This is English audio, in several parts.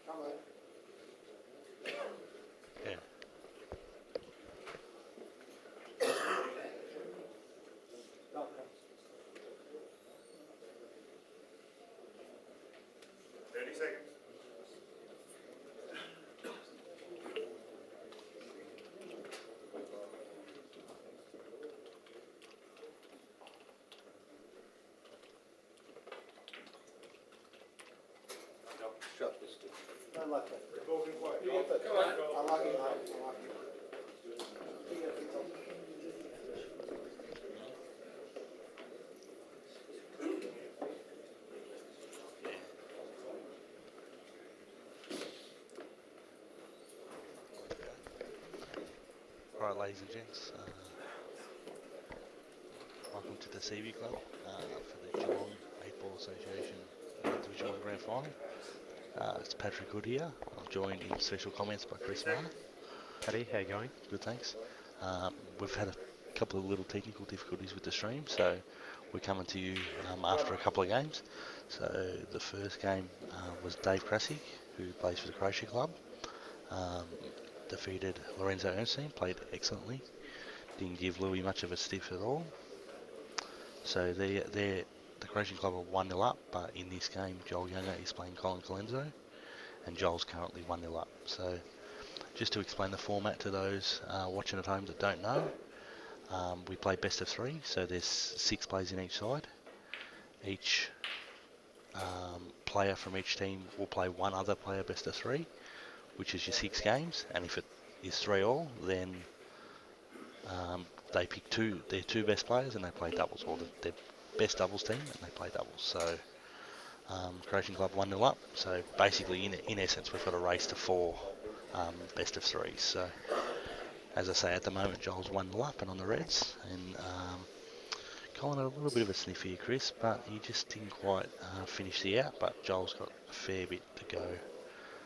Yeah. Shut this thing. I like that. I like it. Right, ladies and gents, welcome to the CV Club for the Geelong 8 Ball Association Division 1 Grand Final. It's Patrick Hood here. I'm joined in special comments by Chris Marr. Paddy, how you going? Good, thanks. We've had a couple of little technical difficulties with the stream, so we're coming to you after a couple of games. So the first game was Dave Krasik, who plays for the Croatia club. Defeated Lorenzo Ernstine, played excellently. Didn't give Louis much of a stiff at all. So the Croatian club are 1-0 up, but in this game, Joel Younger is playing Colin Colenso, and Joel's currently 1-0 up. So just to explain the format to those watching at home that don't know, we play best of 3, so there's 6 players in each side. Each player from each team will play one other player best of 3, which is your 6 games, and if it is 3-3, then they pick their two best players and they play doubles, or their best doubles team and they play doubles. So Croatian club 1-0 up, so basically in essence we've got a race to 4 best of 3s. So as I say, at the moment Joel's 1-0 up and on the Reds, and Colin had a little bit of a sniff here, Chris, but he just didn't quite finish the out, but Joel's got a fair bit to go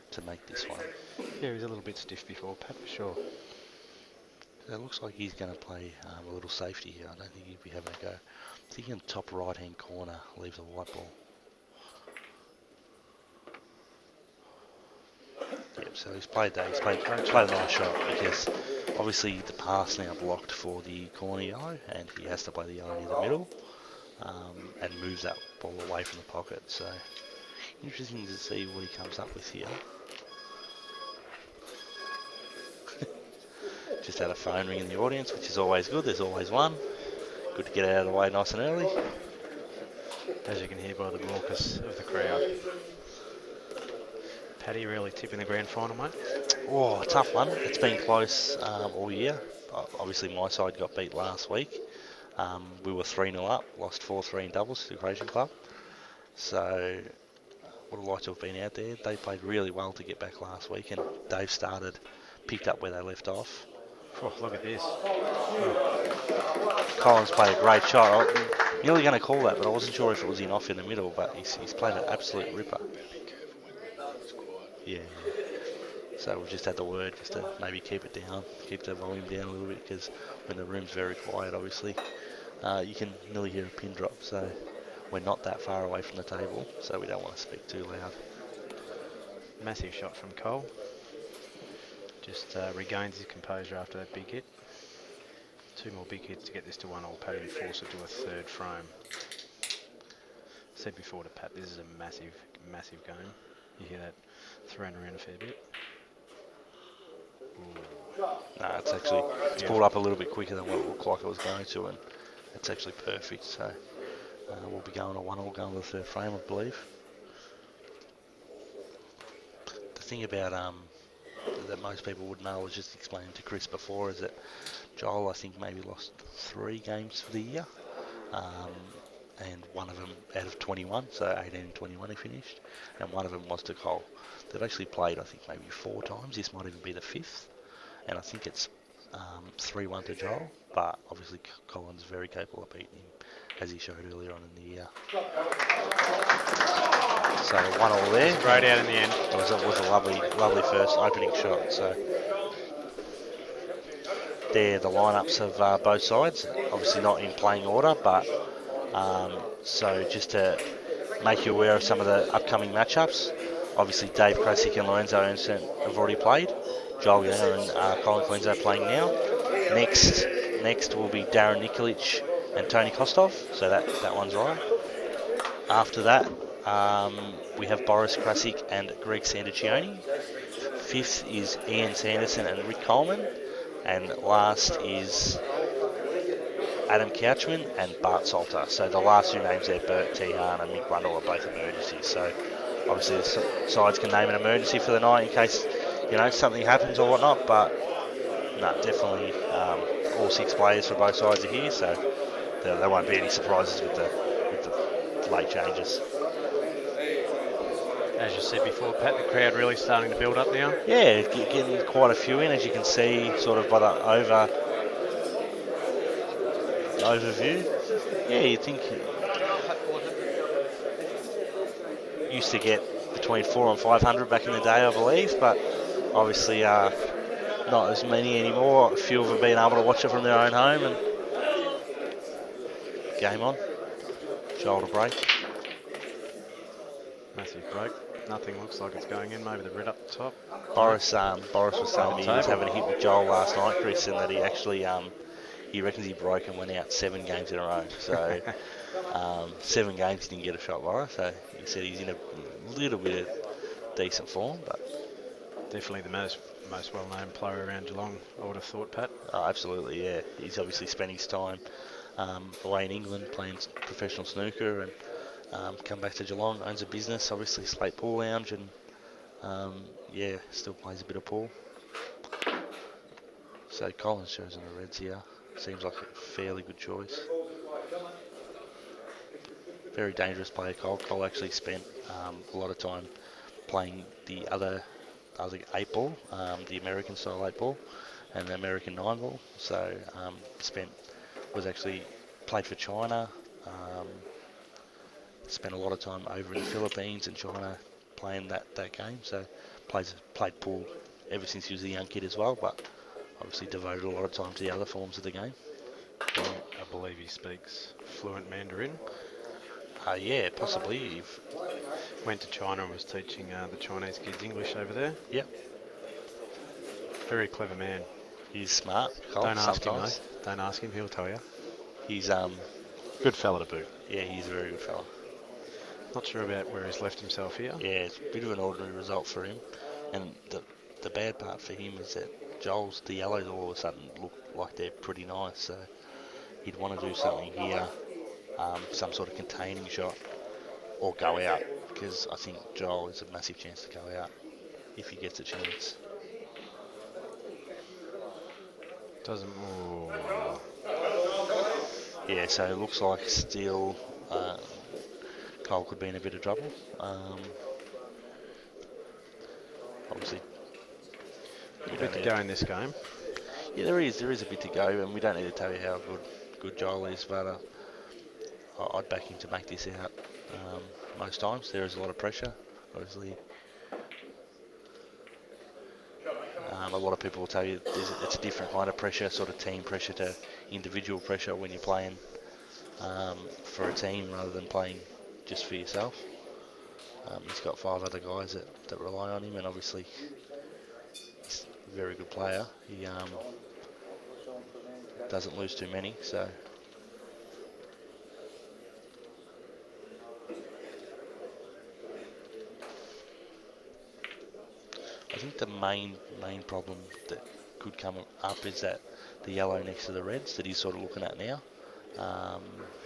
to make this one. Yeah, he was a little bit stiff before, Pat, for sure. So it looks like he's going to play a little safety here. I don't think he'd be having a go. I think in the top right-hand corner leaves a white ball. Yep, so he's played that. He's played a nice shot, because obviously the pass now blocked for the corner yellow, and he has to play the yellow near the middle and moves that ball away from the pocket. So interesting to see what he comes up with here. Just had a phone ring in the audience, which is always good. There's always one. Good to get out of the way nice and early. As you can hear by the raucous of the crowd. Paddy really tipping the grand final, mate? Oh, tough one. It's been close all year. Obviously, my side got beat last week. We were 3-0 up, lost 4-3 in doubles to the Croatian club. So, would have liked to have been out there. They played really well to get back last week, and Dave picked up where they left off. Oh, look at this. Collins played a great shot. I was nearly going to call that, but I wasn't sure if it was in off in the middle, but he's played an absolute ripper. Yeah. So we've just had the word just to maybe keep it down, keep the volume down a little bit, because when the room's very quiet, obviously, you can nearly hear a pin drop. So we're not that far away from the table, so we don't want to speak too loud. Massive shot from Cole. Just regains his composure after that big hit. 2 more big hits to get this to 1-1. Paddy and force it to a 3rd frame. Said before to Pat, this is a massive, massive game. You hear that thrown around a fair bit. No, it's pulled up a little bit quicker than what it looked like it was going to, and it's actually perfect. So we'll be going to 1-1, going to the 3rd frame, I believe. The thing about that most people would know, I was just explaining to Chris before, is that Joel, I think, maybe lost 3 games for the year, and one of them out of 21, so 18 and 21 he finished, and one of them was to Cole. They've actually played, I think, maybe 4 times. This might even be the 5th, and I think it's 3-1 to Joel, but obviously Colin's very capable of beating him, as he showed earlier on in the year. So 1-1 there. Great out in the end. It was a lovely first opening shot. So there, the lineups of both sides. Obviously not in playing order, but so just to make you aware of some of the upcoming matchups. Obviously, Dave Krasick and Lorenzo Ernst have already played. Joel Younger and Colin Quinzo are playing now. Next will be Darren Nikolic and Tony Kostov, so that one's right. After that, we have Boris Krasick and Greg Sandiccioni. Fifth is Ian Sanderson and Rick Coleman. And last is Adam Couchman and Bart Salter. So the last two names there, Bert Tehan and Mick Rundle, are both emergencies. So obviously the sides can name an emergency for the night in case, something happens or whatnot. But no, definitely all 6 players for both sides are here. So there won't be any surprises with the late changes. As you said before, Pat, the crowd really starting to build up now. Yeah, getting quite a few in, as you can see, sort of by the overview. Yeah, you'd think used to get between 400 and 500 back in the day, I believe, but obviously not as many anymore. A few of them being able to watch it from their own home, and game on. Shoulder break. Massive break. Nothing looks like it's going in. Maybe the red up the top. Boris was telling me he was having a hit with Joel last night, Chris, and that he actually he reckons he broke and went out 7 games in a row. So 7 games he didn't get a shot, Boris. So he said he's in a little bit of decent form, but definitely the most well-known player around Geelong, I would have thought, Pat. Oh, absolutely, yeah. He's obviously spent his time away in England playing professional snooker, and come back to Geelong, owns a business, obviously Slate Pool Lounge, and still plays a bit of pool. So Collins shows in the Reds here. Seems like a fairly good choice. Very dangerous player, Cole. Cole actually spent a lot of time playing the other 8 ball, the American style 8 ball, and the American 9 ball. So played for China. Spent a lot of time over in the Philippines and China playing that game. So played pool ever since he was a young kid as well, but obviously devoted a lot of time to the other forms of the game. I believe he speaks fluent Mandarin. Yeah, possibly. Went to China and was teaching the Chinese kids English over there. Yep. Very clever man. He's smart. Cole, Don't ask sometimes. him, though. Don't ask him, he'll tell you. He's good fella to boot. Yeah, he's a very good fella. Not sure about where he's left himself here. Yeah, it's a bit of an ordinary result for him. And the bad part for him is that the yellows all of a sudden look like they're pretty nice. So he'd want to do something here, some sort of containing shot, or go out, because I think Joel has a massive chance to go out if he gets a chance. Doesn't. Ooh. Yeah, so it looks like still Cole could be in a bit of trouble. Obviously, A bit to go in this game. Yeah, there is a bit to go, and we don't need to tell you how good Joel is, but I'd back him to make this out most times. There is a lot of pressure, obviously. A lot of people will tell you it's a different kind of pressure, sort of team pressure to individual pressure when you're playing for a team rather than playing just for yourself. He's got 5 other guys that rely on him, and obviously he's a very good player. He doesn't lose too many, so. I think the main problem that could come up is that the yellow next to the reds that he's sort of looking at now. I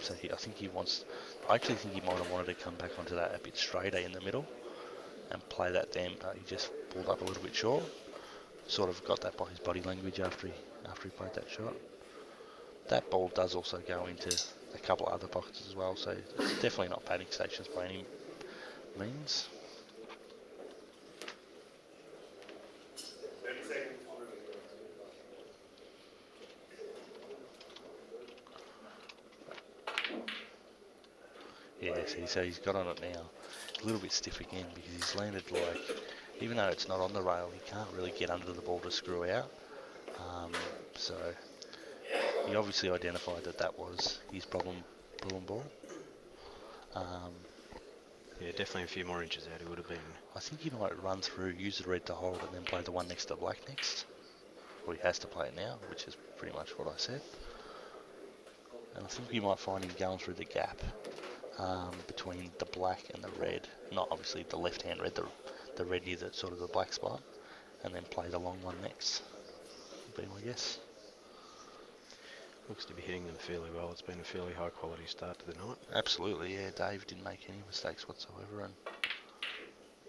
actually think he might have wanted to come back onto that a bit straighter in the middle and play that then, but he just pulled up a little bit short. Sort of got that by his body language after he played that shot. That ball does also go into a couple of other pockets as well, so it's definitely not batting stations by any means. Yeah, see, so he's got on it now. A little bit stiff again because he's landed even though it's not on the rail, he can't really get under the ball to screw out. So he obviously identified that was his problem ball. Yeah, definitely a few more inches out he would have been. I think he might run through, use the red to hold, and then play the one next to black next. Well, he has to play it now, which is pretty much what I said. And I think you might find him going through the gap between the black and the red. Not obviously the left-hand red, the red near the sort of the black spot, and then play the long one next. Would be my guess. Looks to be hitting them fairly well. It's been a fairly high quality start to the night. Absolutely, yeah. Dave didn't make any mistakes whatsoever, and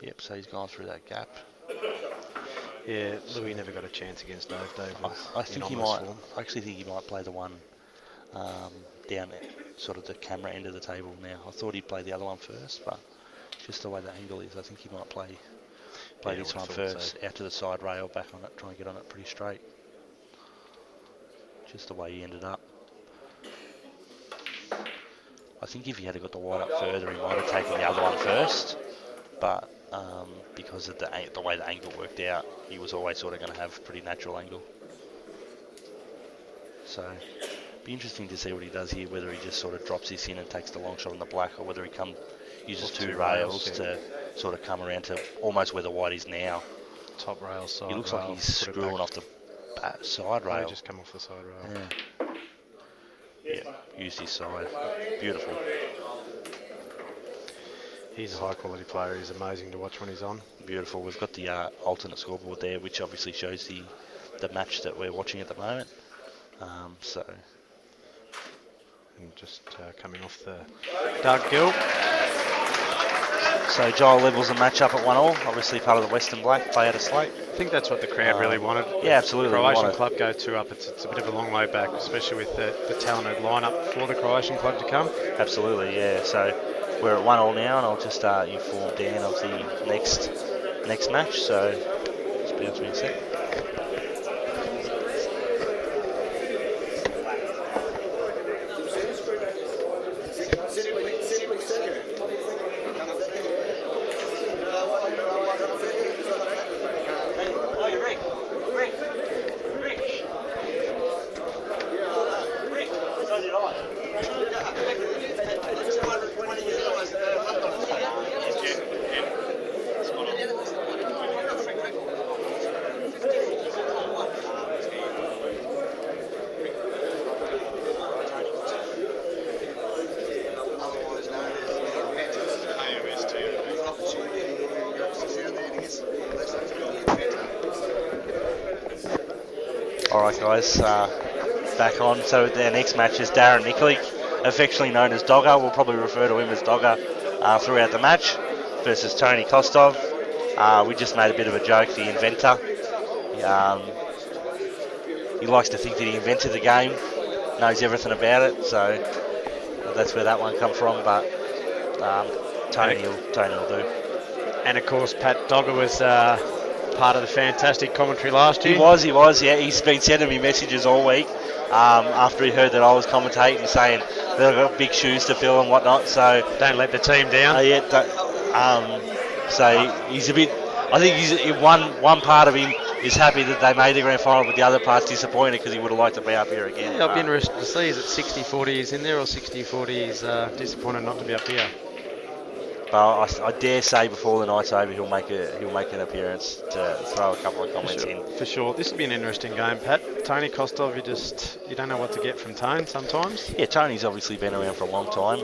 yep. So he's gone through that gap. Yeah, Louis never got a chance against Dave. Dave was I think he in might. form. I actually think he might play the one down at sort of the camera end of the table now. I thought he'd play the other one first, but just the way the angle is, I think he might play Yeah, this I one would've thought first, so. out to the side rail, back on it, try and get on it pretty straight. Just the way he ended up. I think if he had got the wide up further, he might have taken the other one first, but because of the way the angle worked out, he was always sort of going to have a pretty natural angle. So, be interesting to see what he does here, whether he just sort of drops this in and takes the long shot on the black, or whether he uses two rails to sort of come around to almost where the white is now. Top rail, side He looks rail, like he's put it screwing back. off the side Oh, rail. just come off the side rail. Yeah, used his side. Beautiful. He's a high quality player. He's amazing to watch when he's on. Beautiful. We've got the alternate scoreboard there, which obviously shows the match that we're watching at the moment. So And just coming off the Doug Gill. So Joel levels the match up at 1-1. Obviously part of the Western Black, play out of slate. I think that's what the crowd really wanted. Yeah, absolutely. Croatian club go 2 up. It's a bit of a long way back, especially with the talented lineup for the Croatian club to come. Absolutely, yeah. So we're at 1-1 now, and I'll just inform Dan of the next match. So just bear with me a sec. Alright guys, back on. So their next match is Darren Nicholik, affectionately known as Dogger. We'll probably refer to him as Dogger throughout the match, versus Tony Kostov. We just made a bit of a joke, the inventor. He likes to think that he invented the game, knows everything about it, so that's where that one come from, but Tony will do. And of course, Pat Dogger was part of the fantastic commentary last year. He was, yeah. He's been sending me messages all week after he heard that I was commentating, saying that I've got big shoes to fill and whatnot. So don't let the team down. He's a bit. I think he's one part of him is happy that they made the grand final, but the other part's disappointed because he would have liked to be up here again. Yeah, I'll be interested to see, is it 60-40 he's in there, or 60-40 he's disappointed not to be up here? But I dare say before the night's over he'll make an appearance to throw a couple of comments in. For sure. This will be an interesting game, Pat. Tony Kostov, you don't know what to get from Tone sometimes. Yeah, Tony's obviously been around for a long time.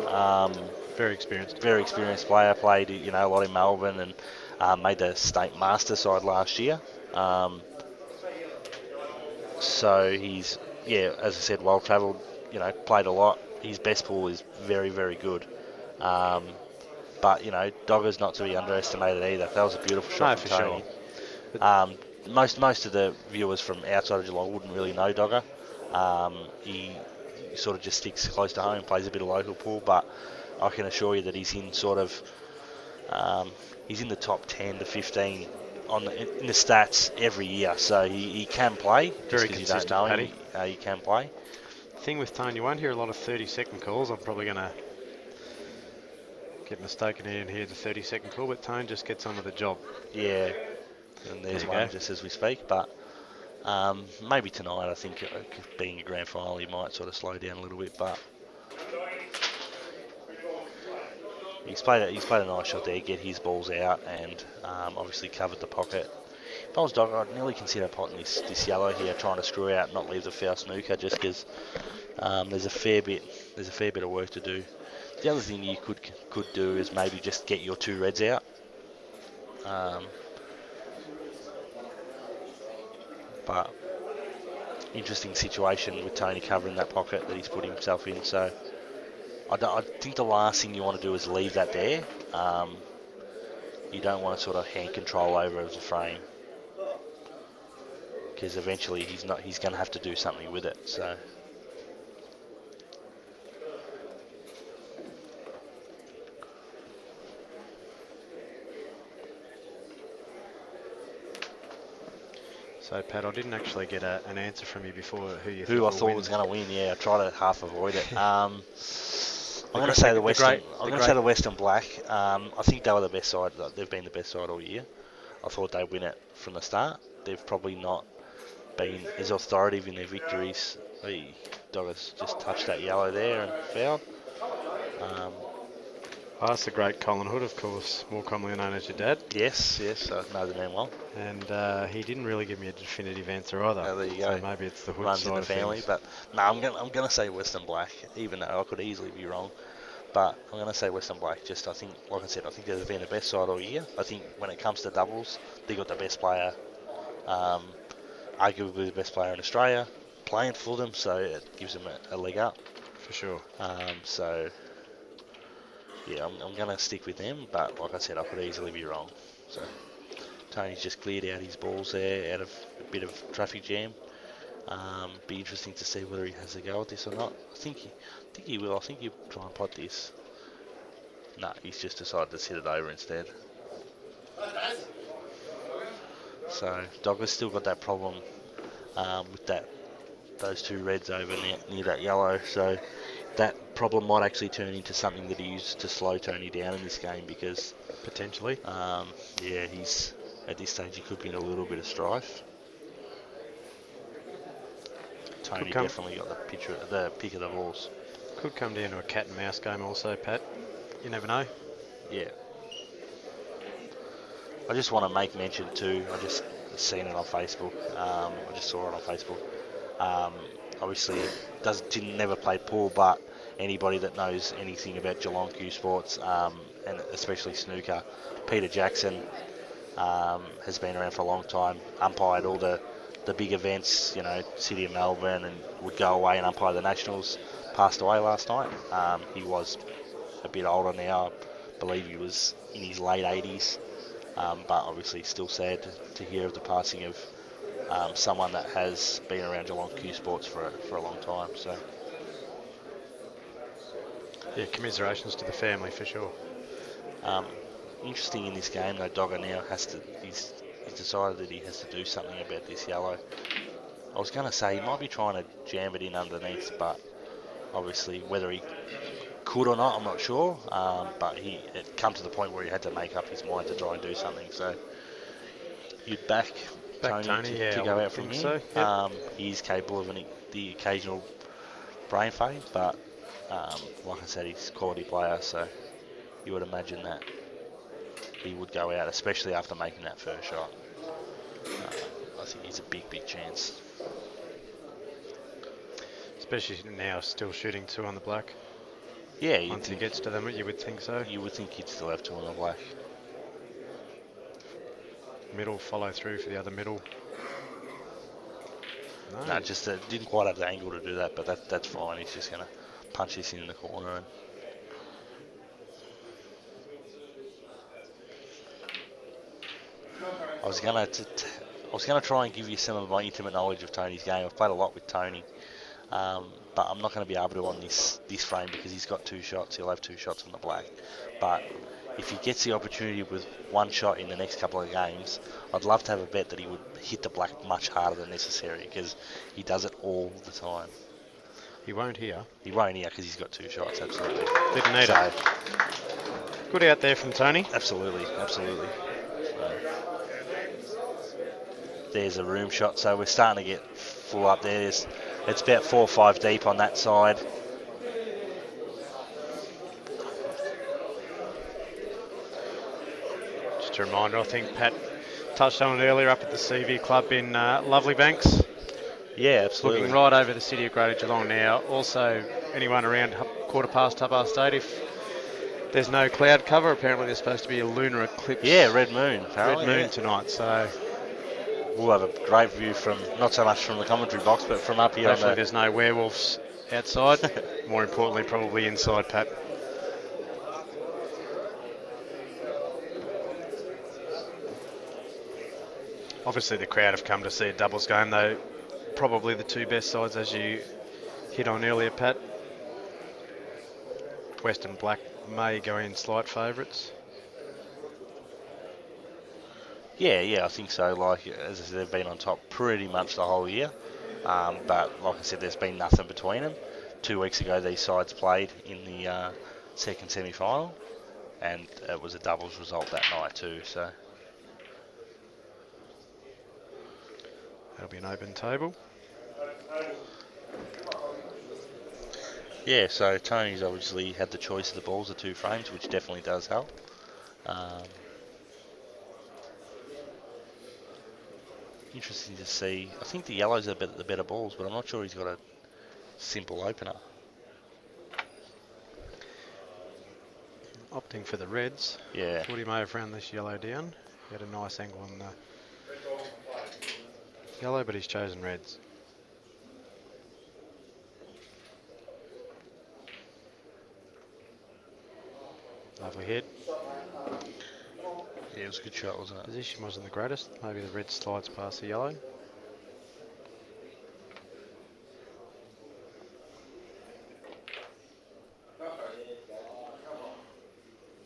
Very experienced. Very experienced player. Played a lot in Melbourne and made the state master side last year. So he's as I said, well travelled. Played a lot. His best ball is very, very good. But Dogger's not to be underestimated either. That was a beautiful shot from Tony. Sure. Most of the viewers from outside of Geelong wouldn't really know Dogger. He sort of just sticks close to home, plays a bit of local pool, but I can assure you that he's in he's in the top 10 to 15 in the stats every year. So he can play. Very consistent, Paddy. He can play. The thing with Tony, you won't hear a lot of 30-second calls. I'm probably going to get mistaken and hear the 30-second call, but Tone just gets on with the job. Yeah, and there's one just as we speak, but maybe tonight I think being a grand final he might sort of slow down a little bit, but He's played a nice shot there, get his balls out, and obviously covered the pocket. If I was Dog, I'd nearly consider potting this yellow here, trying to screw out, not leave the foul snooker, just because there's a fair bit of work to do. The other thing you could do is maybe just get your 2 reds out. But interesting situation with Tony covering that pocket that he's put himself in. So I think the last thing you want to do is leave that there. You don't want to sort of hand control over the frame, because eventually he's going to have to do something with it. So, Pat, I didn't actually get an answer from you before who you Who I think thought will was win. going to win, yeah, I try to half avoid it. I'm going to say the Western. I'm going to say the Western Black. I think they were the best side. They've been the best side all year. I thought they'd win it from the start. They've probably not been as authoritative in their victories. The Doggers just touched that yellow there and fouled. Oh, that's the great Colin Hood, of course, more commonly known as your dad. Yes, I know the man well. And he didn't really give me a definitive answer either. There you so go. maybe it's the Hood Runs side in the of family, things. but no, I'm gonna say Western Black, even though I could easily be wrong. But I'm gonna say Western Black. Just I think, like I said, I think they've been the best side all year. I think when it comes to doubles, they got the best player, arguably the best player in Australia, playing for them, so it gives them a leg up. For sure. So yeah, I'm gonna stick with them. But like I said, I could easily be wrong. So Tony's just cleared out his balls there out of a bit of traffic jam. Be interesting to see whether he has a go at this or not. I think he will. I think he'll try and pot this. No, he's just decided to sit it over instead. So Dogger's still got that problem with those 2 reds over near that yellow. So that problem might actually turn into something that he used to slow Tony down in this game, because Potentially. yeah, he's at this stage he could be in a little bit of strife. Tony definitely got the pick of the balls. Could come down to a cat and mouse game also, Pat. You never know. Yeah. I just want to make mention too. I just seen it on Facebook. I just saw it on Facebook. Obviously, never played pool, but anybody that knows anything about Geelong Q Sports, and especially snooker, Peter Jackson has been around for a long time. Umpired all the big events, City of Melbourne, and would go away and umpire the Nationals. Passed away last night. He was a bit older now. I believe he was in his late 80s. But obviously still sad to hear of the passing of someone that has been around Geelong Q Sports for a long time. So yeah, commiserations to the family for sure. Interesting in this game though, Dogger now he's decided that he has to do something about this yellow. I was going to say he might be trying to jam it in underneath, but obviously whether he could or not, I'm not sure. But it come to the point where he had to make up his mind to try and do something. So you'd back Tony to go out from here. So, yep. He's capable of the occasional brain fade, but like I said, he's a quality player, so you would imagine that he would go out, especially after making that first shot. I think he's a big chance. Especially now, still shooting 2 on the black. Yeah, once he gets to them, you would think so. You would think he'd still have 2 on the black. Middle, follow through for the other middle. No, just didn't quite have the angle to do that, but that's fine. He's just going to punch this in the corner. And I was going to try and give you some of my intimate knowledge of Tony's game. I've played a lot with Tony, but I'm not going to be able to on this frame because he's got 2 shots. He'll have 2 shots on the black. But if he gets the opportunity with 1 shot in the next couple of games, I'd love to have a bet that he would hit the black much harder than necessary, because he does it all the time. He won't here. He won't here because he's got 2 shots, absolutely. Didn't need it. Good out there from Tony. Absolutely. There's a room shot, so we're starting to get full up there. It's about 4 or 5 deep on that side. just a reminder, I think Pat touched on it earlier up at the CV Club in Lovely Banks. Yeah, absolutely. Looking right over the city of Greater Geelong now. Also, anyone around 8:15 if there's no cloud cover. Apparently there's supposed to be a lunar eclipse. Yeah, red moon, apparently. Red moon yeah. tonight, so We'll have a great view from, not so much from the commentary box, but from up here hopefully on there's no werewolves outside. More importantly, probably inside, Pat. Obviously the crowd have come to see a doubles game, though. Probably the two best sides, as you hit on earlier, Pat. West and Black may go in slight favourites. Yeah, I think so. Like, as I said, they've been on top pretty much the whole year. But like I said, there's been nothing between them. 2 weeks ago, these sides played in the second semi-final, and it was a doubles result that night too. So That'll be an open table. yeah, so Tony's obviously had the choice of the balls, the two frames, which definitely does help. Interesting to see. I think the yellows are the better balls, but I'm not sure he's got a simple opener. Opting for the reds. Yeah. Thought he may have round this yellow down. He had a nice angle on the yellow, but he's chosen reds. Lovely hit. Yeah, it was a good shot, wasn't it? Position wasn't the greatest. Maybe the red slides past the yellow.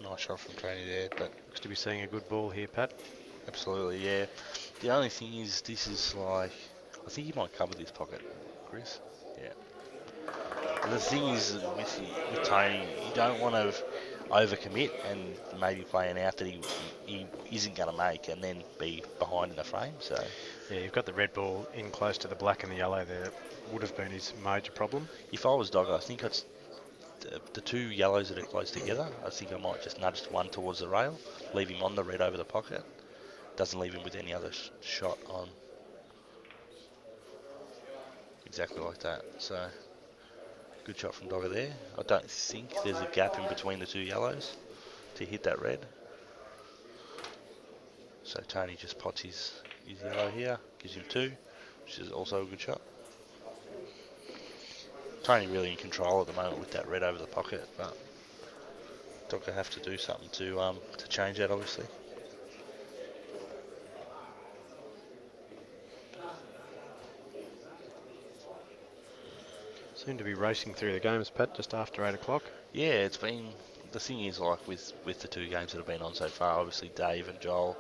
Nice shot from Tony there, but Looks to be seeing a good ball here, Pat. absolutely, yeah. The only thing is, this is like, I think he might cover this pocket, Chris. Yeah. And the thing is, with Tony, you don't want to overcommit and maybe play an out that he isn't going to make and then be behind in the frame. So Yeah, you've got the red ball in close to the black and the yellow there. Would have been his major problem. if I was Dogger, I think I'd the two yellows that are close together, I think I might just nudge one towards the rail, leave him on the red over the pocket. Doesn't leave him with any other shot on. Exactly like that. So, good shot from Dogger there. I don't think there's a gap in between the two yellows to hit that red. So Tony just pots his yellow here, gives him two, which is also a good shot. Tony really in control at the moment with that red over the pocket, but Dogger have to do something to change that, obviously. Seem to be racing through the games, Pat, just after 8 o'clock. Yeah, it's been, the thing is, like with the two games that have been on so far, obviously Dave and Joel,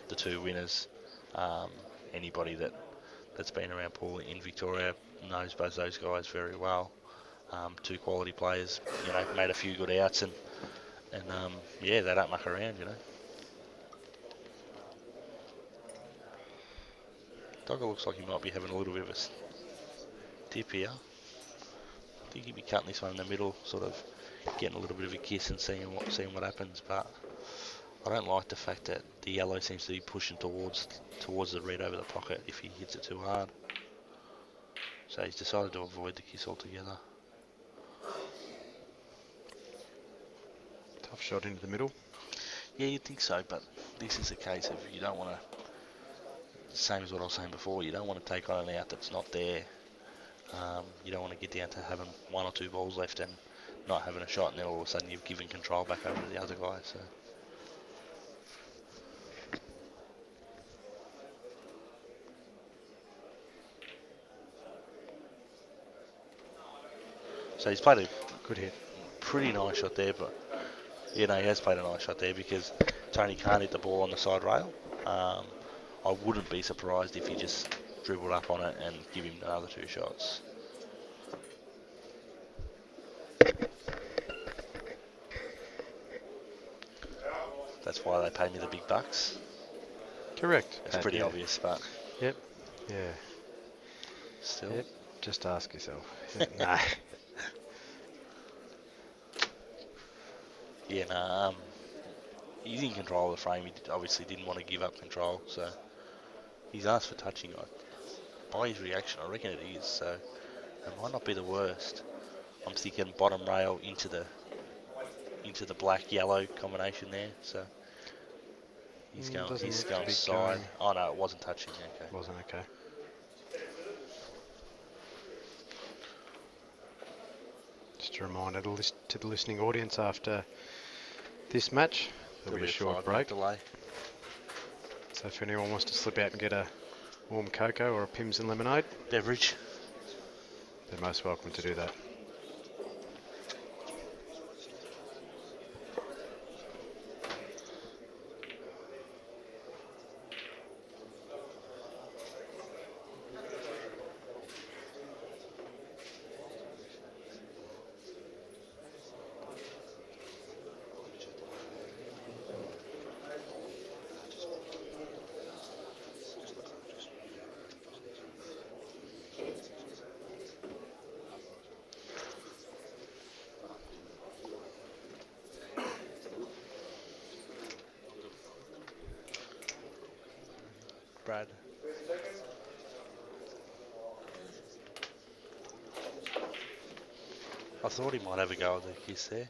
the two winners. Anybody that's been around pool in Victoria knows both those guys very well. Two quality players, made a few good outs and yeah, they don't muck around, Dogger looks like he might be having a little bit of a dip here. I think he'd be cutting this one in the middle, sort of getting a little bit of a kiss and seeing what happens, but I don't like the fact that the yellow seems to be pushing towards the red over the pocket if he hits it too hard. So he's decided to avoid the kiss altogether. Tough shot into the middle. Yeah, you'd think so, but this is a case of you don't want to, same as what I was saying before, you don't want to take on an out that's not there. You don't want to get down to having one or two balls left and not having a shot, and then all of a sudden you've given control back over to the other guy. So he's played a Good hit. pretty nice shot there, but he has played a nice shot there because Tony can't hit the ball on the side rail. I wouldn't be surprised if he just dribbled up on it and give him another two shots. That's why they pay me the big bucks. Correct. It's pretty yeah. obvious, but Yep. Yeah. still. Yep. Just ask yourself. No. Yeah, no, he's in control of the frame. He obviously didn't want to give up control, so he's asked for touching. By his reaction, I reckon it is. So it might not be the worst. I'm thinking bottom rail into the black yellow combination there. So he's going Doesn't look to be side. going. Oh no, it wasn't touching. Okay. Wasn't okay. Just a reminder to the listening audience after this match, there'll be a short break. Delay. So if anyone wants to slip out and get a warm cocoa or a Pims and lemonade, Beverage. they're most welcome to do that. Brad. I thought he might have a go at the kiss there.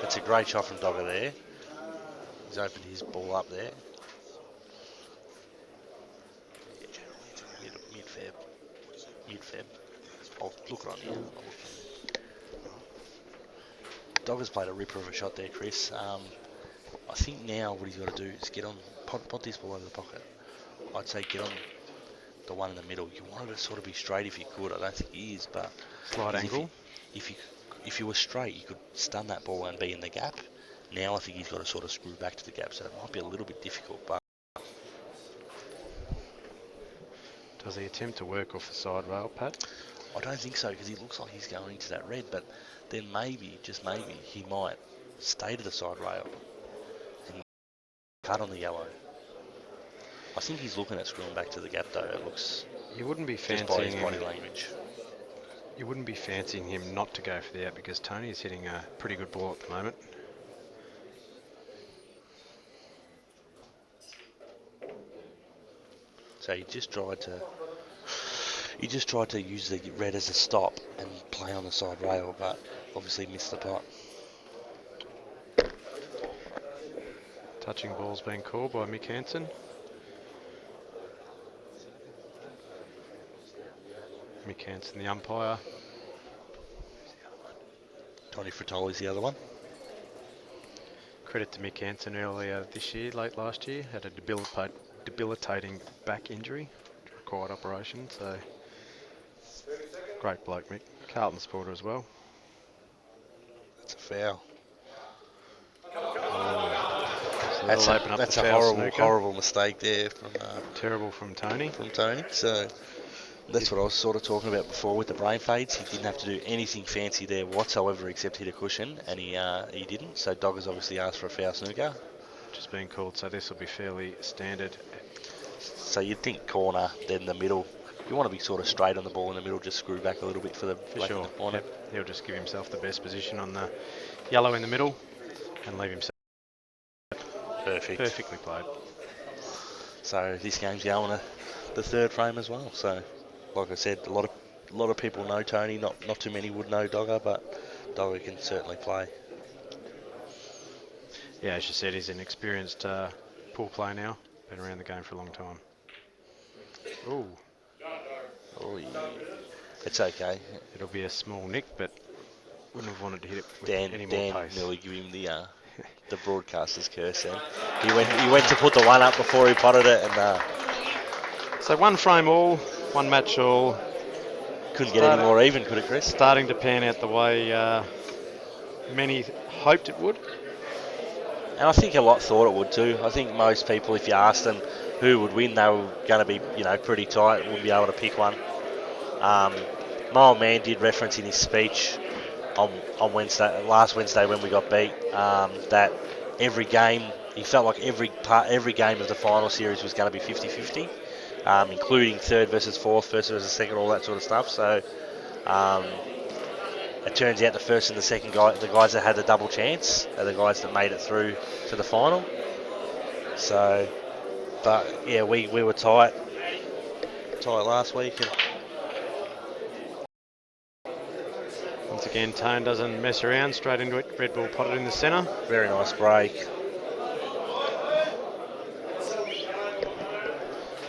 It's a great shot from Dogger there. He's opened his ball up there. Mid-Feb. Mid-Feb. I'll look it on here. Dogger's played a ripper of a shot there, Chris. I think now what he's got to do is get on, pot this ball over the pocket. I'd say get on the one in the middle. You wanted to sort of be straight if you could. I don't think he is, but Slight angle. If you were straight, you could stun that ball and be in the gap. Now I think he's got to sort of screw back to the gap, so it might be a little bit difficult. But Does he attempt to work off the side rail, Pat? I don't think so, because he looks like he's going into that red. But then maybe, just maybe, he might stay to the side rail and cut on the yellow. I think he's looking at screwing back to the gap, though. It looks You wouldn't be just by his fancying body him. language. You wouldn't be fancying him not to go for the out because Tony is hitting a pretty good ball at the moment. So he just tried to use the red as a stop and play on the side rail, but obviously missed the pot. Touching ball's being called by Mick Hansen. Mick Hansen, the umpire. Tony Fratoli's the other one. Credit to Mick Hansen earlier this year, late last year, had a debilitating back injury, required operation, so great bloke, Mick. Carlton supporter as well. That's a foul. So that'll open up That's the a foul horrible, snooker. horrible mistake there from Terrible from Tony. Tony. So that's what I was sort of talking about before with the brain fades. He didn't have to do anything fancy there whatsoever except hit a cushion, and he didn't. So Dogger's obviously asked for a foul snooker. Just being called, so this will be fairly standard. So you'd think corner, then the middle. You want to be sort of straight on the ball in the middle, just screw back a little bit for the For black in sure. the corner. Yep. He'll just give himself the best position on the yellow in the middle and leave himself Perfect. perfectly played. So this game's going to the third frame as well. So, like I said, a lot of people know Tony. Not too many would know Dogger, but Dogger can certainly play. Yeah, as you said, he's an experienced pool player now. Been around the game for a long time. Ooh, Oh, yeah. It's okay. it'll be a small nick, but wouldn't have wanted to hit it with Dan any more pace. nearly give him the broadcaster's curse. Then he went to put the one up before he potted it, and So one frame all, one match all. couldn't get any more even, could it, Chris? Starting to pan out the way many hoped it would. And I think a lot thought it would too. I think most people, if you asked them who would win, they were going to be, pretty tight. Wouldn't be able to pick one. My old man did reference in his speech on last Wednesday when we got beat, that every game, he felt like every game of the final series was going to be 50-50, including third versus fourth versus second, all that sort of stuff. So it turns out the first and the second guy, the guys that had the double chance, are the guys that made it through to the final. So, but yeah, we were tight last week. And Once again, Tone doesn't mess around, straight into it. Red Bull potted in the centre. very nice break.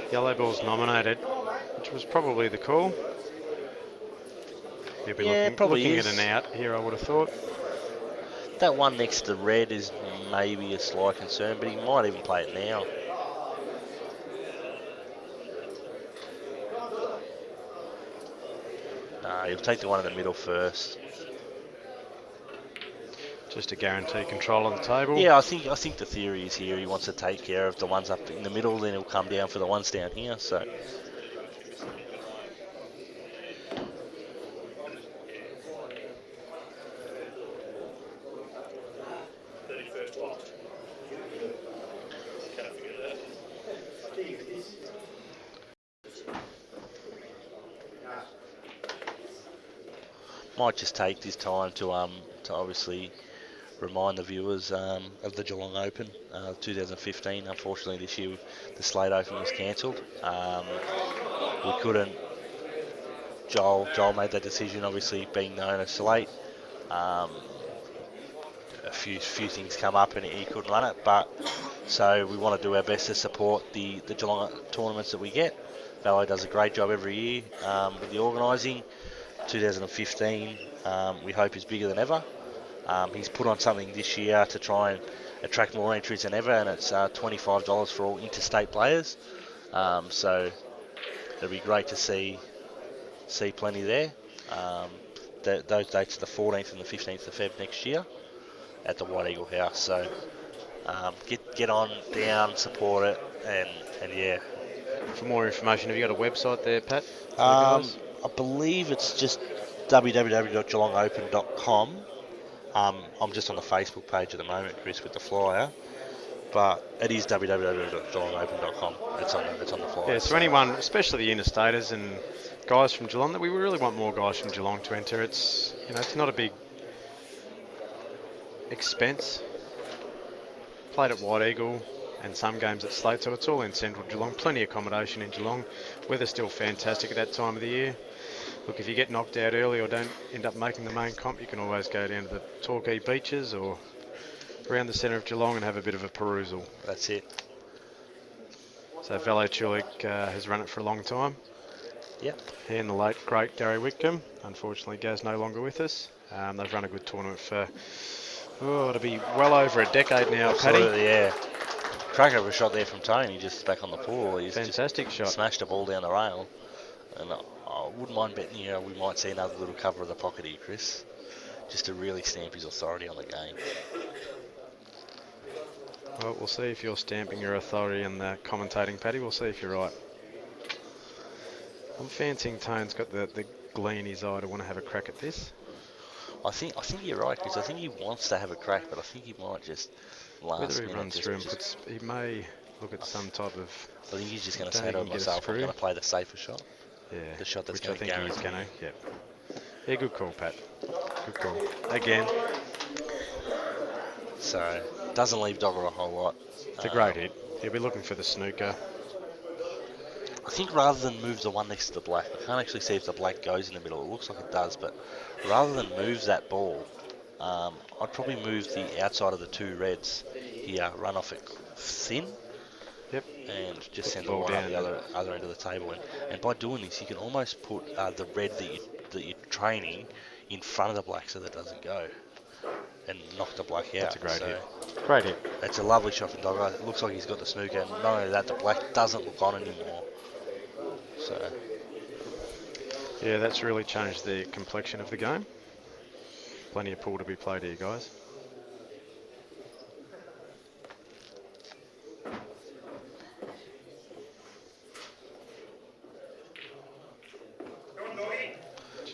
Yellow ball's nominated, which was probably the call. He'll be Yeah, probably looking is. at an out here, I would have thought. That one next to red is maybe a slight concern, but he might even play it now. Nah, he'll take the one in the middle first. Just to guarantee control of the table. Yeah, I think the theory is here he wants to take care of the ones up in the middle, then he'll come down for the ones down here. So. Might just take this time to obviously remind the viewers of the Geelong Open 2015. Unfortunately, this year the Slate Open was cancelled. We couldn't. Joel made that decision, obviously being known as Slate. A few things come up and he couldn't run it, but so we want to do our best to support the Geelong tournaments that we get. Valo does a great job every year with the organising. 2015 we hope is bigger than ever. He's put on something this year to try and attract more entries than ever, and it's $25 for all interstate players. So it'll be great to see plenty there. Those dates are the 14th and the 15th of Feb next year at the White Eagle House. So get on down, support it, and yeah. For more information, have you got a website there, Pat? I believe it's just www.geelongopen.com. I'm just on the Facebook page at the moment, Chris, with the flyer, but it is www.geelongopen.com. It's on the flyer. Yeah, so anyone, especially the interstaters and guys from Geelong, that we really want more guys from Geelong to enter. It's it's not a big expense. Played at White Eagle and some games at Slate, so it's all in central Geelong. Plenty of accommodation in Geelong. Weather's still fantastic at that time of the year. Look, if you get knocked out early or don't end up making the main comp, you can always go down to the Torquay beaches or around the centre of Geelong and have a bit of a perusal. That's it. So Valo Chulik has run it for a long time. Yep. He and the late, great Gary Whitcomb. Unfortunately, Gaz no longer with us. They've run a good tournament for, it'll be well over a decade now, Absolutely, Paddy. yeah. Cracker of a shot there from Tony, just back on the pool. He's Fantastic just shot. Smashed the ball down the rail. And I wouldn't mind betting we might see another little cover of the pocket here, Chris, just to really stamp his authority on the game. Well, we'll see if you're stamping your authority on the commentating, Paddy. We'll see if you're right. I'm fancying Tone's got the glee in his eye to want to have a crack at this. I think you're right, Chris. I think he wants to have a crack, but I think he might just Whether he runs through and he may look at some type of... I think he's just going to say to himself, I'm going to play the safer shot. Yeah, the shot that's which I think guarantee. he's going to. Yep. Yeah, good call, Pat. Good call. Again. So, doesn't leave Dogger a whole lot. It's a great hit. He'll be looking for the snooker. I think rather than move the one next to the black, I can't actually see if the black goes in the middle. It looks like it does, but rather than move that ball, I'd probably move the outside of the two reds here, run off it thin. Yep. And just send the ball down the other end of the table. And by doing this, you can almost put the red that you're training in front of the black so that it doesn't go. And knock the black out. That's a great hit. Great hit. It's a lovely shot from Dogger. It looks like he's got the snooker. And not only that, the black doesn't look on anymore. So. Yeah, that's really changed the complexion of the game. Plenty of pool to be played here, guys.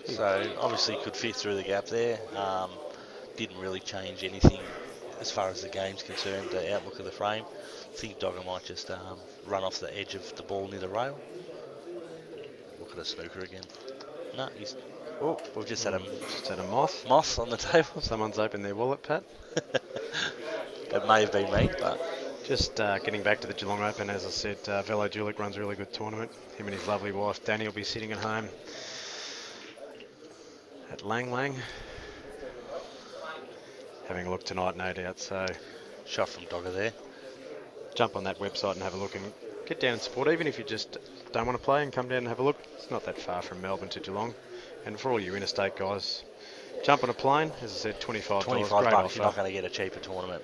So obviously could fit through the gap there. Didn't really change anything as far as the game's concerned, the outlook of the frame. I think Dogger might just run off the edge of the ball near the rail. Look at a snooker again. No, he's. Oh, we've just had a Just had a moth. moth on the table. Someone's opened their wallet, Pat. It may have been me, but Just getting back to the Geelong Open, as I said, Velo Julik runs a really good tournament. Him and his lovely wife Danny will be sitting at home at Lang Lang, having a look tonight, no doubt. So shot from Dogger there. jump on that website and have a look and get down and support. Even if you just don't want to play and come down and have a look, it's not that far from Melbourne to Geelong. And for all you interstate guys, jump on a plane. As I said, $25. 25 great bucks, offer. you're not going to get a cheaper tournament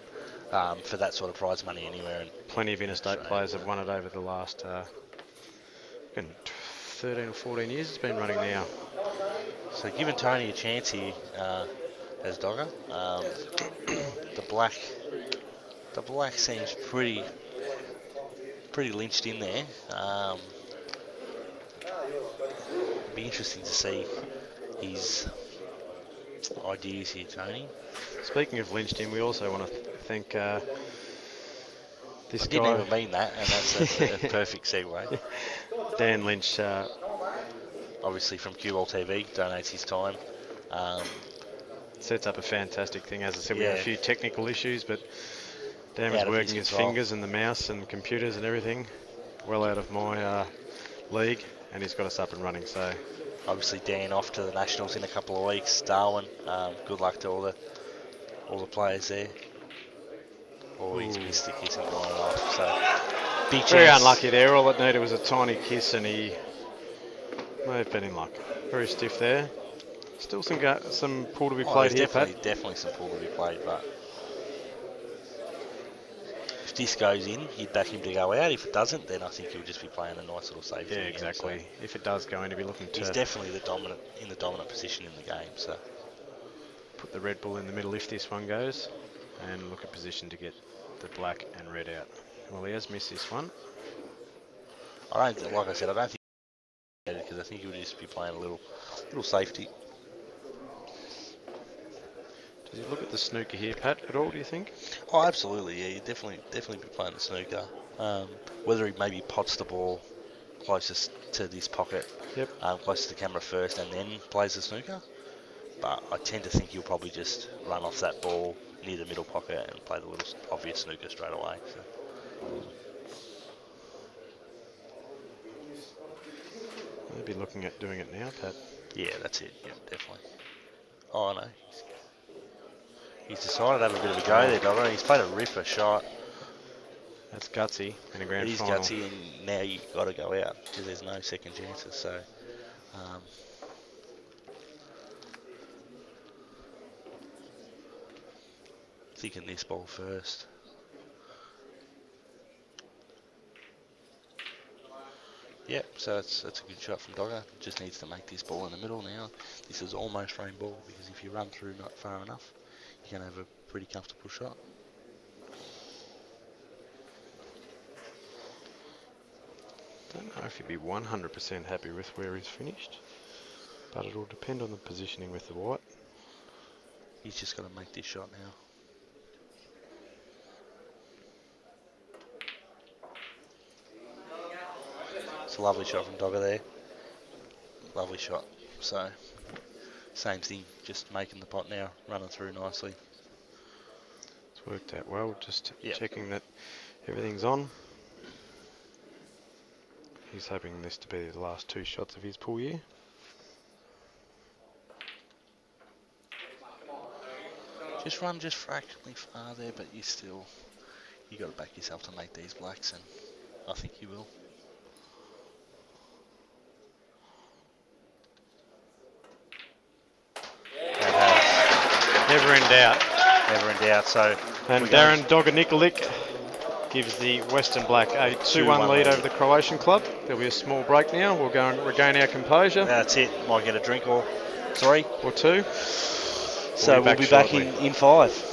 for that sort of prize money anywhere. And Plenty of interstate Australia. players have won it over the last 13 or 14 years it's been running now. So giving Tony a chance here as Dogger. The black seems pretty lynched in there. It'd be interesting to see his ideas here, Tony. Speaking of lynched in, we also want to thank this I guy. didn't even mean that, and that's a perfect segue. Dan Lynch, Obviously from CueballTV, donates his time. sets up a fantastic thing. As I said, we Yeah. had a few technical issues, but Dan was Out of his working his control. fingers and the mouse and computers and everything well out of my league, and he's got us up and running. So Obviously Dan off to the Nationals in a couple of weeks. Darwin, good luck to all the players there. Oh, he's missed the kiss and gone off. So big very chance. unlucky there. All it needed was a tiny kiss, and he may have been in luck. Very stiff there. Still some pool to be played There's here, Pat. definitely some pool to be played, but if this goes in, you'd back him to go out. If it doesn't, then I think he'll just be playing a nice little safety. Yeah, again. exactly. So If it does go in, he'll be looking he's to definitely in the dominant position in the game. So put the Red Bull in the middle if this one goes, and look at position to get the black and red out. Well, he has missed this one. like I said, I don't think because I think he'll just be playing a little safety. Does he look at the snooker here, Pat, at all, do you think? Oh, absolutely. Yeah, you definitely be playing the snooker. Whether he maybe pots the ball closest to this pocket, Yep. close to the camera first, and then plays the snooker. But I tend to think he'll probably just run off that ball near the middle pocket and play the little obvious snooker straight away. So. Maybe looking at doing it now, Pat. Yeah, that's it. Yeah, definitely. Oh, no. He's decided to have a bit of a go there, Dogger. He's played a ripper shot. That's gutsy in a It grand is final. gutsy, and now you've got to go out because there's no second chances. So, thinking this ball first. Yep, so that's a good shot from Dogger. Just needs to make this ball in the middle now. This is almost rain ball because if you run through not far enough, you can have a pretty comfortable shot. Don't know if he'd be 100% happy with where he's finished, but it'll depend on the positioning with the white. He's just got to make this shot now. It's a lovely shot from Dogger there. Lovely shot. So, same thing, just making the pot now, running through nicely. It's worked out well, just Yep. checking that everything's on. He's hoping this to be the last two shots of his pool year. Just run just fractionally far there, but you got to back yourself to make these blacks, and I think you will. Never in doubt. Never in doubt. So, And we're going- Darren Dogger Nikolic gives the Western Black a 2-1 lead over the Croatian club. There'll be a small break now. We'll go and regain our composure. That's it. Might get a drink or three. Or two. So we'll be back shortly. in 5.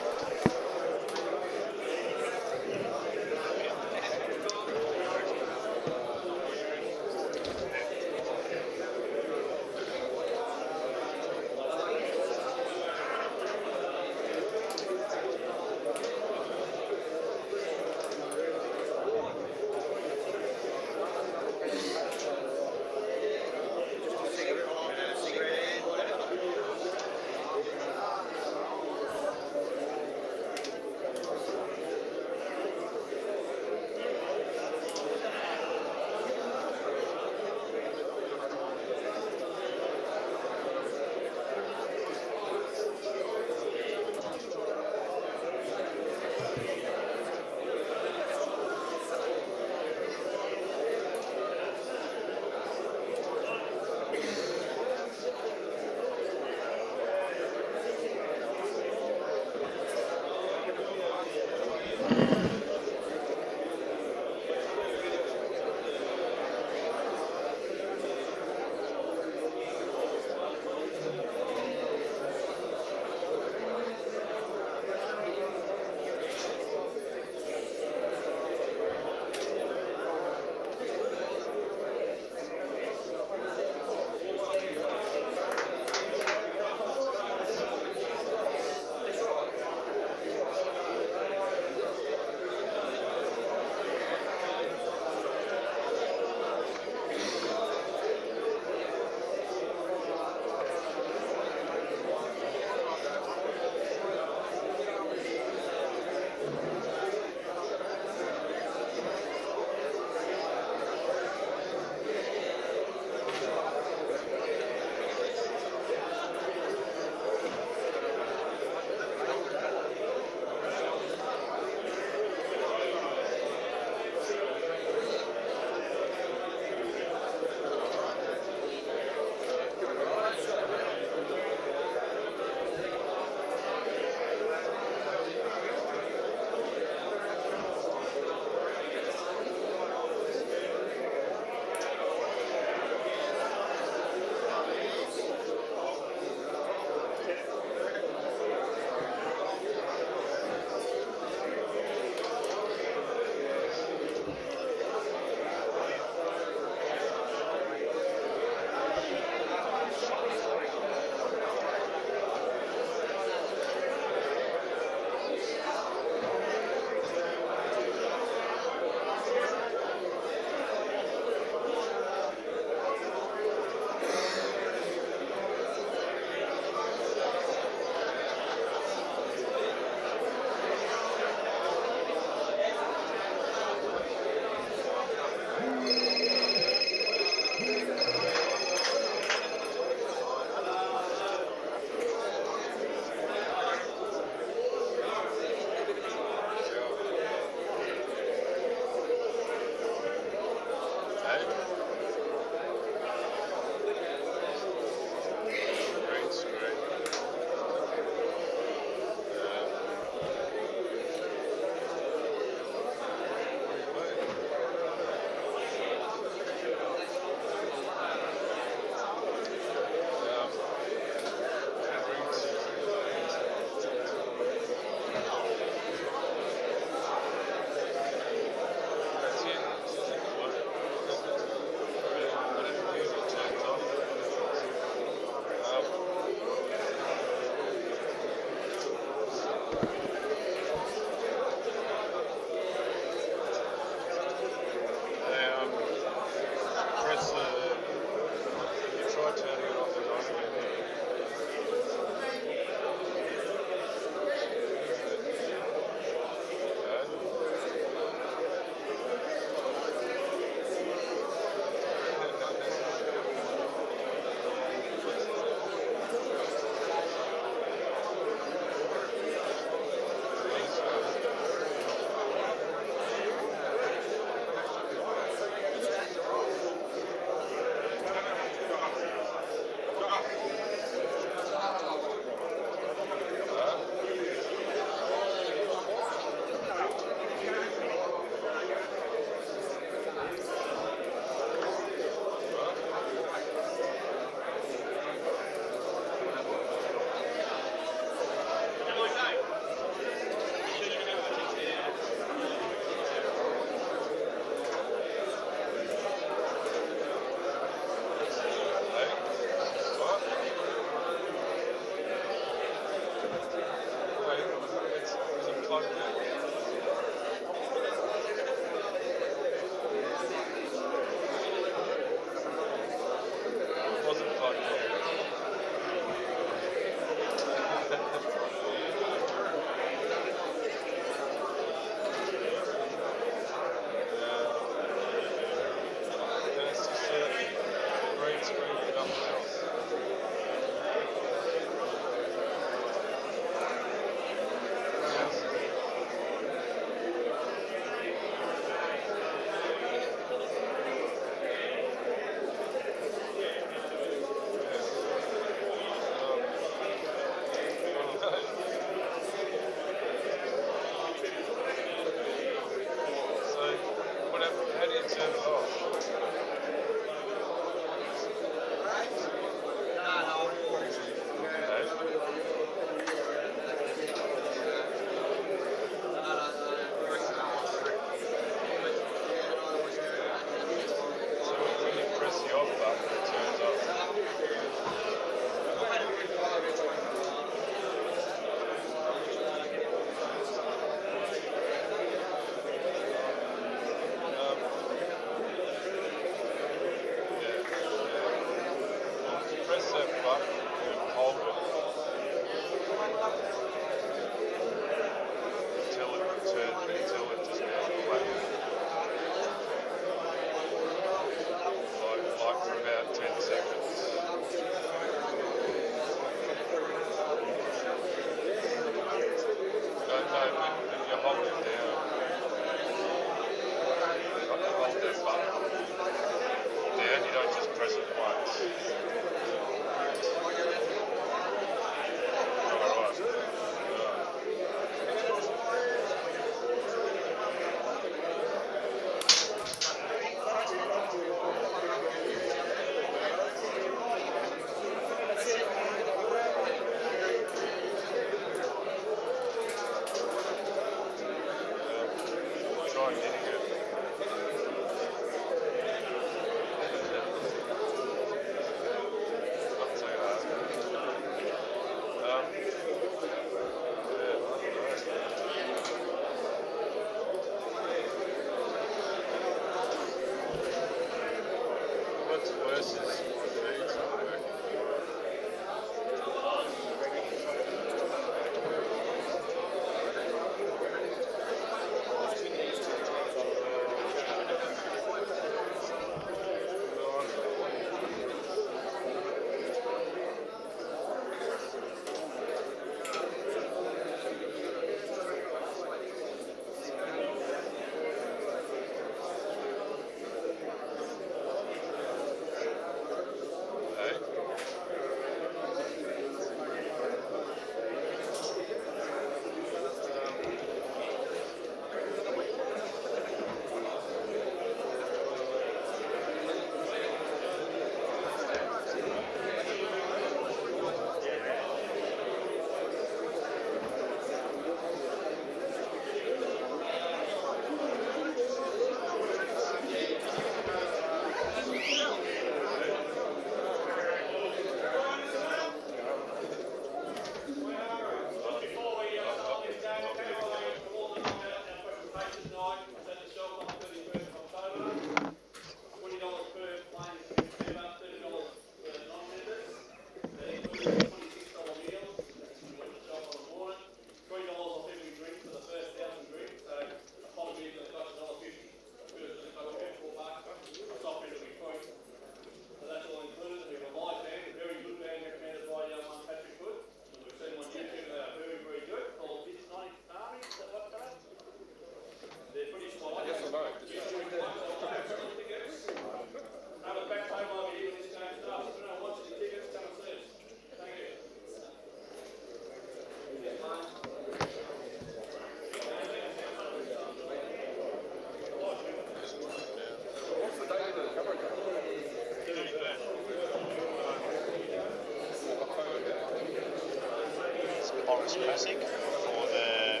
Boris Classic for the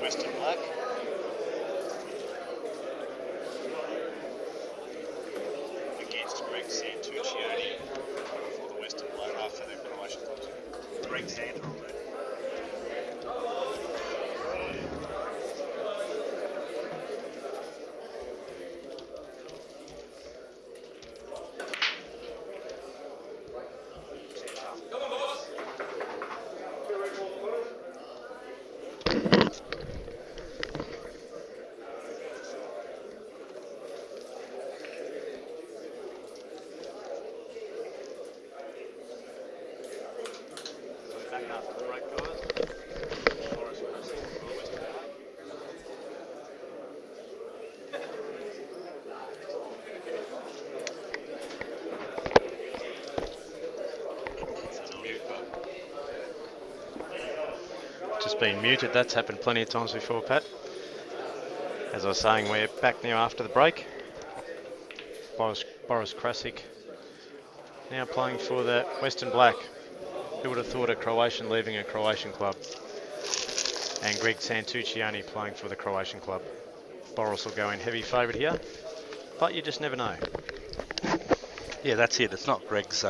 Western Black. Against Greg Santuccioni for the Western Black for the Croatian club. Greg Sanders. Just been muted. That's happened plenty of times before, Pat. As I was saying, we're back now after the break. Boris Krasic now playing for the Western Black. Who would have thought a Croatian leaving a Croatian club? And Greg Santuccioni playing for the Croatian club. Boris will go in heavy favourite here, but you just never know. Yeah, that's it. It's not Greg's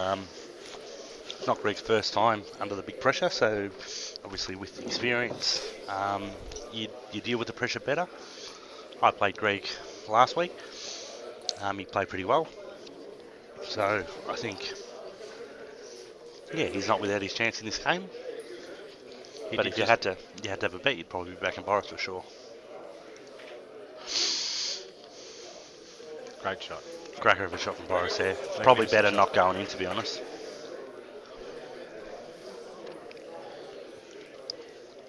first time under the big pressure, so obviously with experience, you deal with the pressure better. I played Greg last week. He played pretty well, so I think, yeah, he's not without his chance in this game. But if you had to have a bet, you'd probably be backing Boris for sure. Great shot. Cracker of a shot from Boris there. Probably better not going in, to be honest.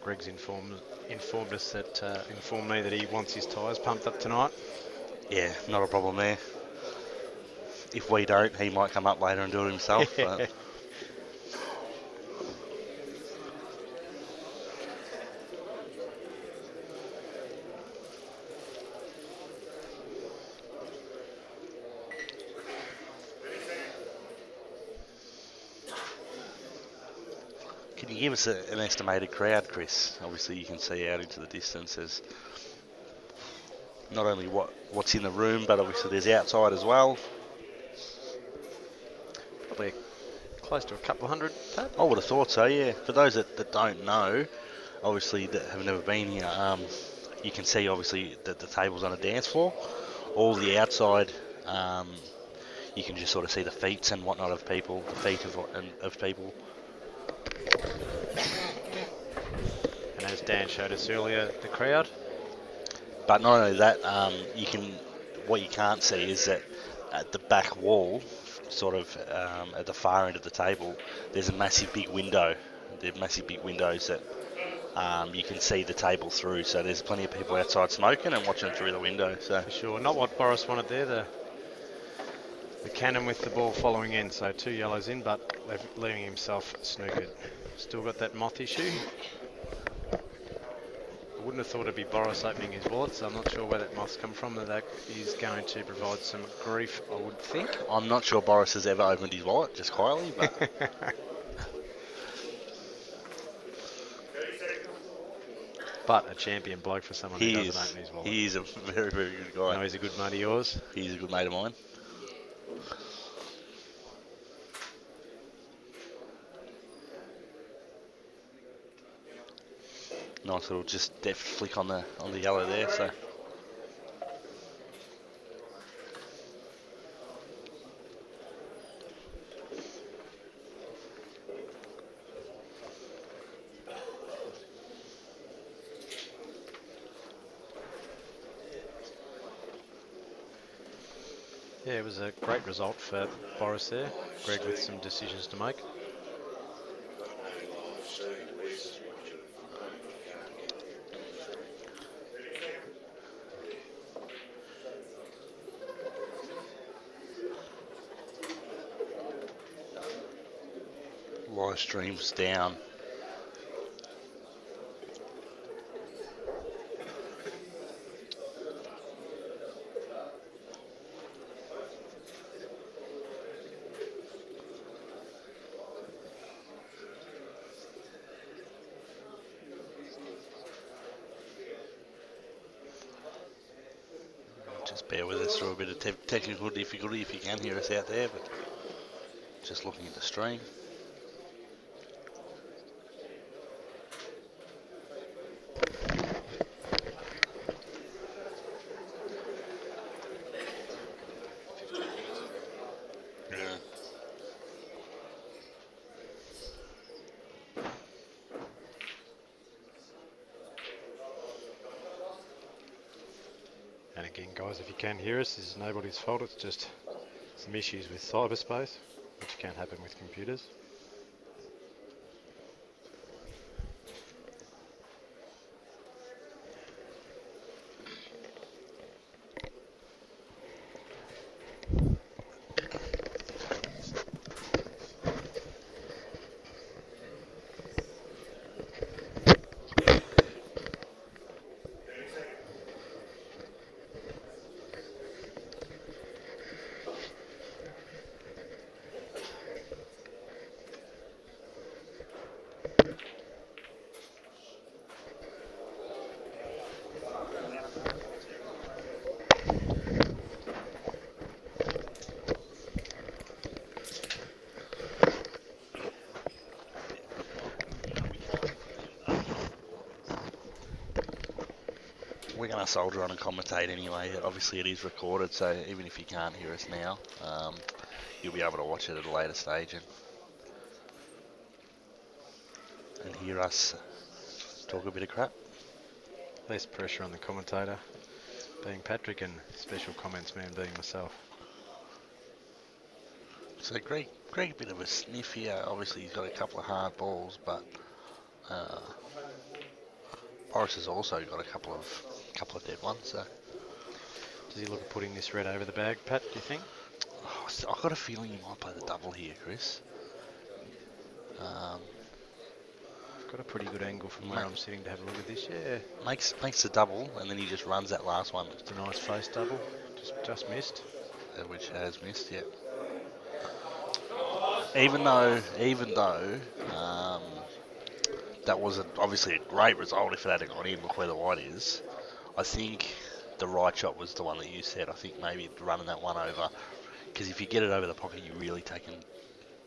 Greg's informed me that he wants his tyres pumped up tonight. Yeah, not a problem there. If we don't, he might come up later and do it himself. But can you give us an estimated crowd, Chris? Obviously, you can see out into the distance. not only what's in the room, but obviously there's outside as well. Probably close to a couple of hundred, Pat. I would have thought so, yeah. For those that don't know, obviously that have never been here, you can see obviously that the table's on a dance floor. All the outside, you can just sort of see the feet and whatnot of people, the feet of people. And as Dan showed us earlier, the crowd. But not only that, what you can't see is that at the back wall, sort of at the far end of the table, there's a massive big window. There are massive big windows that you can see the table through. So there's plenty of people outside smoking and watching through the window. So For sure. Not what Boris wanted there, the cannon with the ball following in. So 2 yellows in, but leaving himself snookered. Still got that moth issue. I wouldn't have thought it'd be Boris opening his wallet, so I'm not sure where that moth's come from. That is going to provide some grief, I would think. I'm not sure Boris has ever opened his wallet, just quietly, but But a champion bloke for someone who doesn't open his wallet. he is a very, very good guy. No, he's a good mate of yours. He's a good mate of mine. Nice little just deft flick on the yellow there. So Yeah, it was a great result for Boris there. Greg with some decisions to make. live streams down. Just bear with us through a bit of technical difficulty if you can hear us out there, but just looking at the stream. Yeah. And again, guys, if you can hear us, this is nobody's fault. It's just some issues with cyberspace, which can happen with computers. We're going to soldier on and commentate anyway. Obviously it is recorded, so even if you can't hear us now, you'll be able to watch it at a later stage and hear us talk a bit of crap. Less pressure on the commentator being Patrick and special comments man being myself. So Greg a bit of a sniff here. Obviously he's got a couple of hard balls, but Boris has also got a couple of dead ones. So Does he look at putting this red over the bag, Pat, do you think? I've got a feeling he might play the double here, Chris. Got a pretty good angle from where I'm sitting to have a look at this. Yeah, Makes the double, and then he just runs that last one, it's a nice face double. Just missed. which has missed. Yeah. Even though that was obviously a great result if it had gone in. Look where the white is. I think the right shot was the one that you said. I think maybe running that one over, because if you get it over the pocket, you're really taking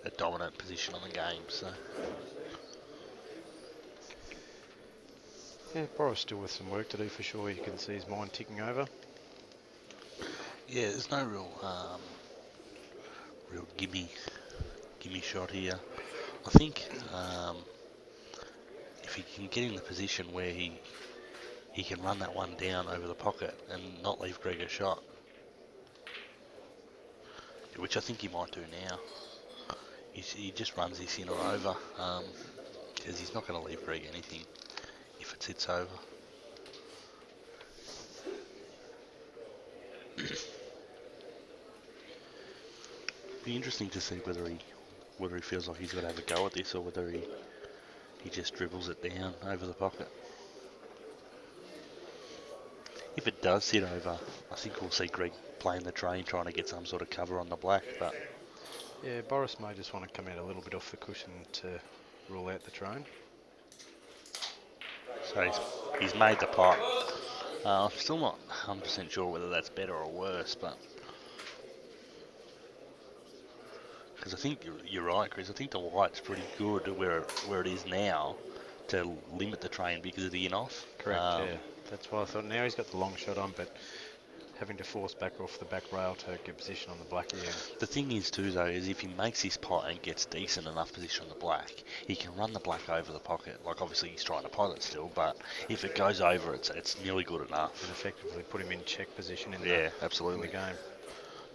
a dominant position on the game. So Yeah, Boris still with some work to do for sure. You can see his mind ticking over. yeah, there's no real gimme shot here. I think if he can get in the position where he can run that one down over the pocket and not leave Greg a shot, which I think he might do now. He just runs this in or over, because he's not going to leave Greg anything if it sits over. Be interesting to see whether he feels like he's got to have a go at this, or whether he just dribbles it down over the pocket. If it does sit over, I think we'll see Greg playing the train, trying to get some sort of cover on the black. But Yeah, Boris may just want to come out a little bit off the cushion to rule out the train. so he's made the pot. I'm still not 100% sure whether that's better or worse, but because I think you're right, Chris. I think the white's pretty good where it is now to limit the train because of the in-off. Correct, yeah. That's why I thought now he's got the long shot on, but having to force back off the back rail to get position on the black again. The thing is too though, is if he makes his pot and gets decent enough position on the black, he can run the black over the pocket. Like obviously he's trying to pot it still, but if it goes over, it's nearly good enough. And effectively put him in check position in absolutely. the game.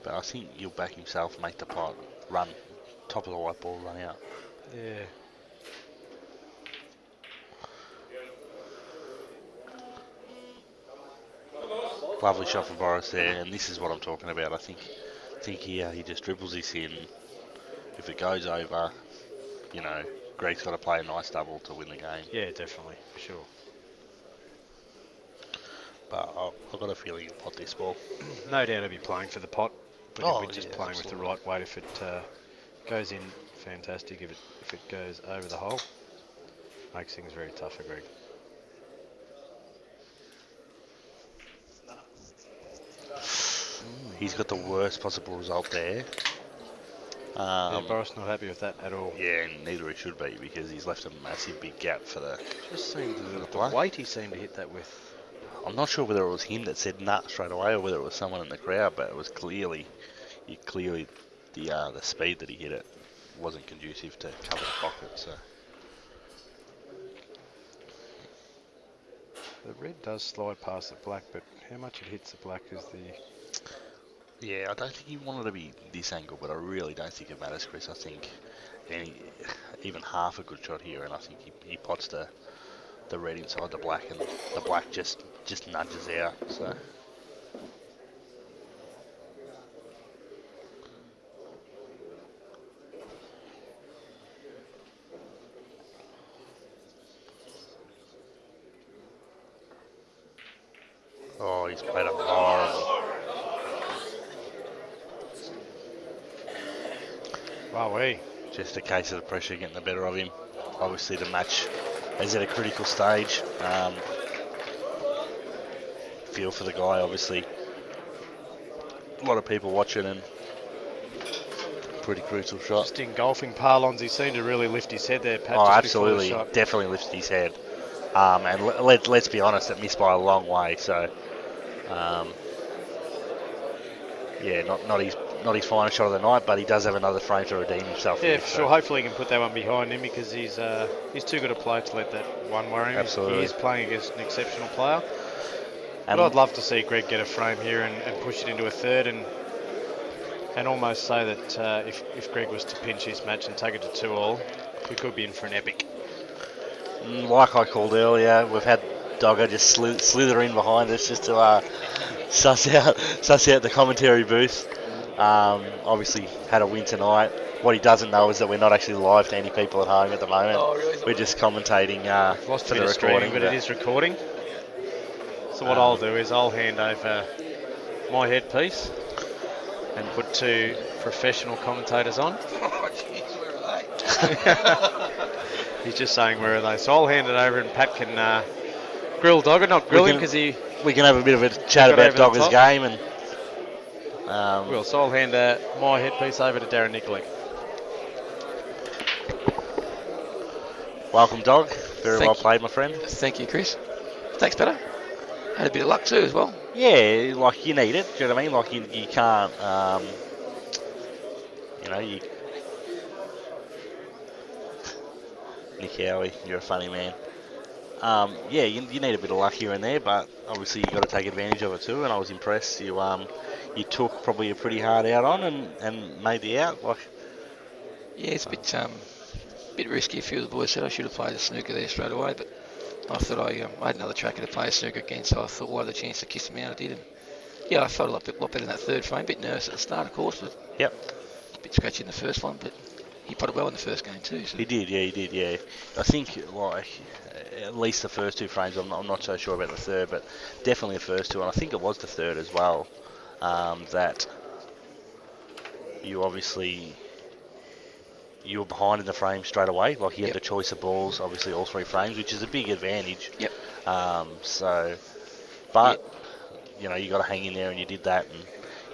But I think he'll back himself, make the pot, run top of the white ball, run out. Yeah. Lovely shot for Boris there, and this is what I'm talking about. I think here he just dribbles this in. If it goes over, Greg's got to play a nice double to win the game. Yeah, definitely, for sure. But I've got a feeling he'll pot this ball. No doubt he'll be playing for the pot, but he'll be just playing absolutely. with the right weight. If it goes in, fantastic. If it goes over the hole, makes things very tough for Greg. He's got the worst possible result there. Yeah, Boris not happy with that at all. Yeah, and neither he should be, because he's left a massive big gap for the. Just seemed the play. weight he seemed to hit that with. I'm not sure whether it was him that said nah straight away, or whether it was someone in the crowd, but it was clearly the speed that he hit it wasn't conducive to cover the pocket. So The red does slide past the black, but how much it hits the black is the... yeah, I don't think he wanted to be this angle, but I really don't think it matters, Chris. I think even half a good shot here, and I think he pots the red inside the black, and the black just nudges out. So. Oh, he's played a horrible. Wowee. Just a case of the pressure getting the better of him. Obviously, the match is at a critical stage. Feel for the guy, obviously. A lot of people watching, and pretty crucial shot. Just in golfing parlance, he seemed to really lift his head there, Pat. Oh, just before the absolutely. shot. Definitely lifted his head. And let's be honest, it missed by a long way. So, yeah, not his finest shot of the night, but he does have another frame to redeem himself. Yeah, here, for so. sure. Hopefully he can put that one behind him, because he's too good a player to let that one worry him. Absolutely. He is playing against an exceptional player. And But I'd love to see Greg get a frame here and push it into a third, and almost say that if Greg was to pinch this match and take it to 2-all, we could be in for an epic. Like I called earlier, we've had Dogger just slither in behind us just to suss out the commentary booth. Obviously had a win tonight. What he doesn't know is that we're not actually live to any people at home at the moment. Oh, really? We're just commentating Lost for a bit the of streaming, recording. but it is recording. So what I'll do is I'll hand over my headpiece and put two professional commentators on. Oh, jeez, where are they? He's just saying where are they. So I'll hand it over, and Pat can grill Dogger, not grill him can because he we can have a bit of a chat got about over the Dogger's top. game and Will. So I'll hand my headpiece over to Darren Nicolek. welcome, Dog. Very well Thank you. played, my friend. Thank you, Chris. Thanks, Peter. Had a bit of luck too as well. Yeah, like you need it. Do you know what I mean? Like you can't, you. Nick Howie, you're a funny man. Yeah, you need a bit of luck here and there, but obviously you got to take advantage of it too. And I was impressed. You took probably a pretty hard out on and made the out. Like, Yeah, it's a bit risky. A few of the boys said I should have played a snooker there straight away, but I thought I had another tracker to play a snooker against, so I thought, well, I had the chance to kiss him out. I did, and yeah, I felt a lot better in that third frame. A bit nervous at the start, of course, but yep, a bit scratchy in the first one, but he put it well in the first game too. So. he did. Yeah, he did. Yeah, I think like at least the first two frames. I'm not so sure about the third, but definitely the first two, and I think it was the third as well. That you obviously you were behind in the frame straight away. Like you had the choice of balls, obviously all three frames, which is a big advantage. Yep. But you got to hang in there, and you did that. And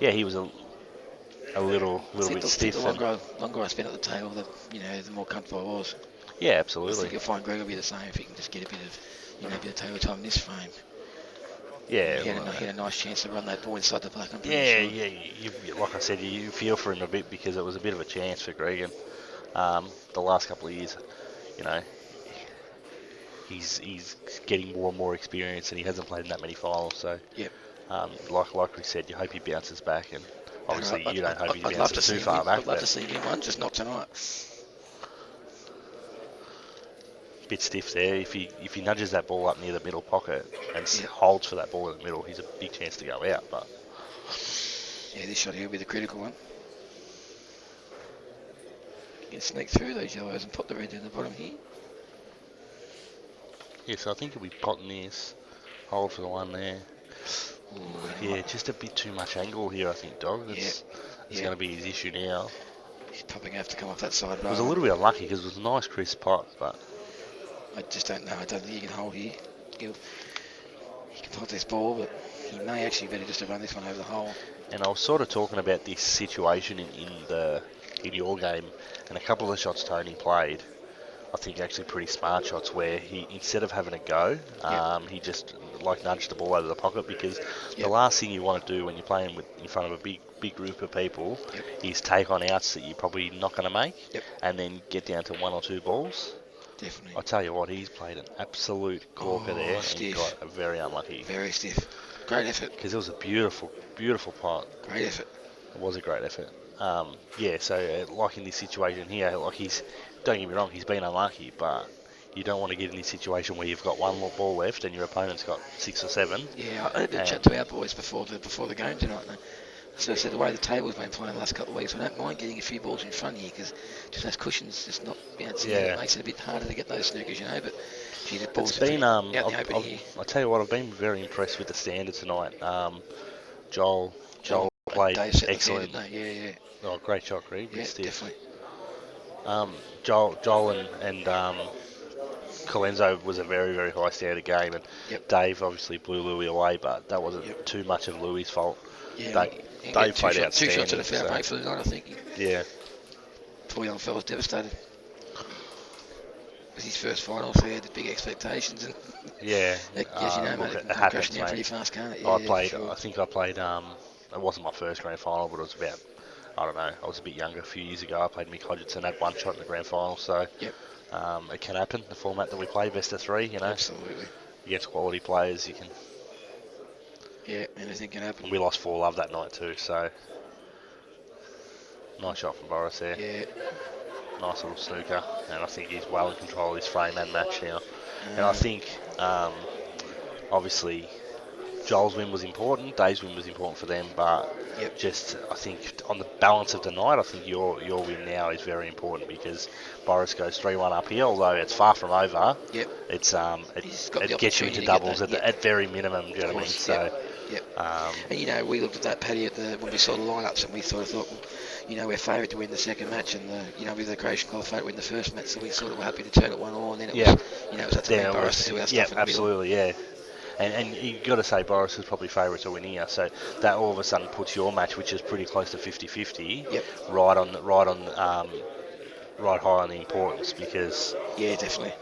yeah, he was a little bit stiff. The longer I spent at the table, the more comfortable I was. Yeah, I absolutely. think you'll find Greg will be the same if he can just get a bit of table time in this frame. Yeah, he had a nice chance to run that ball inside the black. Yeah. Like I said, you feel for him a bit because it was a bit of a chance for Greg. And the last couple of years, he's getting more and more experience, and he hasn't played in that many finals. So, like we said, you hope he bounces back, and obviously you don't hope he bounces too far back. I'd love to see him one, just not tonight. Bit stiff there. If he nudges that ball up near the middle pocket and holds for that ball in the middle, he's a big chance to go out. But yeah, this shot here will be the critical one. You can sneak through those yellows and put the red in the bottom here. Yeah, so I think he'll be potting this. Hold for the one there. Ooh, yeah, just a bit too much angle here, I think, Dog. It's going to be his issue now. He's probably going to have to come off that side. It was a little bit unlucky because it was a nice crisp pot, but I just don't know. I don't think he can hold here. He can pot this ball, but he may actually better just to run this one over the hole. And I was sort of talking about this situation in your game, and a couple of the shots Tony played, I think actually pretty smart shots where he, instead of having a go, he just nudged the ball out of the pocket, because the last thing you want to do when you're playing in front of a big group of people is take on outs that you're probably not going to make, and then get down to one or two balls. Definitely. I tell you what, he's played an absolute corker there, and he got very unlucky. Very stiff. Great effort. Because it was a beautiful pot. Great effort. It was a great effort. So like in this situation here, don't get me wrong, he's been unlucky, but you don't want to get in this situation where you've got one more ball left and your opponent's got 6 or 7. Yeah, I had a chat to our boys before the game tonight. So I said the way the table's been playing the last couple of weeks, I don't mind getting a few balls in front here, because just those cushions just not bouncing. It makes it a bit harder to get those snookers, but gee, the balls it's been out the open here. I tell you what, I've been very impressed with the standard tonight. Joel played excellent. Yeah. Oh, great shot, Greg. Yeah, definitely. Joel and Colenso was a very, very high standard game, and Dave obviously blew Louis away, but that wasn't too much of Louis' fault. Yeah, Dave played outstanding. 2 shots at a foul break for the night, I think. Yeah. Poor young fella's devastated. It was his first final, so he had the big expectations. And yeah. as you know, mate, it can crash down pretty fast, can't it? Yeah, I think I played, it wasn't my first grand final, but it was about, I don't know, I was a bit younger a few years ago. I played Mick Hodgson, had one shot in the grand final, so it can happen. The format that we play, best of 3, Absolutely. Against quality players, you can. Yeah, anything can happen. And we lost 4 love that night too, so nice shot from Boris there. Yeah. Nice little snooker, and I think he's well in control of his frame and match now. And I think, obviously, Joel's win was important, Dave's win was important for them, but just I think on the balance of the night, I think your win now is very important, because Boris goes 3-1 up here, although it's far from over. It's it gets you into doubles at very minimum. Do you know what I mean? So. And we looked at that, Paddy, when we saw the lineups, and we sort of thought, well, we're favourite to win the second match, and with the Croatian club favourite to win the first match, so we sort of were happy to turn it 1-1, and then it was, it was up to Boris to do our stuff. Absolutely, yeah. and you've got to say Boris is probably favourite to win here, so that all of a sudden puts your match, which is pretty close to 50-50, Yep. right high on the importance, because Yeah, definitely.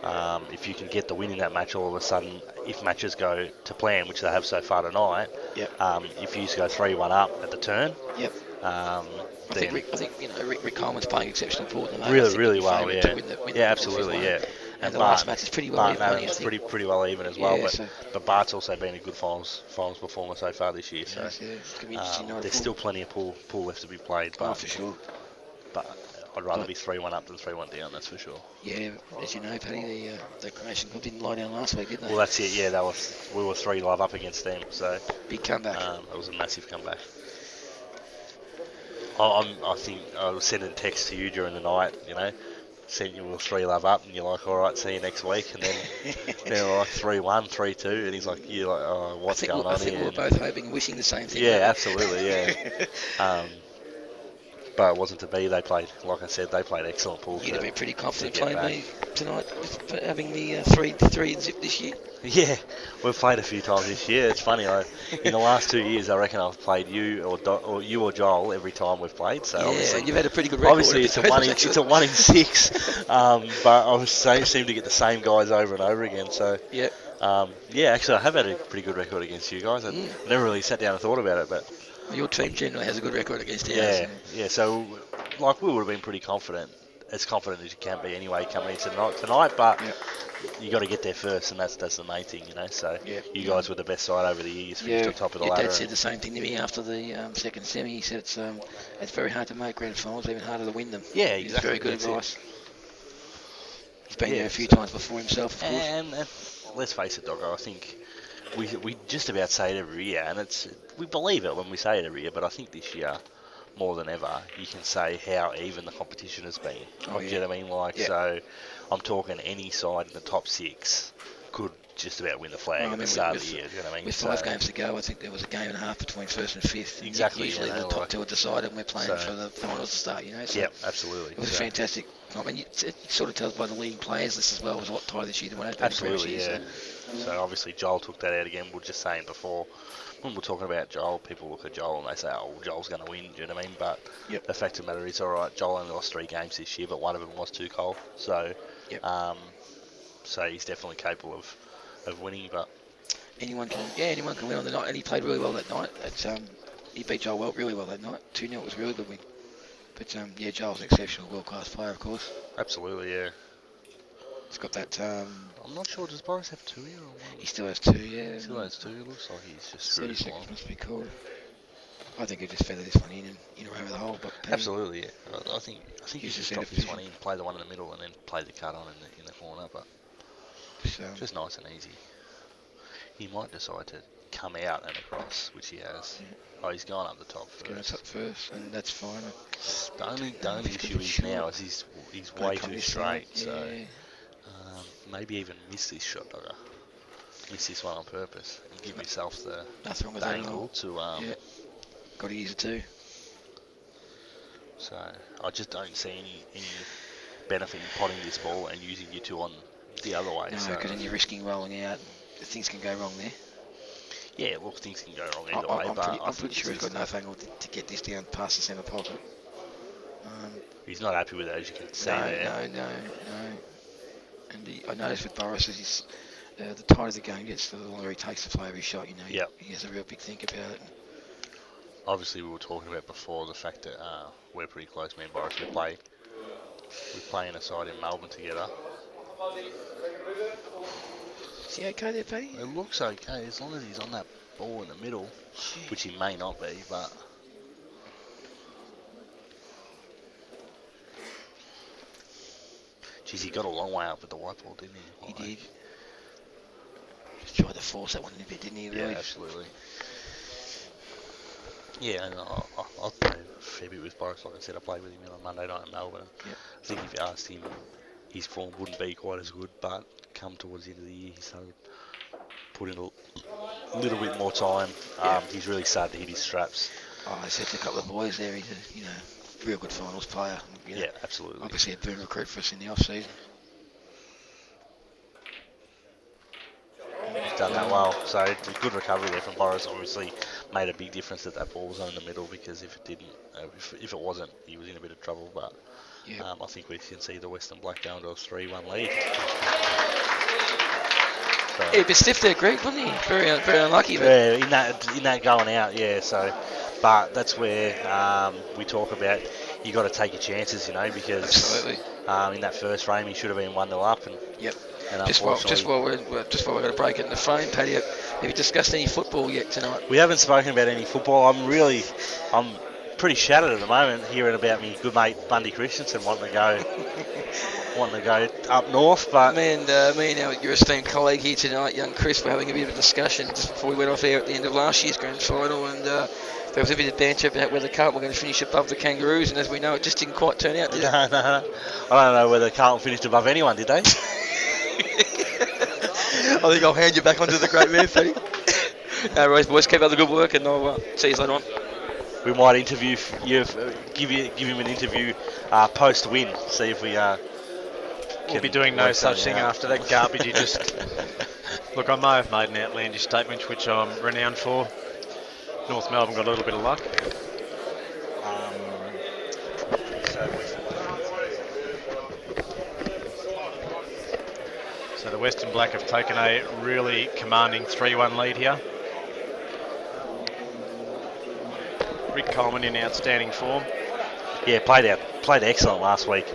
if you can get the win in that match, all of a sudden, if matches go to plan, which they have so far tonight, Yep. if you go 3-1 up at the turn, Yep. I think then Rick Coleman's playing exceptionally important. I really, think really he'd be well, favourite yeah. to win the Yeah, if he's absolutely, won. yeah. And the last match is pretty well Bart even, and I Adams think. pretty well even as well, Yeah, but Bart's also been a good finals performer so far this year, so it's going to be interesting. there's still plenty of pool left to be played, Oh, for sure. but I'd rather But- be 3-1 up than 3-1 down, that's for sure. Yeah, as you know, Paddy, the Croatian club didn't lie down last week, did they? Well, that's it, yeah, we were 3-love up against them, so Big comeback. it was a massive comeback. I think I was sending a text to you during the night, sent you a 3-love up, and you're like, all right, see you next week, and then we're like 3-1, 3-2, and he's like, you're like, oh, what's going on I think here? we were both hoping and wishing the same thing. Yeah, absolutely, yeah. But it wasn't to be. They played, like I said, they played excellent pool. You'd have been pretty confident to get playing back. me tonight, for having me 3 and zip this year. Yeah, we've played a few times this year. It's funny. In the last 2 years, I reckon I've played you or you or Joel every time we've played. So Yeah, obviously, and you've had a pretty good record. obviously it's a 1 in 6. But I seem to get the same guys over and over again. So Yep. yeah, actually, I have had a pretty good record against you guys. I never really sat down and thought about it, but Your team generally has a good record against ours. yeah. So like we would have been pretty confident as you can be anyway coming into tonight. But you got to get there first, and that's the main thing, So you guys were the best side over the years, finished on top of the Your ladder. dad said the same thing to me after the second semi. He said it's very hard to make grand finals, even harder to win them. Yeah, It's exactly. very good That's advice. He's been there a few times before himself, of course. And let's face it, Doggo, I think we just about say it every year, and we believe it when we say it every year, but I think this year, more than ever, you can say how even the competition has been. Oh, Do you know what I mean? So I'm talking any side in the top 6 could just about win the flag at the start of the year. Do you know what I mean? With 5 games to go, I think there was a game and a half between first and fifth. And exactly. Usually the top 2 are decided, and we're playing for the finals to start. So yeah, absolutely. It was fantastic. I mean, it sort of tells by the leading players list as well. It was a lot tighter this year than what it has been absolutely, previous yeah. years. So obviously Joel took that out again. We were just saying before, when we're talking about Joel, people look at Joel and they say, oh, well, Joel's going to win, do you know what I mean? But the fact of the matter is, all right, Joel only lost 3 games this year, but one of them was too cold. So, so he's definitely capable of winning. But anyone can win on the night, and he played really well that night. He beat Joel really well that night. 2-0, it was a really good win. But Joel's an exceptional world-class player, of course. absolutely, yeah. He's got that. I'm not sure, does Boris have 2 here or 1? He still has 2, yeah. He still has 2. It looks like he's just screwed 30 us seconds along. must be called. I think he just feather this one in over the hole. But Absolutely, yeah. I think you He's just just drop out of this one in, play the one in the middle, and then play the cut on in the corner. But just nice and easy. He might decide to come out and across, which he has. Yeah. Oh, he's gone up the top first. Going up first, and that's fine. The only issue is now is he's way too straight. So maybe even miss this shot, Dogger. Miss this one on purpose and give yourself the angle to. Got to use it too. So I just don't see any benefit in potting this ball and using you 2 on the other way. No, because then you're risking rolling out. Things can go wrong there. Yeah, look, things can go wrong either way. I'm pretty sure he's got enough angle to get this down past the centre pocket. He's not happy with it, as you can see there. No. And I noticed with Boris, the tighter the game gets, the longer he takes to play every shot. He has a real big think about it. Obviously, we were talking about before the fact that we're pretty close, me and Boris. We play in a side in Melbourne together. Is he okay there, Paddy? It looks okay, as long as he's on that ball in the middle, which he may not be, but... Geez, he got a long way up with the white ball, didn't he? He did. Just tried to force that one in a bit, didn't he, really? Yeah, absolutely. Yeah, and I'll play a fair bit with Boris. Like I said, I played with him on Monday night in Melbourne. I think if you asked him, his form wouldn't be quite as good, but come towards the end of the year, he started putting a little bit more time. He's really started to hit his straps. I said to a couple of boys there, he's a real good finals player. Yeah, absolutely. Obviously a boom recruit for us in the off-season. He's done that well. So it's a good recovery there from Boris. Obviously made a big difference that ball was on in the middle, because if it didn't, if it wasn't, he was in a bit of trouble. But Yeah. I think we can see the Western Black going to a 3-1 lead. So, He'd been stiff there, Greg, wasn't he? Very unlucky. But yeah, in that going out, yeah. So, but that's where we talk about you got to take your chances, because absolutely. in that first frame he should have been 1-0 up, Yep. and Just while unfortunately we're going to break it in the phone, Paddy, have you discussed any football yet tonight? we haven't spoken about any football. I'm pretty shattered at the moment hearing about me good mate Bundy Christensen wanting to go up north, but Me and your esteemed colleague here tonight, young Chris, were having a bit of a discussion just before we went off air at the end of last year's grand final, and there was a bit of banter about whether Carlton were going to finish above the Kangaroos, and as we know, it just didn't quite turn out, did it? no. I don't know whether Carlton finished above anyone, did they? I think I'll hand you back onto the great man, Paddy. No worries, boys. Keep up the good work, and I'll see you later on. We might interview give him an interview post win. See if we We'll be doing no such thing after that garbage you just... Look, I may have made an outlandish statement, which I'm renowned for. North Melbourne got a little bit of luck. So the Western Black have taken a really commanding 3-1 lead here. Rick Coleman in outstanding form. Yeah, played excellent last week.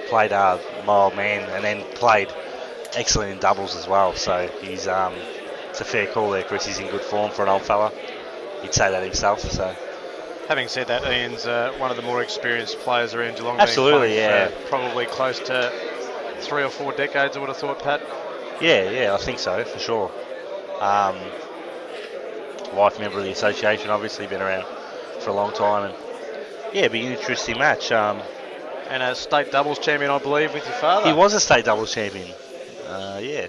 Played my old man, and then played excellent in doubles as well. So he's it's a fair call there, Chris. He's in good form for an old fella. He'd say that himself. So Having said that, Ian's one of the more experienced players around Geelong. Absolutely, been yeah. for probably close to 3 or 4 decades, I would have thought, Pat. yeah, I think so for sure. Life member of the association, obviously been around for a long time, and yeah, it'd be an interesting match. And a state doubles champion, I believe, with your father. He was a state doubles champion. Yeah.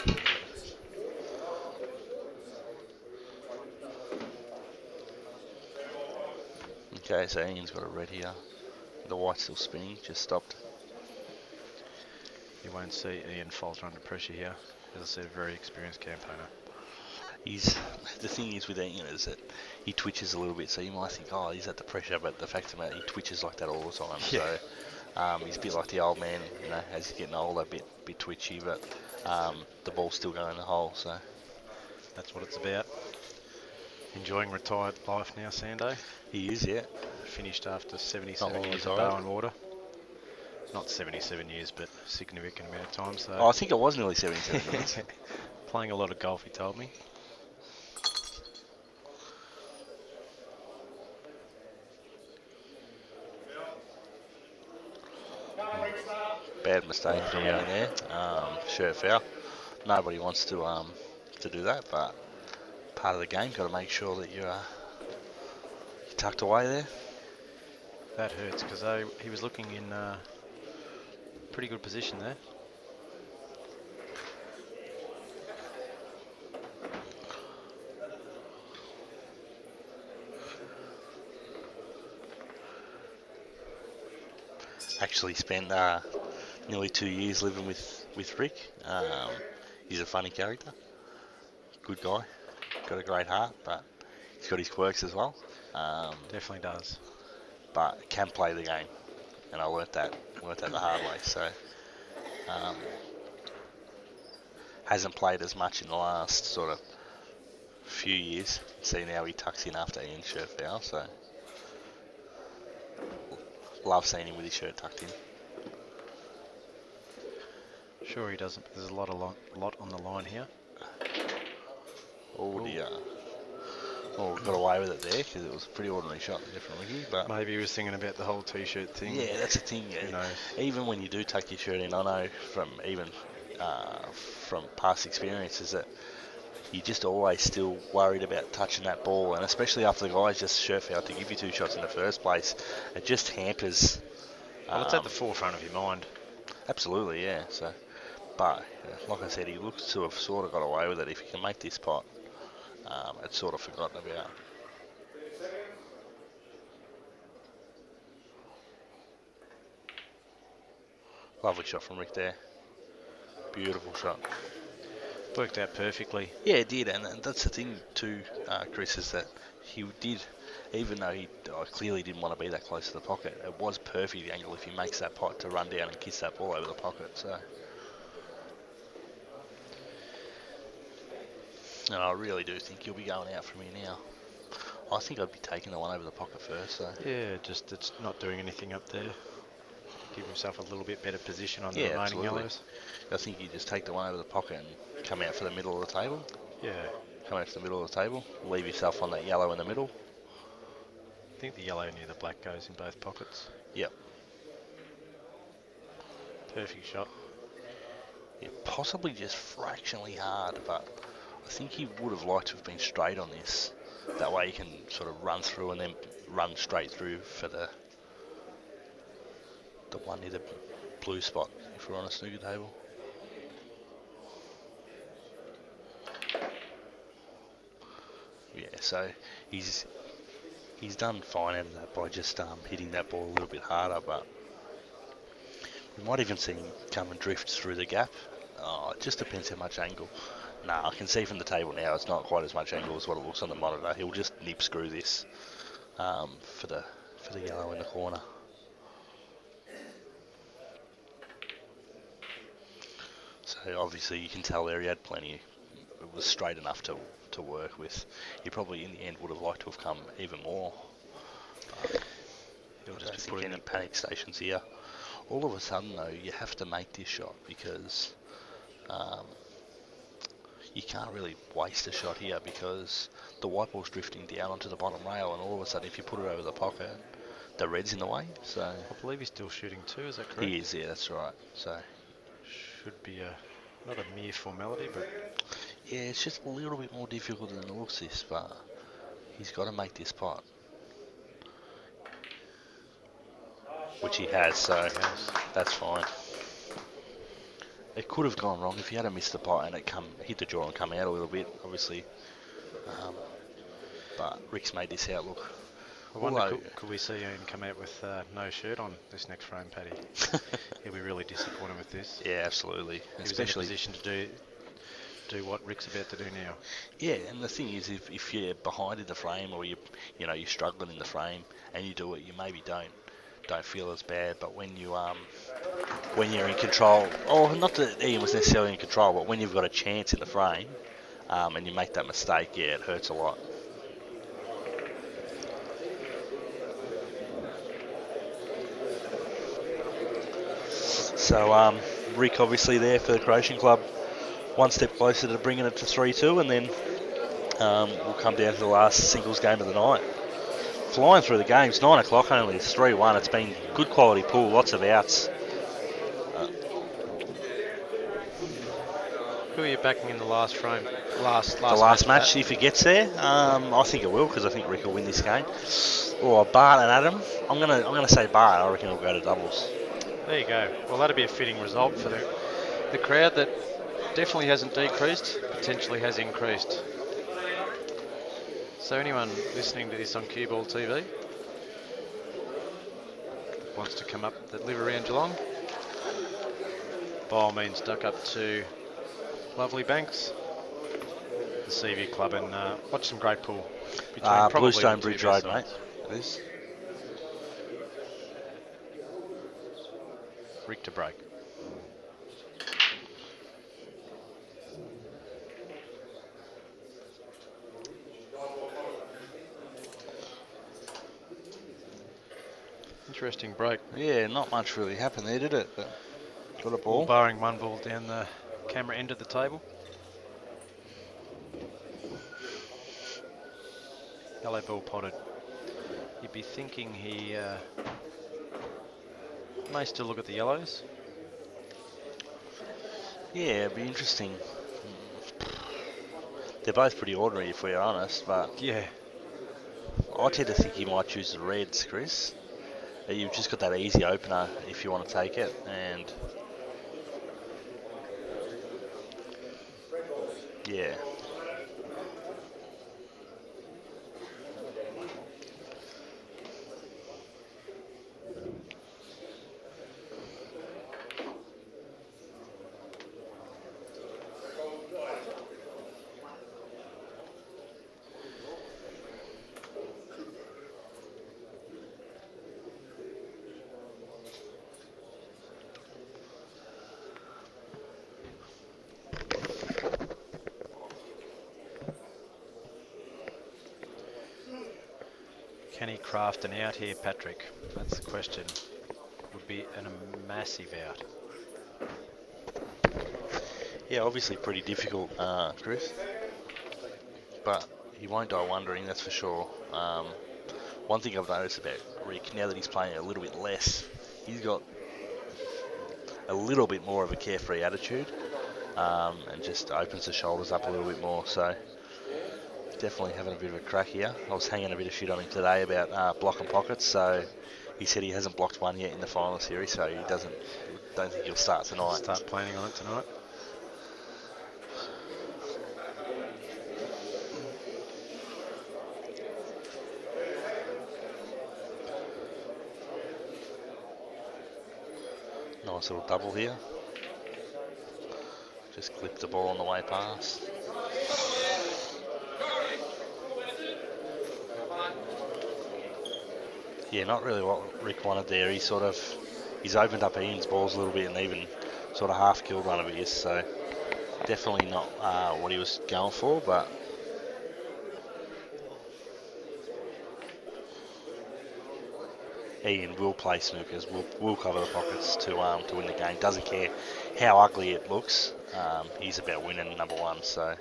Okay, so Ian's got a red here. The white's still spinning, just stopped. You won't see Ian falter under pressure here. As I said, a very experienced campaigner. The thing is with Ian is that he twitches a little bit, so you might think, oh, he's at the pressure, but the fact of the matter, he twitches like that all the time. Yeah. So he's a bit like the old man, as he's getting older, a bit twitchy, but the ball's still going in the hole. So That's what it's about. Enjoying retired life now, Sando. he is, yeah. Finished after 77 long years of retired. bow and water. Not 77 years, but significant amount of time. So Oh, I think it was nearly 77 years. playing a lot of golf, he told me. Bad mistake from in there. Shirt foul. Nobody wants to do that, but part of the game. Got to make sure that you're tucked away there. That hurts because he was looking in pretty good position there. Actually spent nearly 2 years living with Rick. He's a funny character. Good guy. Got a great heart, but he's got his quirks as well. Definitely does. But can play the game, and I learnt that the hard way. So hasn't played as much in the last sort of few years. See now he tucks in after Ian's shirt foul. So love seeing him with his shirt tucked in. Sure he doesn't. There's a lot on the line here. Oh dear. Oh, got away with it there because it was a pretty ordinary shot there from Ricky. But Maybe he was thinking about the whole t-shirt thing. yeah, that's the thing. Who knows? Even when you do tuck your shirt in, I know from past experiences that you're just always still worried about touching that ball, and especially after the guys just shirt fouled to give you 2 shots in the first place, it just hampers. Well, it's at the forefront of your mind. Absolutely, yeah. So, but like I said, he looks to have sort of got away with it. If he can make this pot, it's sort of forgotten about. Lovely shot from Rick there. Beautiful shot. Worked out perfectly. Yeah, it did, and that's the thing too, Chris, is that he did, even though he clearly didn't want to be that close to the pocket, it was perfect the angle if he makes that pot to run down and kiss that ball over the pocket. So, and I really do think he'll be going out from here now. I think I'd be taking the one over the pocket first. So. Yeah, just it's not doing anything up there. Give himself a little bit better position on the Yeah, remaining absolutely. yellows. I think you just take the one over the pocket and come out for the middle of the table. Yeah. Come out to the middle of the table. Leave yourself on that yellow in the middle. I think the yellow near the black goes in both pockets. Yep. Perfect shot. Yeah, possibly just fractionally hard, but I think he would have liked to have been straight on this. That way he can sort of run through and then run straight through for the one near the blue spot if we're on a snooker table. Yeah, so he's done fine out of that by just hitting that ball a little bit harder, but we might even see him come and drift through the gap. It just depends how much angle. I can see from the table now it's not quite as much angle as what it looks on the monitor. He'll just nip screw this for the yellow in the corner. So obviously you can tell there he had plenty. It was straight enough to work with. He probably in the end would have liked to have come even more. He'll just be putting any panic stations here. All of a sudden though, you have to make this shot because you can't really waste a shot here because the white ball's drifting down onto the bottom rail, and all of a sudden if you put it over the pocket, the red's in the way. So I believe he's still shooting 2, is that correct? he is, yeah, that's right. So should be not a mere formality, but yeah, it's just a little bit more difficult than it looks this, but he's got to make this pot, which he has, so that's fine. It could have gone wrong if he had missed the pot and it hit the draw and come out a little bit, obviously. But Rick's made this out look. I wonder, could we see him come out with no shirt on this next frame, Paddy? He'll be really disappointed with this. Yeah, absolutely. He was in a position to do what Rick's about to do now. Yeah, and the thing is, if you're behind in the frame or you're struggling in the frame and you do it, you maybe don't feel as bad. But when you're in control, or not that Ian was necessarily in control, but when you've got a chance in the frame and you make that mistake, yeah, it hurts a lot. So Rick obviously there for the Croatian club, one step closer to bringing it to 3-2, and then we'll come down to the last singles game of the night. Flying through the games, 9 o'clock only, it's 3-1. It's been good quality pool, lots of outs. Who are you backing in the last frame? Last the last match, if it gets there, I think it will, because I think Rick will win this game. Or Bart and Adam. I'm gonna say Bart. I reckon he'll go to doubles. There you go. Well, that'd be a fitting result for the crowd that definitely hasn't decreased, potentially has increased. So anyone listening to this on CueballTV that wants to come up, that live around Geelong, by all means duck up to Lovely Banks, the CV club, and watch some great pool. Bluestone Bridge Road, mate. It is. Rick to break. Interesting break. Yeah, not much really happened there, did it? But got a ball. Barring one ball down the camera end of the table. Yellow ball potted. You'd be thinking he may still look at the yellows. Yeah, it'd be interesting. They're both pretty ordinary, if we're honest, but Yeah. I tend to think he might choose the reds, Chris. You've just got that easy opener if you want to take it, and yeah. Can he craft an out here, Patrick? That's the question. Would be a massive out. Yeah, obviously pretty difficult, Chris. But he won't die wondering, that's for sure. One thing I've noticed about Rick, now that he's playing a little bit less, he's got a little bit more of a carefree attitude, and just opens the shoulders up a little bit more. So definitely having a bit of a crack here. I was hanging a bit of shit on him today about blocking pockets. So he said he hasn't blocked one yet in the final series, so he don't think he'll start tonight. Start planning on it tonight. Nice little double here. Just clipped the ball on the way past. Yeah, not really what Rick wanted there. He's opened up Ian's balls a little bit and even sort of half killed one of his. So definitely not what he was going for, but Ian will play snookers, will cover the pockets to win the game. Doesn't care how ugly it looks. He's about winning number one. So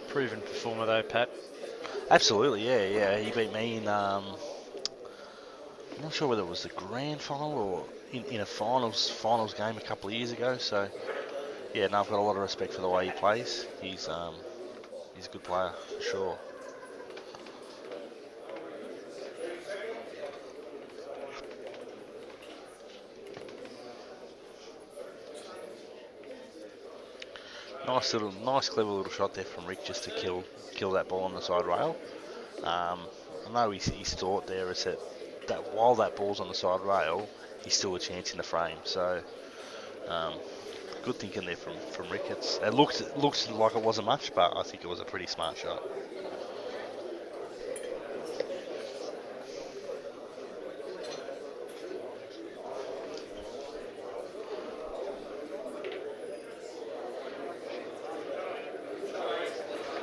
Proven performer though, Pat. absolutely, yeah. He beat me in. I'm not sure whether it was the grand final or in a finals game a couple of years ago. So yeah, no, I've got a lot of respect for the way he plays. He's a good player for sure. Nice clever little shot there from Rick just to kill that ball on the side rail. I know his thought there is that while that ball's on the side rail, he's still a chance in the frame. So good thinking there from Rick. It looks like it wasn't much, but I think it was a pretty smart shot.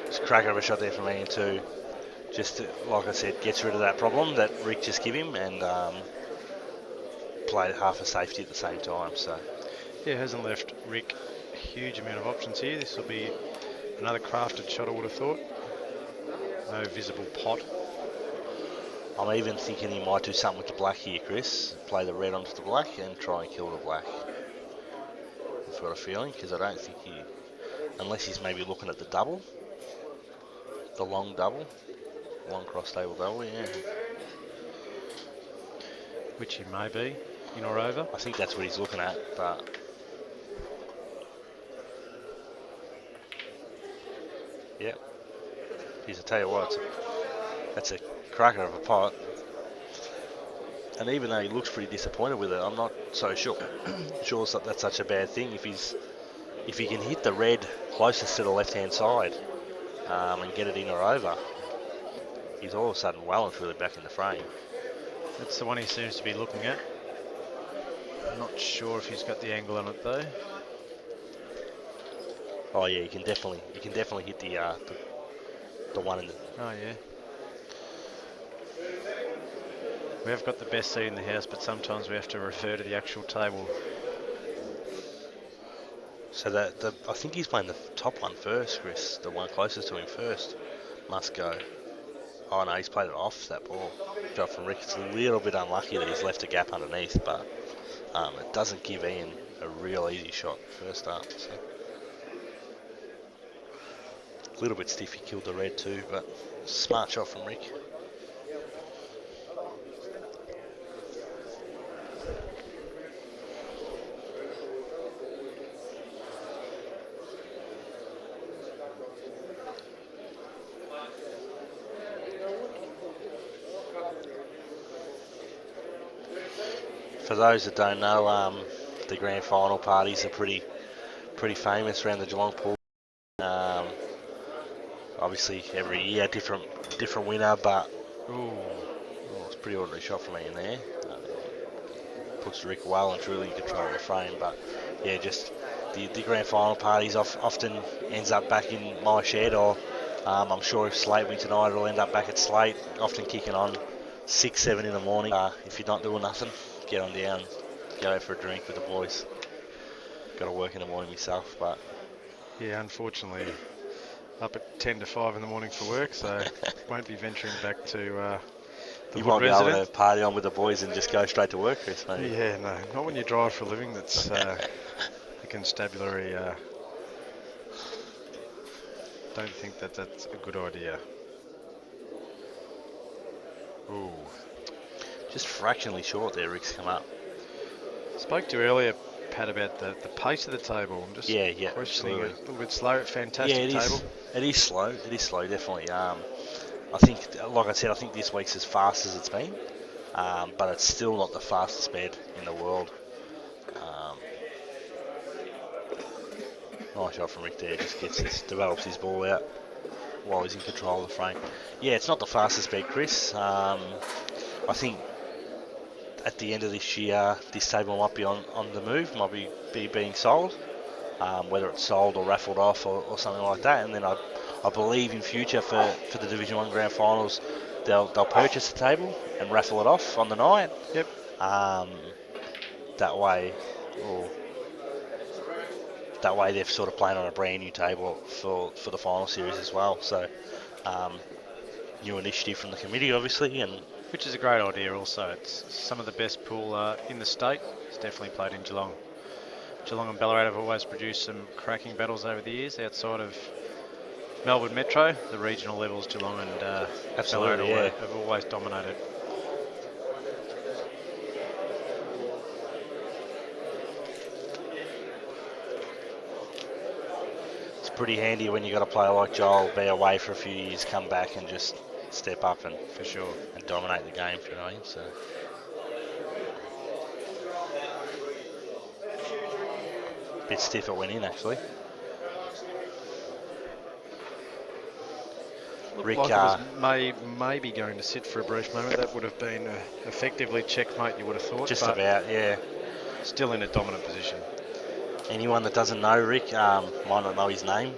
It's a cracker of a shot there from Ian too. Just to, like I said, gets rid of that problem that Rick just gave him and played half a safety at the same time. So Yeah, hasn't left Rick a huge amount of options here. This will be another crafted shot, I would have thought. No visible pot. I'm even thinking he might do something with the black here, Chris. Play the red onto the black and try and kill the black. I've got a feeling, because I don't think unless he's maybe looking at the double, the long cross table double, yeah. Which he may be, in or over. I think that's what he's looking at, but yeah. Geez, I tell you what, that's a cracker of a pot. And even though he looks pretty disappointed with it, I'm not so sure that's such a bad thing. If he can hit the red closest to the left-hand side and get it in or over, he's all of a sudden well and truly back in the frame. That's the one he seems to be looking at. I'm not sure if he's got the angle on it though. Oh yeah, you can definitely hit the one in the. Oh yeah. We have got the best seat in the house, but sometimes we have to refer to the actual table. So I think he's playing the top one first, Chris. The one closest to him first must go. Oh no, he's played it off that ball. Shot from Rick. It's a little bit unlucky that he's left a gap underneath, but it doesn't give Ian a real easy shot first up. So. A little bit stiff, he killed the red too, but smart shot from Rick. For those that don't know, the grand final parties are pretty famous around the Geelong pool. Obviously, every year different winner, but it's a pretty ordinary shot from me in there. Puts Rick well and truly in control of the frame, but yeah, just the grand final parties often ends up back in my shed, or I'm sure if Slate win tonight, it'll end up back at Slate, often kicking on 6, 7 in the morning. If you're not doing nothing, get on down, go out for a drink with the boys. Got to work in the morning myself, but Yeah, unfortunately, up at 10 to 5 in the morning for work, so won't be venturing back to the you Wood might be able residence. to party on with the boys and just go straight to work, Chris, maybe. Yeah, no, not when you drive for a living. That's the constabulary. Don't think that that's a good idea. Ooh. Just fractionally short there, Rick's come up. Spoke to you earlier, Pat, about the pace of the table. I'm just Yeah, questioning absolutely. it. A little bit slow. Yeah, Fantastic it table. is. It is slow. It is slow, definitely. I think, like I said, I think this week's as fast as it's been, but it's still not the fastest bed in the world. Nice shot from Rick there. Just develops his ball out while he's in control of the frame. Yeah, it's not the fastest bed, Chris. I think at the end of this year, this table might be on the move, might be being sold. Whether it's sold or raffled off or something like that. And then I believe in future for the Division 1 Grand Finals, they'll purchase the table and raffle it off on the night. Yep. That way, or that way they're sort of playing on a brand new table for the final series as well. So new initiative from the committee, obviously, and Which is a great idea also. It's some of the best pool in the state. It's definitely played in Geelong. Geelong and Ballarat have always produced some cracking battles over the years outside of Melbourne Metro. The regional levels, Geelong and Ballarat absolutely, yeah. have always dominated. It's pretty handy when you got a player like Joel be away for a few years, come back and just step up and For sure. and dominate the game. You know what I mean? So. Bit stiff it went in actually. Looked Rick, like it was maybe going to sit for a brief moment. That would have been effectively checkmate, you would have thought. just but about, yeah. still in a dominant position. Anyone that doesn't know Rick might not know his name.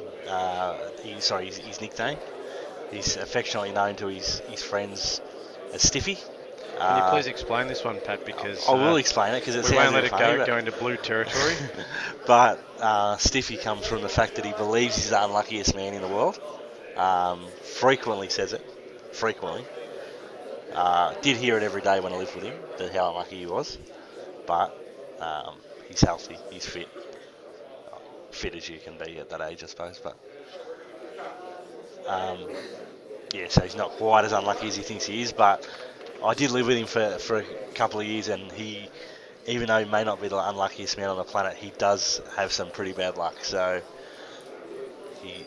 His nickname. He's affectionately known to his friends as Stiffy. Can you please explain this one, Pat? Because I will explain it because it we sounds won't a let bit it funny, go into blue territory. but Stiffy comes from the fact that he believes he's the unluckiest man in the world. Frequently says it. Frequently. Did hear it every day when I lived with him, that how unlucky he was. But he's healthy, he's fit. Fit as you can be at that age, I suppose. But yeah, so he's not quite as unlucky as he thinks he is. But I did live with him for a couple of years, and he, even though he may not be the unluckiest man on the planet, he does have some pretty bad luck. So he,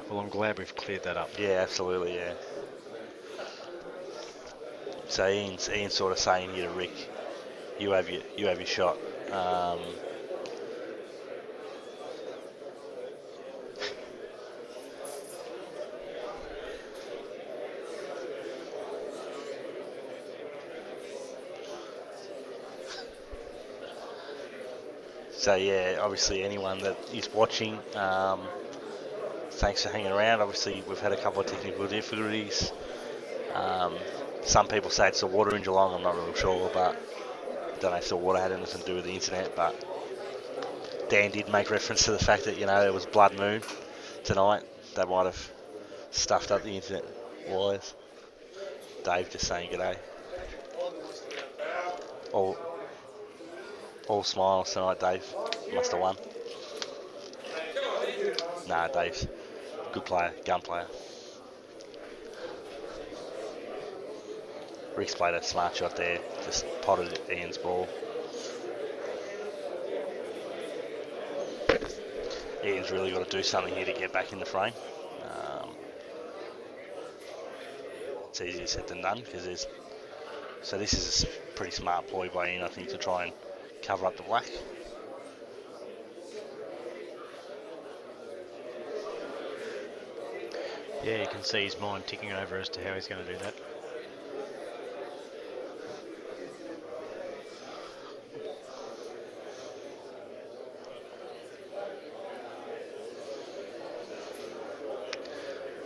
Well, I'm glad we've cleared that up. yeah, absolutely, yeah. So Ian's sort of saying here to Rick, you have your shot. So yeah, obviously anyone that is watching, thanks for hanging around. Obviously we've had a couple of technical difficulties. Some people say it's the water in Geelong. I'm not really sure, but I don't know if the water had anything to do with the internet. But Dan did make reference to the fact that it was blood moon tonight. They might have stuffed up the internet wires. Dave just saying g'day. All smiles tonight, Dave. Must have won. Nah, Dave's good player, gun player. Rick's played a smart shot there, just potted Ian's ball. Ian's really got to do something here to get back in the frame. It's easier said than done because so this is a pretty smart ploy by Ian, I think, to try and cover up the black. Yeah, you can see his mind ticking over as to how he's going to do that.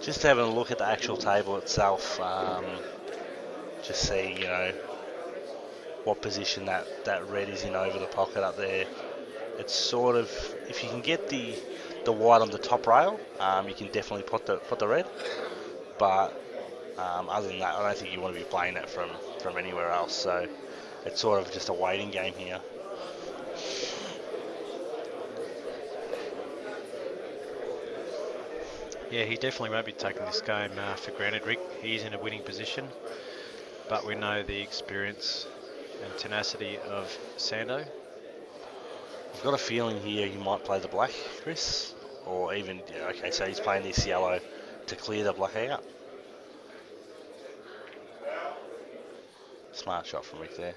Just having a look at the actual table itself, just see, what position that red is in over the pocket up there. It's sort of, if you can get the white on the top rail, you can definitely put the red. But other than that, I don't think you want to be playing it from anywhere else. So it's sort of just a waiting game here. Yeah, he definitely won't be taking this game for granted, Rick. He's in a winning position, but we know the experience and tenacity of Sando. I've got a feeling here he might play the black, Chris, or even, okay, so he's playing this yellow to clear the black out. Smart shot from Rick there.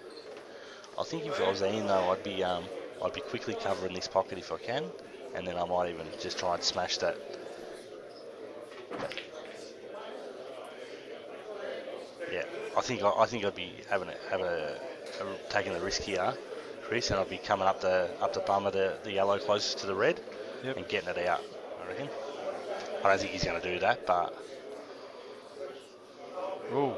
I think if I was Ian though, I'd be quickly covering this pocket if I can, and then I might even just try and smash that. Yeah, I think I'd be taking the risk here, Chris, and I'd be coming up the bum of the yellow closest to the red, Yep. and getting it out. I reckon. I don't think he's going to do that, but Ooh.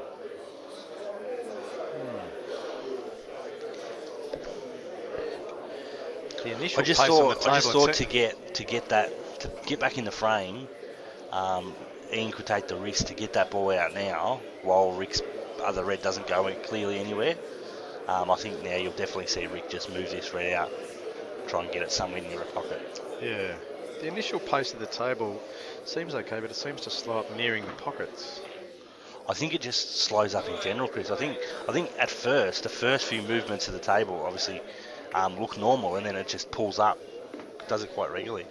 The initial pace on the table. I just thought to get back in the frame, Ian could take the risk to get that ball out now while Rick's other red doesn't go clearly anywhere. I think now you'll definitely see Rick just move this red out, try and get it somewhere near a pocket. Yeah. The initial pace of the table seems okay, but it seems to slow up nearing the pockets. I think it just slows up in general, Chris. I think at first, the first few movements of the table obviously look normal, and then it just pulls up. It does it quite regularly.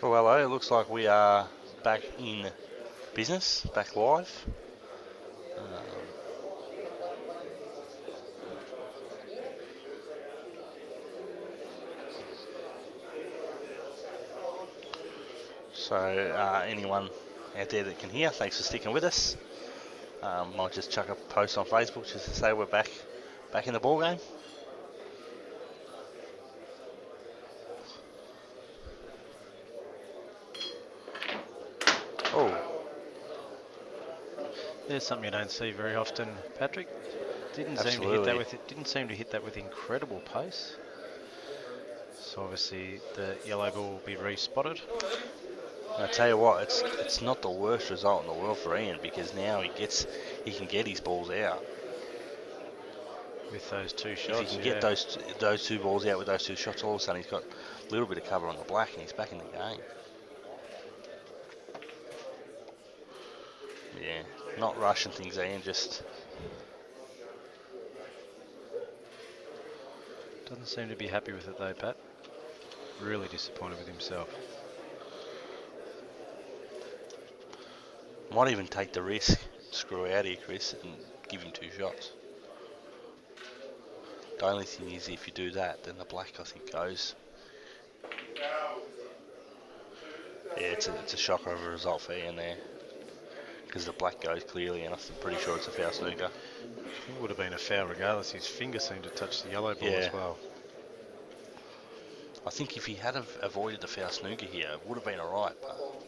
Well, hello. It looks like we are back in business, back live. So anyone out there that can hear, thanks for sticking with us. Might just chuck a post on Facebook just to say we're back in the ball game. Oh, There's something you don't see very often, Patrick. Didn't Absolutely. seem to hit that with incredible pace. So obviously the yellow ball will be re-spotted. I tell you what, it's not the worst result in the world for Ian, because now he can get his balls out. With those two shots, If he can get those two balls out with those two shots, all of a sudden he's got a little bit of cover on the black and he's back in the game. Yeah, not rushing things, Ian, just... Doesn't seem to be happy with it though, Pat. Really disappointed with himself. Might even take the risk, screw out here, Chris, and give him two shots. The only thing is, if you do that, then the black, I think, goes. Yeah, it's a shocker of a result for Ian there, because the black goes clearly, and I'm pretty sure it's a foul snooker. It would have been a foul regardless. His finger seemed to touch the yellow ball as well. I think if he had avoided the foul snooker here, it would have been alright, but...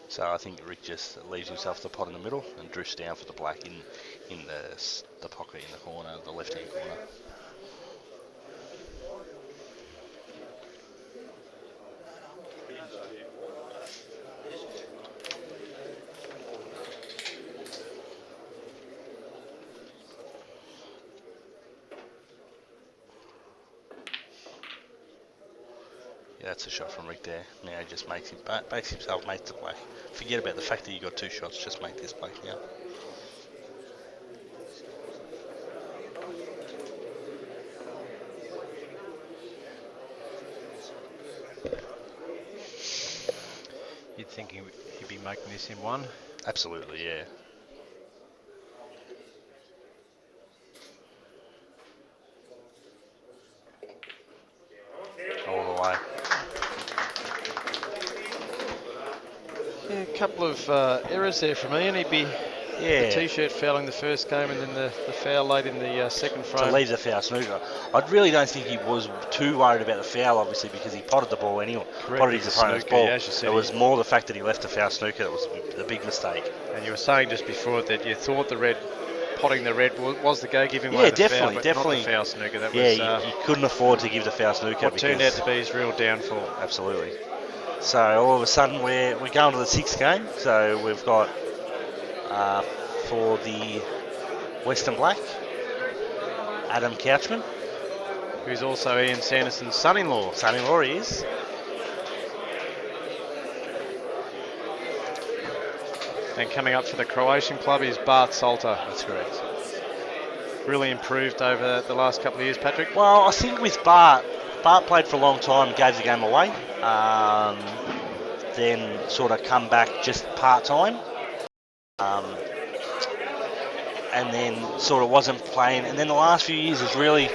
So I think Rick just leaves himself the pot in the middle and drifts down for the black in the pocket in the corner, the left-hand corner. Yeah, that's a shot from Rick there. Now he just makes himself make the black. Forget about the fact that you got two shots, just make this black now. You'd think he'd be making this in one. Absolutely, yeah. couple of errors there from Ian. He'd be the Yeah, t-shirt foul in the first game and then the foul late in the second to frame. leave the foul snooker. I really don't think he was too worried about the foul, obviously, because he potted the ball anyway. Correct, Potted with his the opponent's snooker, ball. yeah, as you said, It was more the fact that he left the foul snooker that was the big mistake. And you were saying just before that you thought potting the red was the go, giving Yeah, away the definitely, foul, but definitely. not the foul snooker. That Yeah, was you couldn't afford to give the foul snooker what because turned out to be his real downfall. absolutely. So all of a sudden we're going to the sixth game. So we've got for the Western Black, Adam Couchman, Who's also Ian Sanderson's son-in-law. son-in-law he is. And coming up for the Croatian club is Bart Salter. That's correct. Really improved over the last couple of years, Patrick. Well, I think with Bart played for a long time, gave the game away, then sort of come back just part-time, and then sort of wasn't playing. And then the last few years has really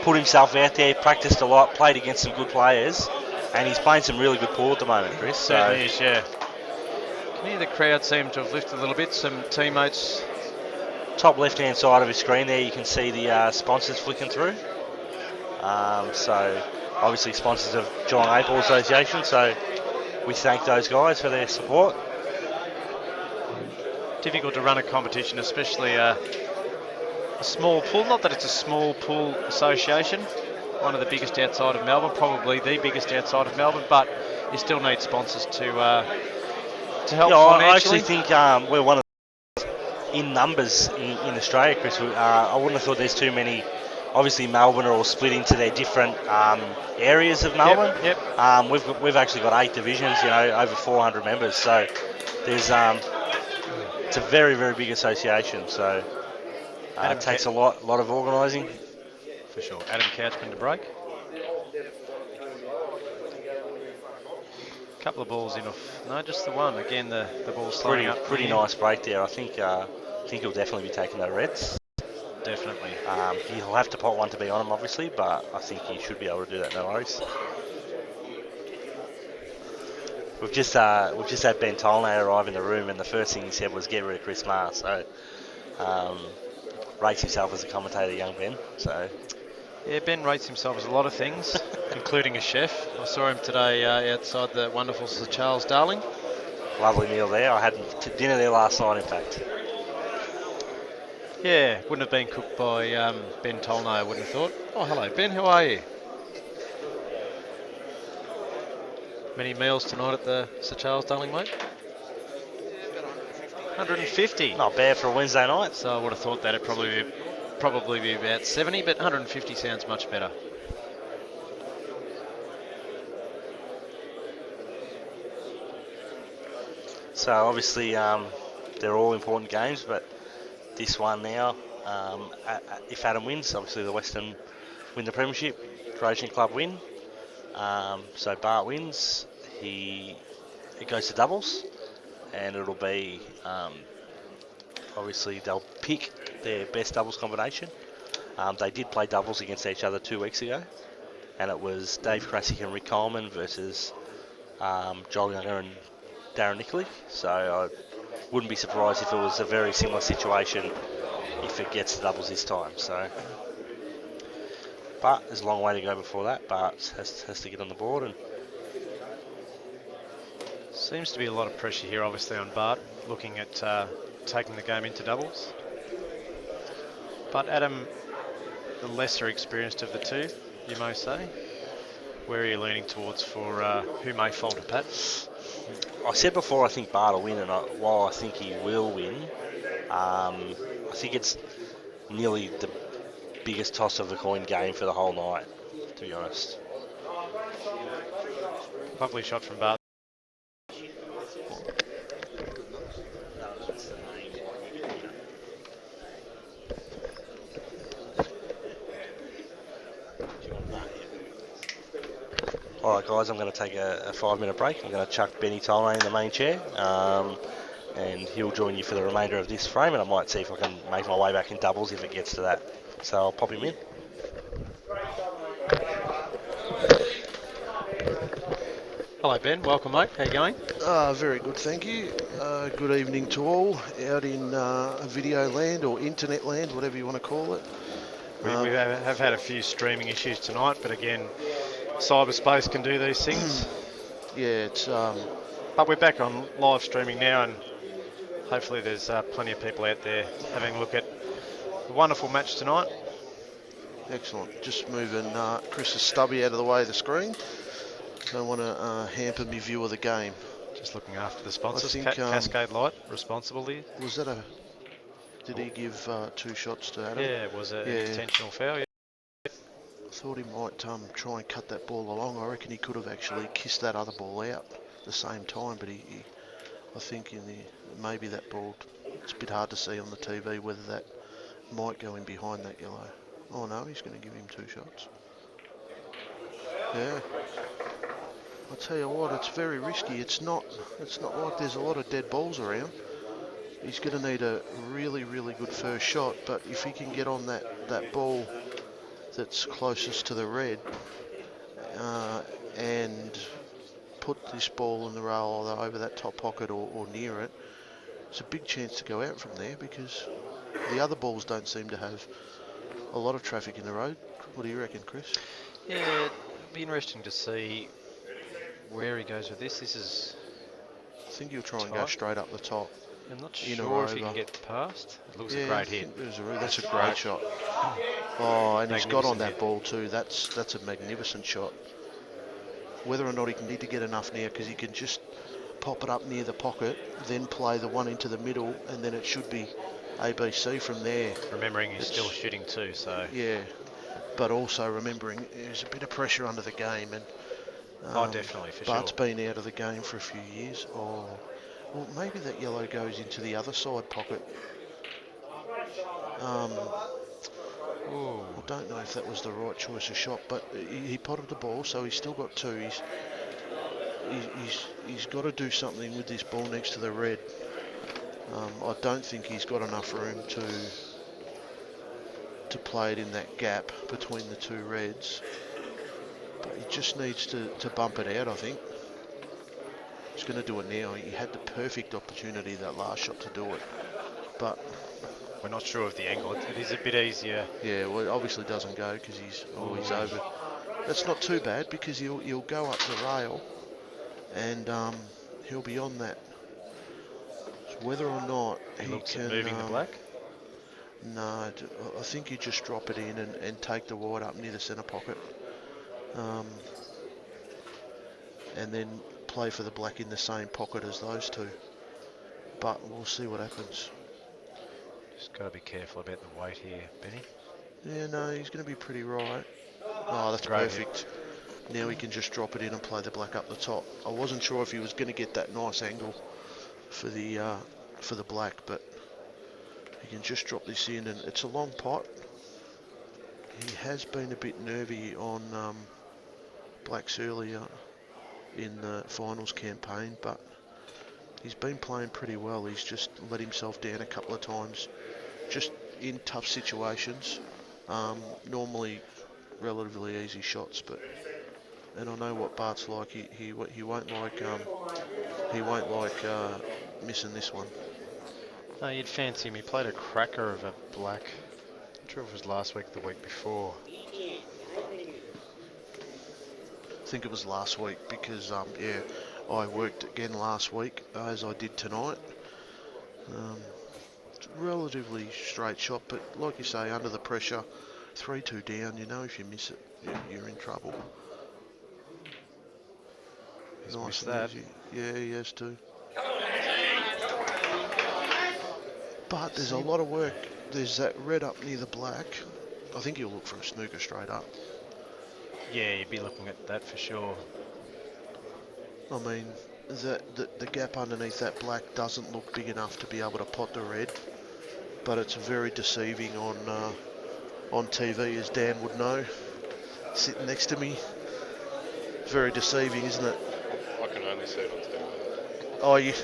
put himself out there, practiced a lot, played against some good players, and he's playing some really good pool at the moment, Chris. Certainly is, yeah. Can you hear the crowd seem to have lifted a little bit? Some teammates. Top left-hand side of his screen there, you can see the sponsors flicking through. So obviously sponsors of John April Association, so we thank those guys for their support. Difficult to run a competition, especially a small pool. Not that it's a small pool association, one of the biggest outside of Melbourne, probably the biggest outside of Melbourne, but you still need sponsors to help financially. I actually think we're one of in numbers in Australia, Chris. I wouldn't have thought there's too many. Obviously, Melbourne are all split into their different areas of Melbourne. Yep. We've actually got 8 divisions, over 400 members. So there's it's a very, very big association. So it takes a lot of organising. For sure. Adam Couchman to break. Couple of balls in off. No, just the one. Again, the ball slowing up. Pretty nice break there. I think he'll definitely be taking the reds. Definitely. He'll have to pot one to be on him, obviously, but I think he should be able to do that, no worries. We've just had Ben Tolnay arrive in the room, and the first thing he said was get rid of Chris Marr. So rates himself as a commentator, young Ben. So yeah, Ben rates himself as a lot of things, including a chef. I saw him today outside the wonderful Sir Charles Darling. Lovely meal there. I had dinner there last night, in fact. Yeah, wouldn't have been cooked by Ben Tolnay, I wouldn't have thought. Oh, hello, Ben. How are you? Many meals tonight at the Sir Charles Darling, mate? 150. Not bad for a Wednesday night. So I would have thought that'd probably be about 70, but 150 sounds much better. So obviously they're all important games, but this one now, if Adam wins, obviously the Western win the premiership, Croatian club win. So Bart wins, it goes to doubles, and it'll be obviously they'll pick their best doubles combination. They did play doubles against each other 2 weeks ago, and it was Dave Krasick and Rick Coleman versus Joel Younger and Darren Nickley. So I wouldn't be surprised if it was a very similar situation if it gets to doubles this time. So, but there's a long way to go before that. Bart has to get on the board, and seems to be a lot of pressure here, obviously, on Bart, looking at taking the game into doubles. But Adam, the lesser experienced of the two, you may say. Where are you leaning towards for who may falter, Pat? I said before I think Bart will win, and while I think he will win, I think it's nearly the biggest toss of the coin game for the whole night, to be honest. Lovely shot from Bart. Alright guys, I'm going to take a 5-minute break. I'm going to chuck Benny Tolnay in the main chair, and he'll join you for the remainder of this frame, and I might see if I can make my way back in doubles if it gets to that. So I'll pop him in. Hello Ben, welcome mate, how you going? Very good, thank you. Good evening to all out in video land or internet land, whatever you want to call it. We have had a few streaming issues tonight, but again, cyberspace can do these things. Yeah, it's But we're back on live streaming now, and hopefully there's plenty of people out there having a look at the wonderful match tonight. excellent. Just moving Chris's stubby out of the way of the screen. Don't want to hamper my view of the game. Just looking after the sponsors. think, Cascade Light, responsibly. Was that a... Did he give 2 shots to Adam? Yeah, it was an intentional foul. Yeah. I thought he might try and cut that ball along. I reckon he could have actually kissed that other ball out at the same time, but I think maybe that ball, it's a bit hard to see on the TV whether that might go in behind that yellow. Oh no, he's going to give him 2 shots. Yeah. I'll tell you what, it's very risky. It's not like there's a lot of dead balls around. He's going to need a really, really good first shot, but if he can get on that ball that's closest to the red and put this ball in the rail either over that top pocket or near it, it's a big chance to go out from there because the other balls don't seem to have a lot of traffic in the road. What do you reckon, Chris? Yeah, it'll be interesting to see where he goes with this. This is... I think he'll try and go straight up the top. I'm not sure if he can get past. It looks a great hit. That's a great shot. Oh, and he's got on that ball too. That's a magnificent shot. Whether or not he can need to get enough now, because he can just pop it up near the pocket, then play the one into the middle, and then it should be ABC from there. Remembering he's still shooting too, so... Yeah, but also remembering there's a bit of pressure under the game, and definitely, for Bart's sure. been out of the game for a few years. Oh, well, maybe that yellow goes into the other side pocket. I don't know if that was the right choice of shot, but he potted the ball, so he's still got 2. He's got to do something with this ball next to the red. I don't think he's got enough room to play it in that gap between the 2 reds. But he just needs to bump it out, I think. He's going to do it now. He had the perfect opportunity, that last shot, to do it. But we're not sure of the angle. It is a bit easier. Yeah, well, it obviously doesn't go because he's over. That's not too bad because he'll go up the rail and he'll be on that. So whether or not he looks can... at moving the black? No, I think you just drop it in and take the white up near the centre pocket. And then play for the black in the same pocket as those 2. But we'll see what happens. Just got to be careful about the weight here, Benny. Yeah, no, he's going to be pretty right. Oh, that's perfect. Now he can just drop it in and play the black up the top. I wasn't sure if he was going to get that nice angle for the black, but he can just drop this in, and it's a long pot. He has been a bit nervy on blacks earlier in the finals campaign, but he's been playing pretty well. He's just let himself down a couple of times, just in tough situations. Normally relatively easy shots, but and I know what Bart's like. He won't like missing this one. No, you'd fancy him. He played a cracker of a black. I'm not sure if it was last week or the week before. I think it was last week because I worked again last week as I did tonight. It's a relatively straight shot, but like you say, under the pressure, 3-2 down, you know if you miss it, you're in trouble. He's missed that. Easy. Yeah, he has too. But there's a lot of work. There's that red up near the black. I think he'll look for a snooker straight up. Yeah, you'd be looking at that for sure. I mean, the gap underneath that black doesn't look big enough to be able to pot the red, but it's very deceiving on TV, as Dan would know, sitting next to me. Very deceiving, isn't it? I can only see it on TV. Oh, you...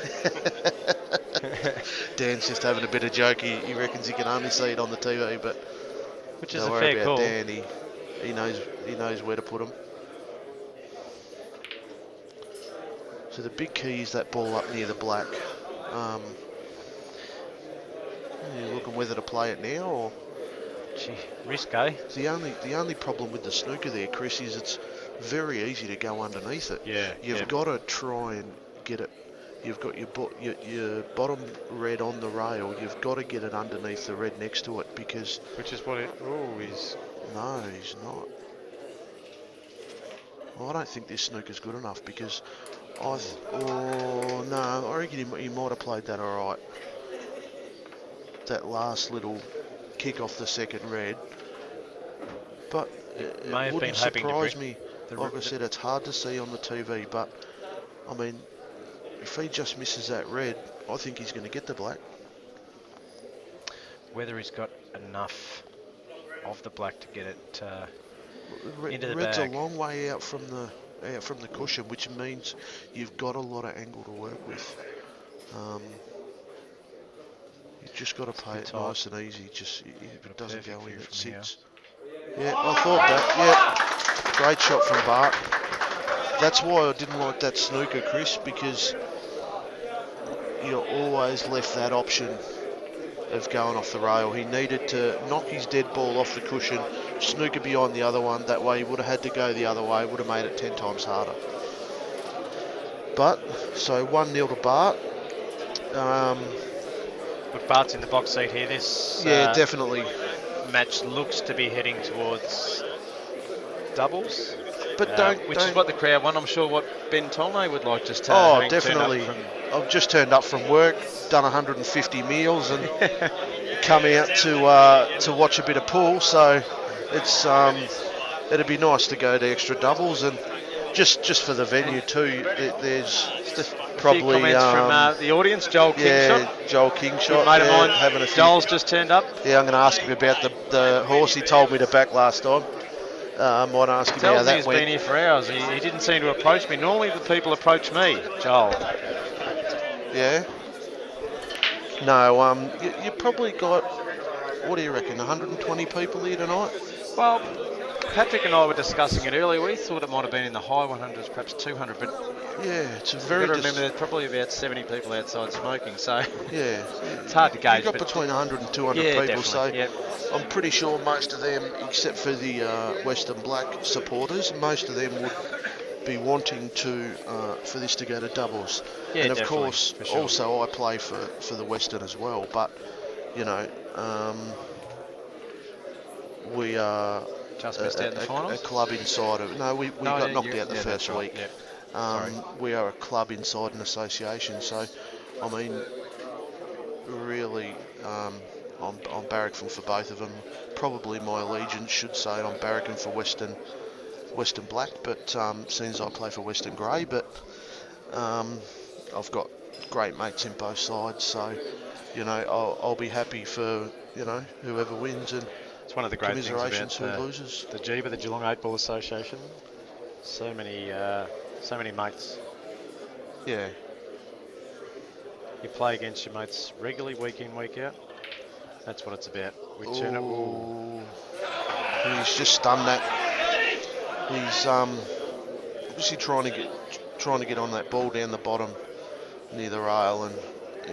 Dan's just having a bit of joke. He reckons he can only see it on the TV, but which is don't a worry fair about call. Dan. He knows where to put them. So the big key is that ball up near the black. You're looking whether to play it now or... Gee, risk, eh? The only problem with the snooker there, Chris, is it's very easy to go underneath it. Yeah. You've got to try and get it. You've got your bottom red on the rail. You've got to get it underneath the red next to it because... Which is what it... Oh, he's... No, he's not. Well, I don't think this snooker's good enough because I reckon he might have played that all right. That last little kick off the second red. But it may have wouldn't been hoping to surprise bring me. Like I said, it's hard to see on the TV, but I mean, if he just misses that red, I think he's going to get the black. Whether he's got enough of the black to get it into the Red's bag. a long way out from the cushion, which means you've got a lot of angle to work with. You've just got to play it nice and easy. Just if it doesn't go in, it sits. Yeah, I thought that. Yeah, great shot from Bart. That's why I didn't like that snooker, Chris, because you always left that option of going off the rail. He needed to knock his dead ball off the cushion, snooker behind the other one. That way he would have had to go the other way, would have made it 10 times harder. But, so 1-0 to Bart. But Bart's in the box seat here. This definitely. Match looks to be heading towards doubles. But which is what the crowd want. I'm sure what Ben Tolnay would like just to definitely. I've just turned up from work, done 150 meals, and come out to watch a bit of pool. So it's it'd be nice to go to extra doubles, and just for the venue too. There's probably comments from the audience. Joel Kingshot. Joel Kingshot. Mate of mine. Having a few. Joel's just turned up. Yeah, I'm going to ask him about the horse he told me to back last time. I might ask him how that He's went. been here for hours. He didn't seem to approach me. Normally the people approach me, Joel. Yeah. No, you probably got, what do you reckon, 120 people here tonight? Well, Patrick and I were discussing it earlier. We thought it might have been in the high 100s, perhaps 200, but yeah, it's a very. Remember, there's probably about 70 people outside smoking, so yeah, it's hard to gauge. You've got between 100 and 200 people, so I'm pretty sure most of them, except for the Western Black supporters, most of them would be wanting to for this to go to doubles. Yeah, and of course, sure. also I play for the Western as well, but you know, we are just missed out in the finals. A club inside of we got knocked out the first week. Yeah. We are a club inside an association, so I mean, really, I'm barracking for both of them. Probably my allegiance should say I'm barracking for Western Black, but since I play for Western Grey, but I've got great mates in both sides, so you know I'll be happy for whoever wins, and it's one of the great things about who loses. The GEBA, the Geelong 8 Ball Association. So many mates. Yeah. You play against your mates regularly, week in, week out. That's what it's about. We turn it. He's just stunned that. He's obviously trying to get on that ball down the bottom near the rail, and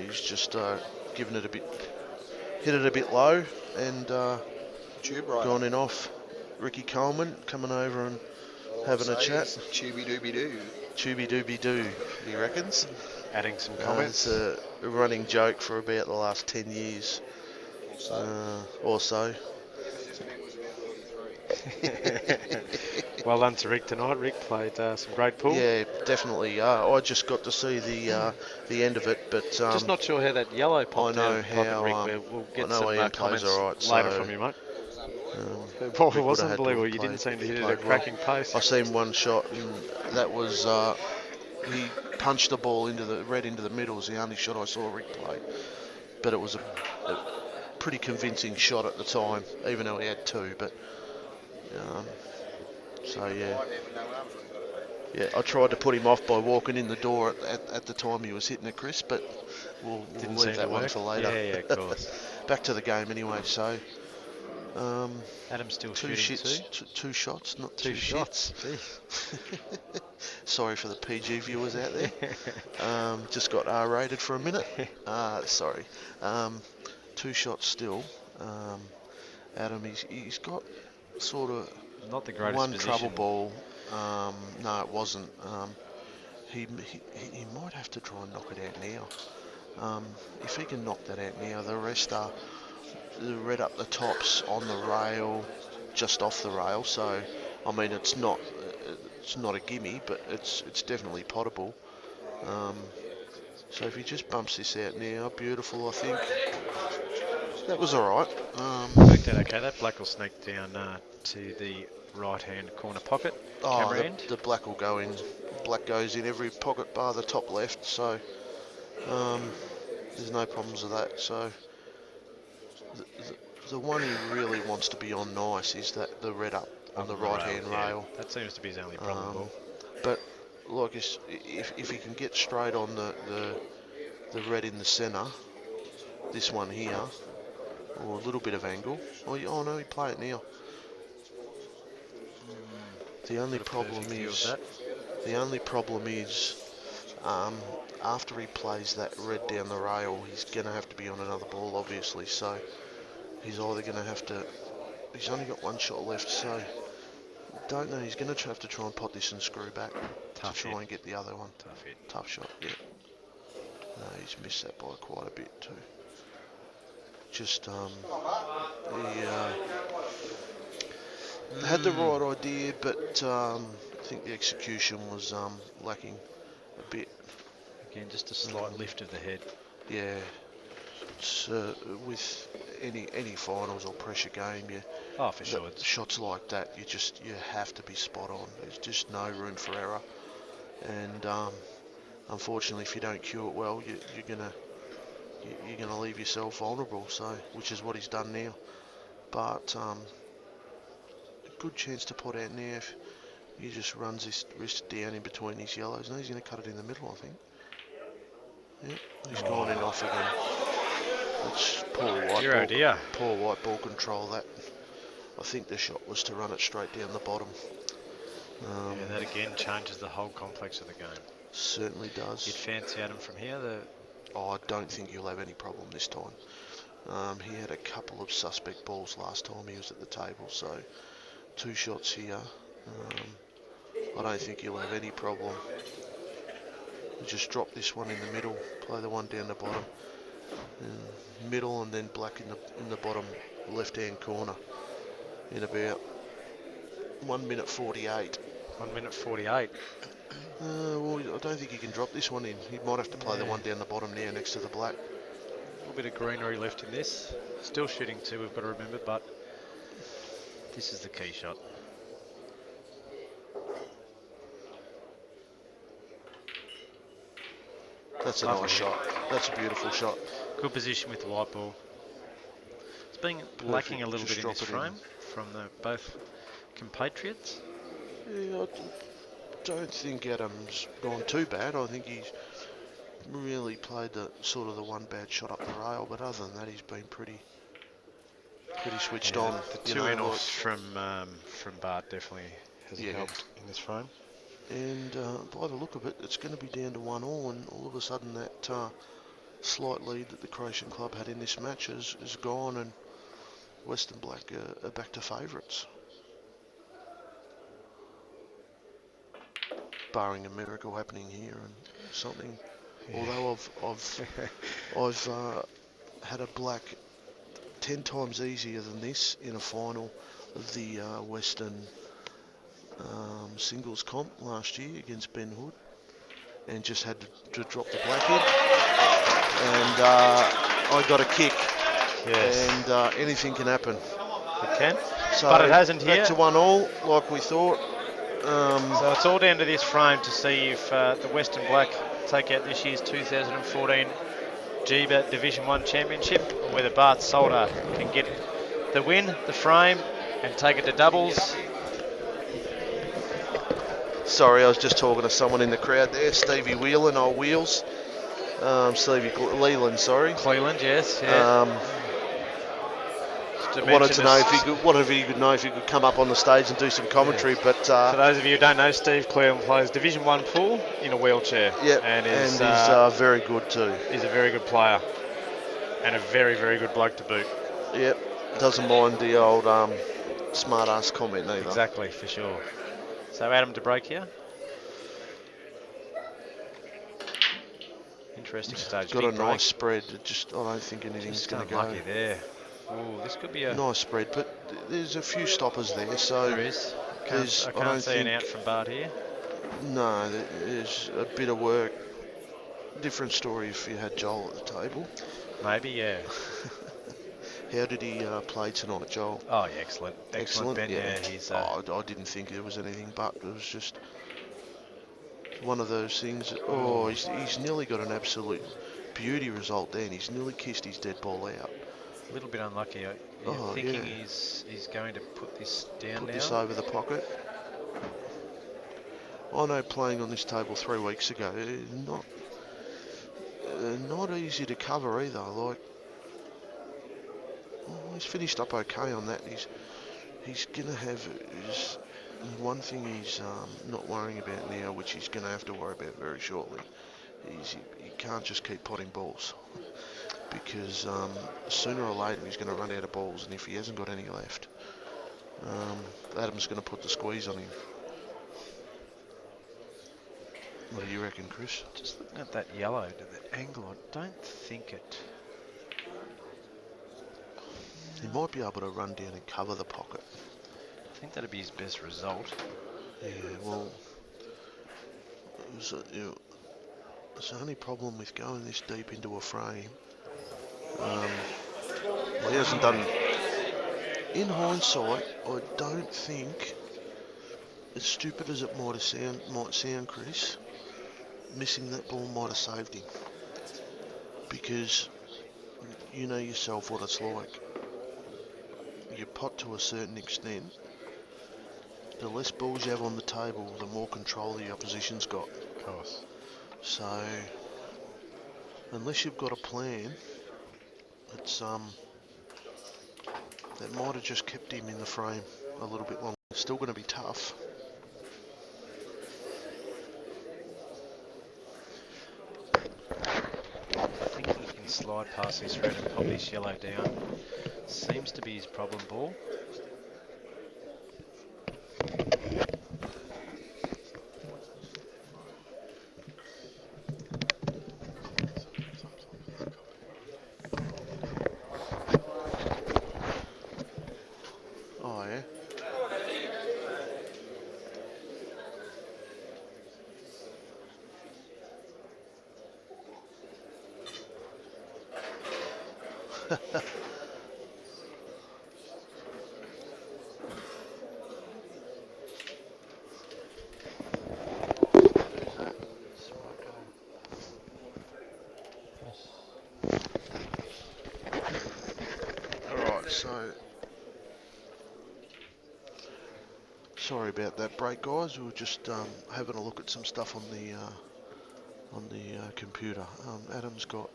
he's just hit it a bit low, and gone in off. Ricky Coleman coming over and having a chat. Tubby dooby doo. Tubby dooby doo, he reckons. Adding some comments. It's a running joke for about the last 10 years or so. Well done to Rick tonight. Rick played some great pool. Yeah, definitely. I just got to see the end of it, but just not sure how that yellow popped I know out. how. We'll get I know some Ian comments plays all right, later so, from you, mate. It Rick was would have had to unbelievable. have You didn't seem to hit it played at a cracking pace. I seen one shot, and that was he punched the ball into the middle. It was the only shot I saw Rick play, but it was a pretty convincing shot at the time, even though he had two. But so yeah, I tried to put him off by walking in the door at the time he was hitting it, Chris, but we'll leave that one for later. Yeah, of course. Back to the game anyway. So Adam's still Two shooting shits, two. two shots, not Two two shots. shits. Sorry for the PG viewers out there. Just got R-rated for a minute. Sorry. Two shots still. Adam, he's got sort of Not the greatest one position. trouble ball. No, it wasn't. He might have to try and knock it out now. If he can knock that out now, the rest are the red up the tops on the rail, just off the rail. So, I mean, it's not a gimme, but it's definitely potable. So if he just bumps this out now, beautiful, I think. That was all right. Worked out okay. That black will sneak down to the right-hand corner pocket. Camera end. The black will go in. Black goes in every pocket bar the top left, so there's no problems with that. So the one he really wants to be on nice is that the red up on the right-hand rail. Yeah. That seems to be his only problem ball. But like if he can get straight on the red in the centre, this one here, or a little bit of angle. Oh no, he play it now. The only problem is after he plays that red down the rail, he's going to have to be on another ball, obviously. So he's either going to have to. He's only got one shot left, so don't know. He's going to have to try and pot this and screw back to try and get the other one. Tough hit. Tough shot, yeah. No, he's missed that by quite a bit too. Just he had the right idea, but I think the execution was lacking a bit. Again, just a slight lift of the head. Yeah. It's, with any finals or pressure game, For sure. Shots like that, you have to be spot on. There's just no room for error, and unfortunately, if you don't cue it well, you're gonna leave yourself vulnerable. So, which is what he's done now. But a good chance to pot out now if he just runs his wrist down in between his yellows. No, he's going to cut it in the middle, I think. Yeah, he's gone in off again. That's poor white ball control. That I think the shot was to run it straight down the bottom. That again changes the whole complex of the game. Certainly does. You'd fancy Adam from here. I don't think you'll have any problem this time. He had a couple of suspect balls last time he was at the table, so 2 shots here. I don't think you'll have any problem. Just drop this one in the middle, play the one down the bottom, middle, and then black in the bottom left-hand corner in about 1 minute 48. 1 minute 48. Well, I don't think he can drop this one in. He might have to play the one down the bottom there next to the black. A little bit of greenery left in this. Still shooting 2, we've got to remember, but this is the key shot. That's a nice shot. That's a beautiful shot. Good position with the white ball. It's been lacking a little bit in this frame from both compatriots. Yeah, I don't think Adam's gone too bad. I think he's really played the one bad shot up the rail, but other than that, he's been pretty switched on. The 2 in-offs from Bart definitely hasn't helped in this frame. And by the look of it, it's going to be down to 1-1, and all of a sudden that slight lead that the Croatian club had in this match is gone, and Western Black are back to favourites. Barring a miracle happening here and something. Yeah. Although I've had a black 10 times easier than this in a final of the Western singles comp last year against Ben Hood, and just had to drop the black in, and I got a kick. Yes. And anything can happen. It can, so but it hasn't here. Back to 1-1 like we thought. So it's all down to this frame to see if the Western Black take out this year's 2014 GEBA Division 1 Championship, or whether Bart Solder can get the win, the frame, and take it to doubles. Sorry, I was just talking to someone in the crowd there, Stevie Whelan, old Wheels. Stevie Leland, sorry. Cleland, yes. Yeah. to wanted mention to know this. if he could know if he could come up on the stage and do some commentary. But For those of you who don't know, Steve Cleveland plays Division 1 pool in a wheelchair. yeah, and he's very good too. He's a very good player and a very, very good bloke to boot. Yep, doesn't mind the old smart ass comment either. Exactly, for sure. So Adam to break here. Interesting stage. Got Big a break. nice spread. I don't think anything's Just going to go. unlucky there. Ooh, this could be a Nice spread, but there's a few stoppers there. So there is. I don't can't see an think- out from Bart here. No, there's a bit of work. Different story if you had Joel at the table. Maybe, yeah. How did he play tonight, Joel? Oh, yeah, excellent. Excellent, Ben. Yeah. He's. I didn't think there was anything, but it was just one of those things. Oh, he's nearly got an absolute beauty result there, and he's nearly kissed his dead ball out. A little bit unlucky. Thinking he's going to put this down Put now. this over the pocket. I know playing on this table 3 weeks ago, not easy to cover either. Like, he's finished up okay on that. He's gonna have one thing he's not worrying about now, which he's gonna have to worry about very shortly. Is he can't just keep potting balls, because sooner or later he's going to run out of balls, and if he hasn't got any left, Adam's going to put the squeeze on him. What do you reckon, Chris? Just looking at that yellow, to the angle, I don't think it. He might be able to run down and cover the pocket. I think that'd be his best result. Yeah, well, it's the only problem with going this deep into a frame. He hasn't done. In hindsight, I don't think, as stupid as it might sound, Chris, missing that ball might have saved him. Because you know yourself what it's like. You pot to a certain extent. The less balls you have on the table, the more control the opposition's got. Of course. So, unless you've got a plan, it's that might have just kept him in the frame a little bit longer. It's still going to be tough. I think he can slide past this red and pop this yellow down. Seems to be his problem ball. Oh, yeah. Alright, so sorry about that break, guys. We were just having a look at some stuff on the computer. Adam's got,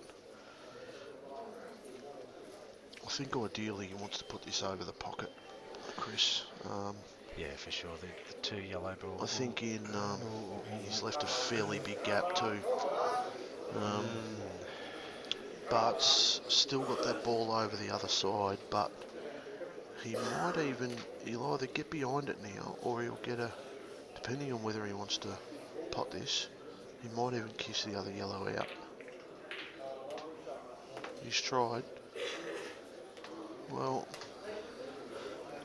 I think ideally he wants to put this over the pocket, Chris. Yeah, for sure. The two yellow balls. I think he's left a fairly big gap too. Bart's still got that ball over the other side, but he'll either get behind it now, or he'll get depending on whether he wants to pot this, he might even kiss the other yellow out. He's tried. Well,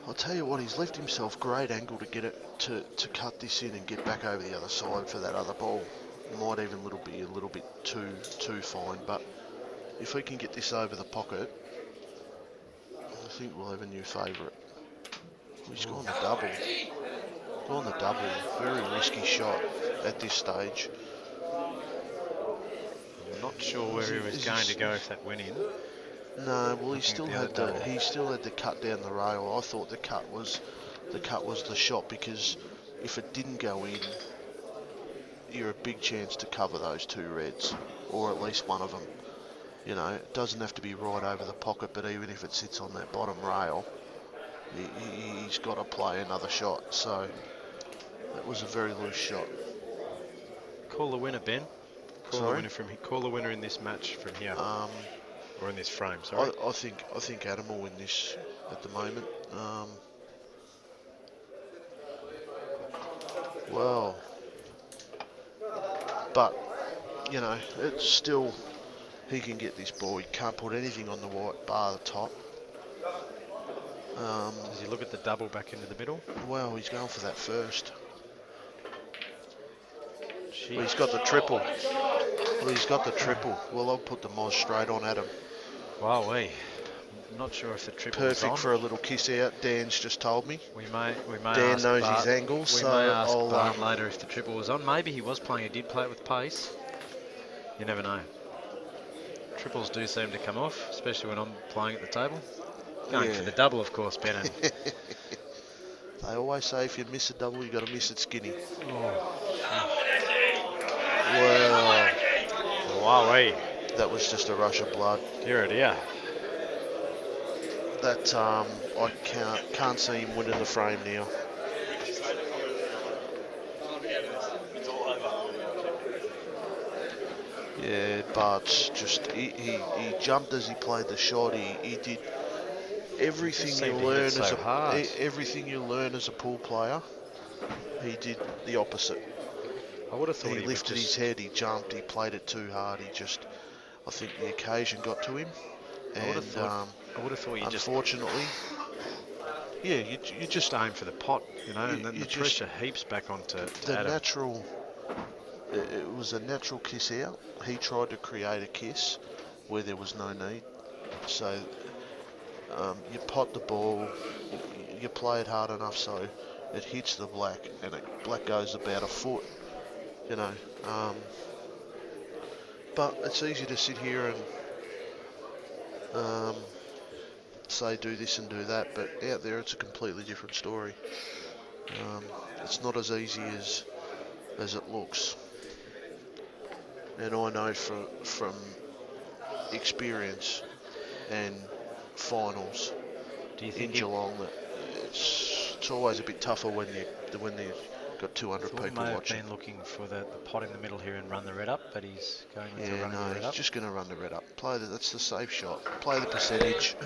I'll tell you what, he's left himself great angle to get it to cut this in and get back over the other side for that other ball. Might even be a little bit too fine, but if we can get this over the pocket, I think we'll have a new favourite. He's gone the double. Very risky shot at this stage. I'm not sure where he was going to go if that went in. No, well, he still the had other the cut down the rail. I thought the cut was the shot, because if it didn't go in, you're a big chance to cover those two reds, or at least one of them. You know, it doesn't have to be right over the pocket, but even if it sits on that bottom rail, he's got to play another shot. So that was a very loose shot. Call the winner, Ben. Sorry? Call the winner in this match from here, or in this frame. Sorry. I think Adam will win this at the moment. Well, but you know, it's still he can get this ball. He can't put anything on the white bar at the top. Does he look at the double back into the middle? Well, he's going for that first. Shit. Well, he's got the triple. Well, I'll put the Moz straight on Adam. Wow, I'm not sure if the triple Perfect on. for a little kiss out. Dan's just told me. We may Dan ask knows Bart, his angles, we so may ask I'll Bart later if the triple was on. Maybe he was playing. He did play it with pace. You never know. Triples do seem to come off, especially when I'm playing at the table. Going for the double, of course, Ben. They always say if you miss a double, you got to miss it skinny. Well, Wowee. that was just a rush of blood. Dear, dear. That I can't see him winning the frame now. Yeah, Bart's just he jumped as he played the shot. He did everything you learn everything you learn as a pool player. He did the opposite. I would have thought he lifted his head, he jumped, he played it too hard. I think the occasion got to him. I would have thought you unfortunately, you just aim for the pot, you know, and then the pressure heaps back onto Adam. It was a natural kiss out. He tried to create a kiss where there was no need. So you pot the ball, you play it hard enough so it hits the black, and black goes about a foot, you know. But it's easy to sit here and say do this and do that, but out there it's a completely different story. It's not as easy as it looks. And I know from experience and finals in Geelong that it's always a bit tougher when you've got 200 people may watching. Have been looking for the pot in the middle here and run the red up, but he's going to run the red up. He's just going to run the red up. That's the safe shot. Play the percentage.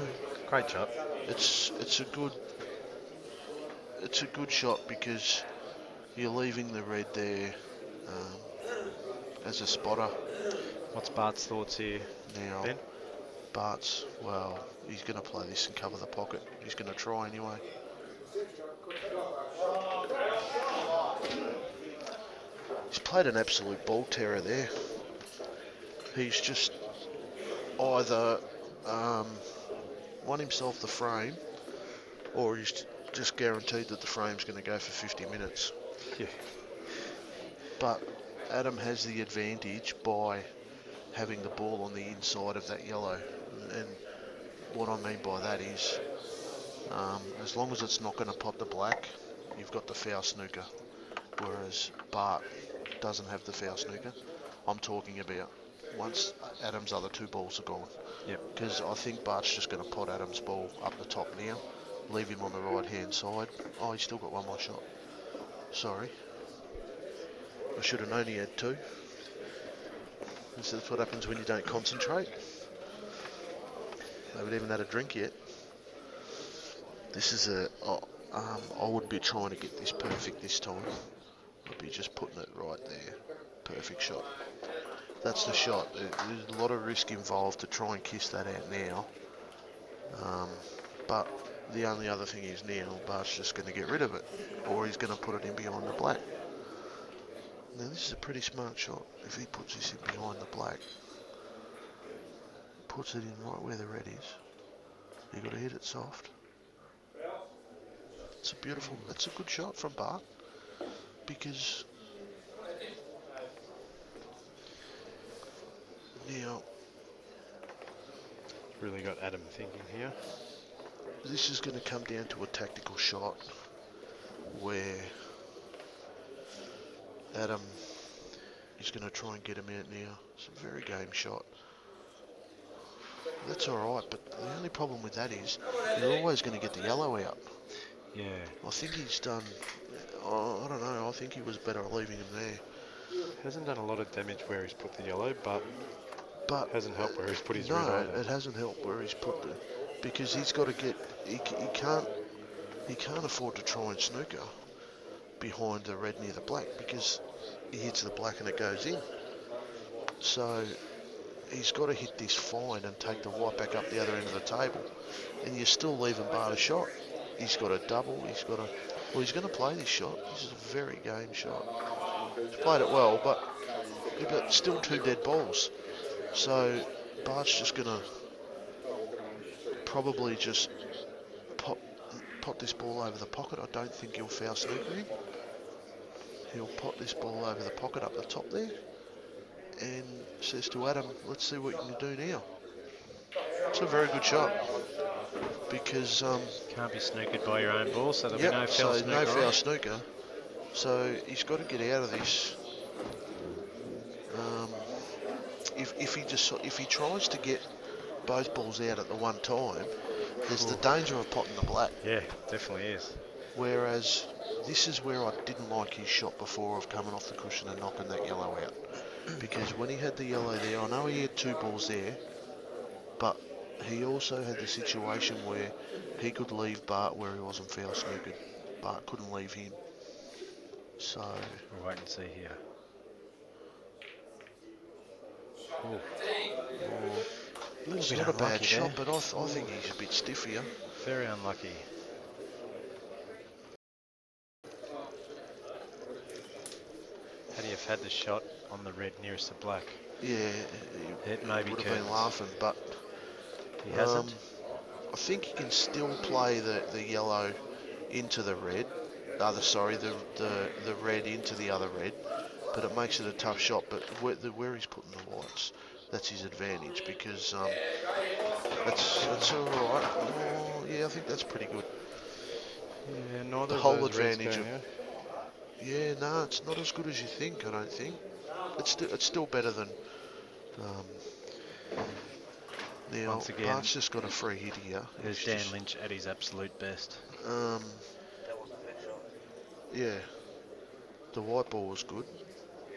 Great shot. It's a good shot because you're leaving the red there as a spotter. What's Bart's thoughts here now? Ben? Bart's, well, he's going to play this and cover the pocket. He's going to try anyway. He's played an absolute ball terror there. He's just either won himself the frame, or he's just guaranteed that the frame's going to go for 50 minutes. Yeah. But Adam has the advantage by having the ball on the inside of that yellow. And what I mean by that is, as long as it's not going to pot the black, you've got the foul snooker. Whereas Bart doesn't have the foul snooker. I'm talking about once Adam's other two balls are gone. Yep. Because I think Bart's just going to pot Adam's ball up the top now, leave him on the right-hand side. Oh, he's still got one more shot. Sorry. I should have known he had two. This is what happens when you don't concentrate. They haven't even had a drink yet. This is I wouldn't be trying to get this perfect this time. I'd be just putting it right there. Perfect shot. That's the shot. There's a lot of risk involved to try and kiss that out now. But the only other thing is now, Bart's just going to get rid of it. Or he's going to put it in behind the black. Now this is a pretty smart shot. If he puts this in behind the black, puts it in right where the red is, you got to hit it soft. It's a beautiful, that's a good shot from Bart, because now really got Adam thinking here. This is going to come down to a tactical shot where Adam is going to try and get him out now. It's a very game shot. that's all right. But the only problem with that is you're always going to get the yellow out. Yeah. I think he's done. Oh, I don't know. I think he was better leaving him there. Hasn't done a lot of damage where he's put the yellow, but hasn't helped where he's put his red No, either. it hasn't helped where he's put the, because he's got to get. He can't afford to try and snooker behind the red near the black because he hits the black and it goes in. So he's got to hit this fine and take the white back up the other end of the table, and you're still leaving Bart a shot. He's got a double. He's going to play this shot. This is a very game shot. He's played it well, but still 2 dead balls. So Bart's just going to probably just pot this ball over the pocket. I don't think he'll foul snooker him. He'll pot this ball over the pocket up the top there and says to Adam, let's see what you can do now. It's a very good shot because Can't be snookered by your own ball, so there'll be no foul snooker. No foul snooker. So he's got to get out of this. If he tries to get both balls out at the one time, there's the danger of potting the black. Yeah, definitely is. Whereas this is where I didn't like his shot before of coming off the cushion and knocking that yellow out. Because when he had the yellow there, I know he had 2 balls there, but he also had the situation where he could leave Bart where he wasn't foul snookered. Bart couldn't leave him. So We'll wait and see here. it's not a bad shot, but I think he's a bit stiff here. Very unlucky. Had he have had the shot on the red nearest the black? Yeah, It may be would have been curtains. laughing, but He hasn't. I think he can still play the yellow into the red. The red into the other red, but it makes it a tough shot. But where he's putting the whites, that's his advantage because that's all right. Oh, yeah, I think that's pretty good. Yeah, neither The of whole those reds advantage going of- out. Yeah, no, it's not as good as you think. I don't think it's still better than. Now Once again, Bart's just got a free hit here. There's He's Dan just- Lynch at his absolute best. Yeah, the white ball was good,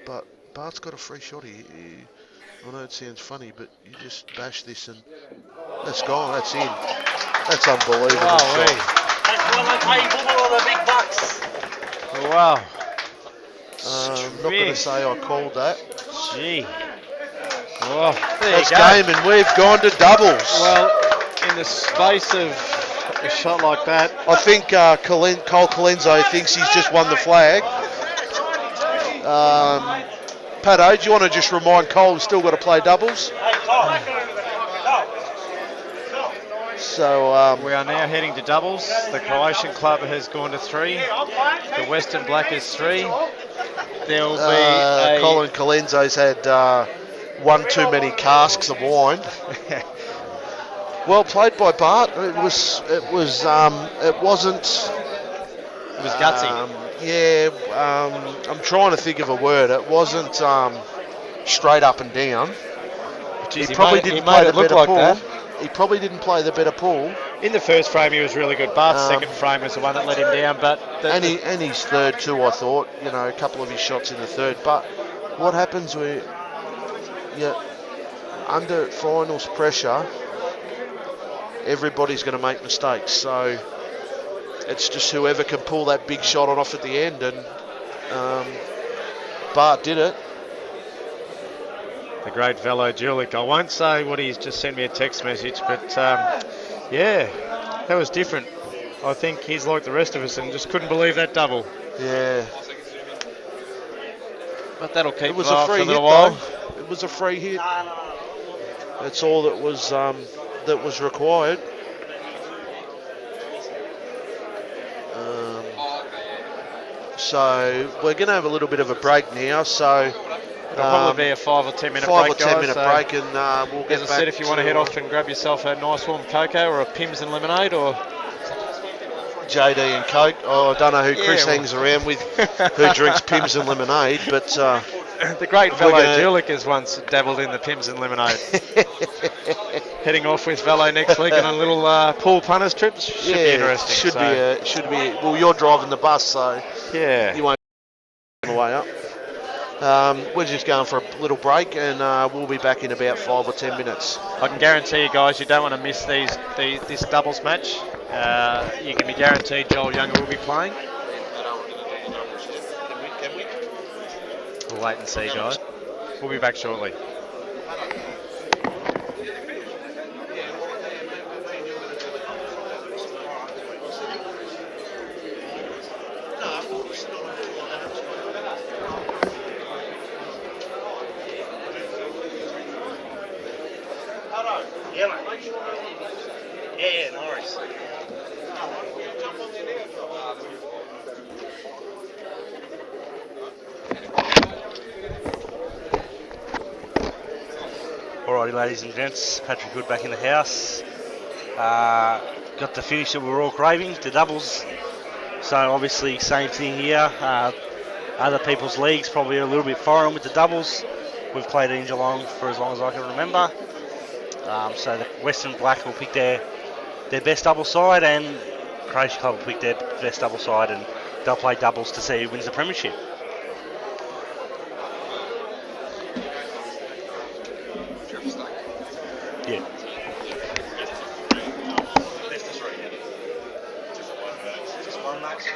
but Bart's got a free shot here. I know it sounds funny, but you just bash this and that's gone. That's in. That's unbelievable. Wow, shot. That's why they pay football the big bucks. Wow. I'm not going to say I called that. Gee. Oh, there That's you go. game, and we've gone to doubles. Well, in the space of a shot like that, I think Cole Colenso thinks he's just won the flag. Pato, do you want to just remind Cole he's still got to play doubles? So we are now heading to doubles. The Croatian club has gone to 3. The Western Black is 3. There'll be Colin Colenso's had one too many casks of wine. Well played by Bart. It wasn't. It was gutsy. I'm trying to think of a word. It wasn't straight up and down. Jeez, He probably didn't made play the it look better like pool. that. He probably didn't play the better pool. In the first frame, he was really good. Bart's second frame was the one that let him down. But And his third too, I thought. You know, a couple of his shots in the third. But what happens when you're under finals pressure, everybody's going to make mistakes. So it's just whoever can pull that big shot on off at the end. And Bart did it. the great Velo Julik. I won't say what he's just sent me a text message, but yeah, that was different. I think he's like the rest of us and just couldn't believe that double. Yeah. But that'll keep It was him a off free for a hit, little while. though. It was a free hit. That's all that was required. So we're going to have a little bit of a break now. So It'll probably be a 5 or 10 minute 5 break, or 10 guys, minute so break, and we'll get as back. I said, if you want to head off and grab yourself a nice warm cocoa or a Pims and lemonade, or JD and Coke. Oh, I don't know who Chris well. hangs around with, who drinks Pims and lemonade, but The great We're Velo gonna- Julikas once dabbled in the Pims and Lemonade. Heading off with Velo next week on a little pool punters trip. Should be interesting. Should be. Well, you're driving the bus, so Yeah. you won't on the way up. We're just going for a little break, and we'll be back in about 5 or 10 minutes. I can guarantee you guys, you don't want to miss this doubles match. You can be guaranteed Joel Younger will be playing. We'll wait and see, guys. We'll be back shortly. Yeah, mate. Yeah, no worries. Alrighty, ladies and gents, Patrick Hood back in the house. Got the finish that we were all craving, the doubles. So obviously, same thing here. Other people's leagues probably a little bit foreign with the doubles. We've played in Geelong for as long as I can remember. So the Western Black will pick their best double side, and Croatia Club will pick their best double side, and they'll play doubles to see who wins the premiership. Yeah. Best of three, yeah. Just one max.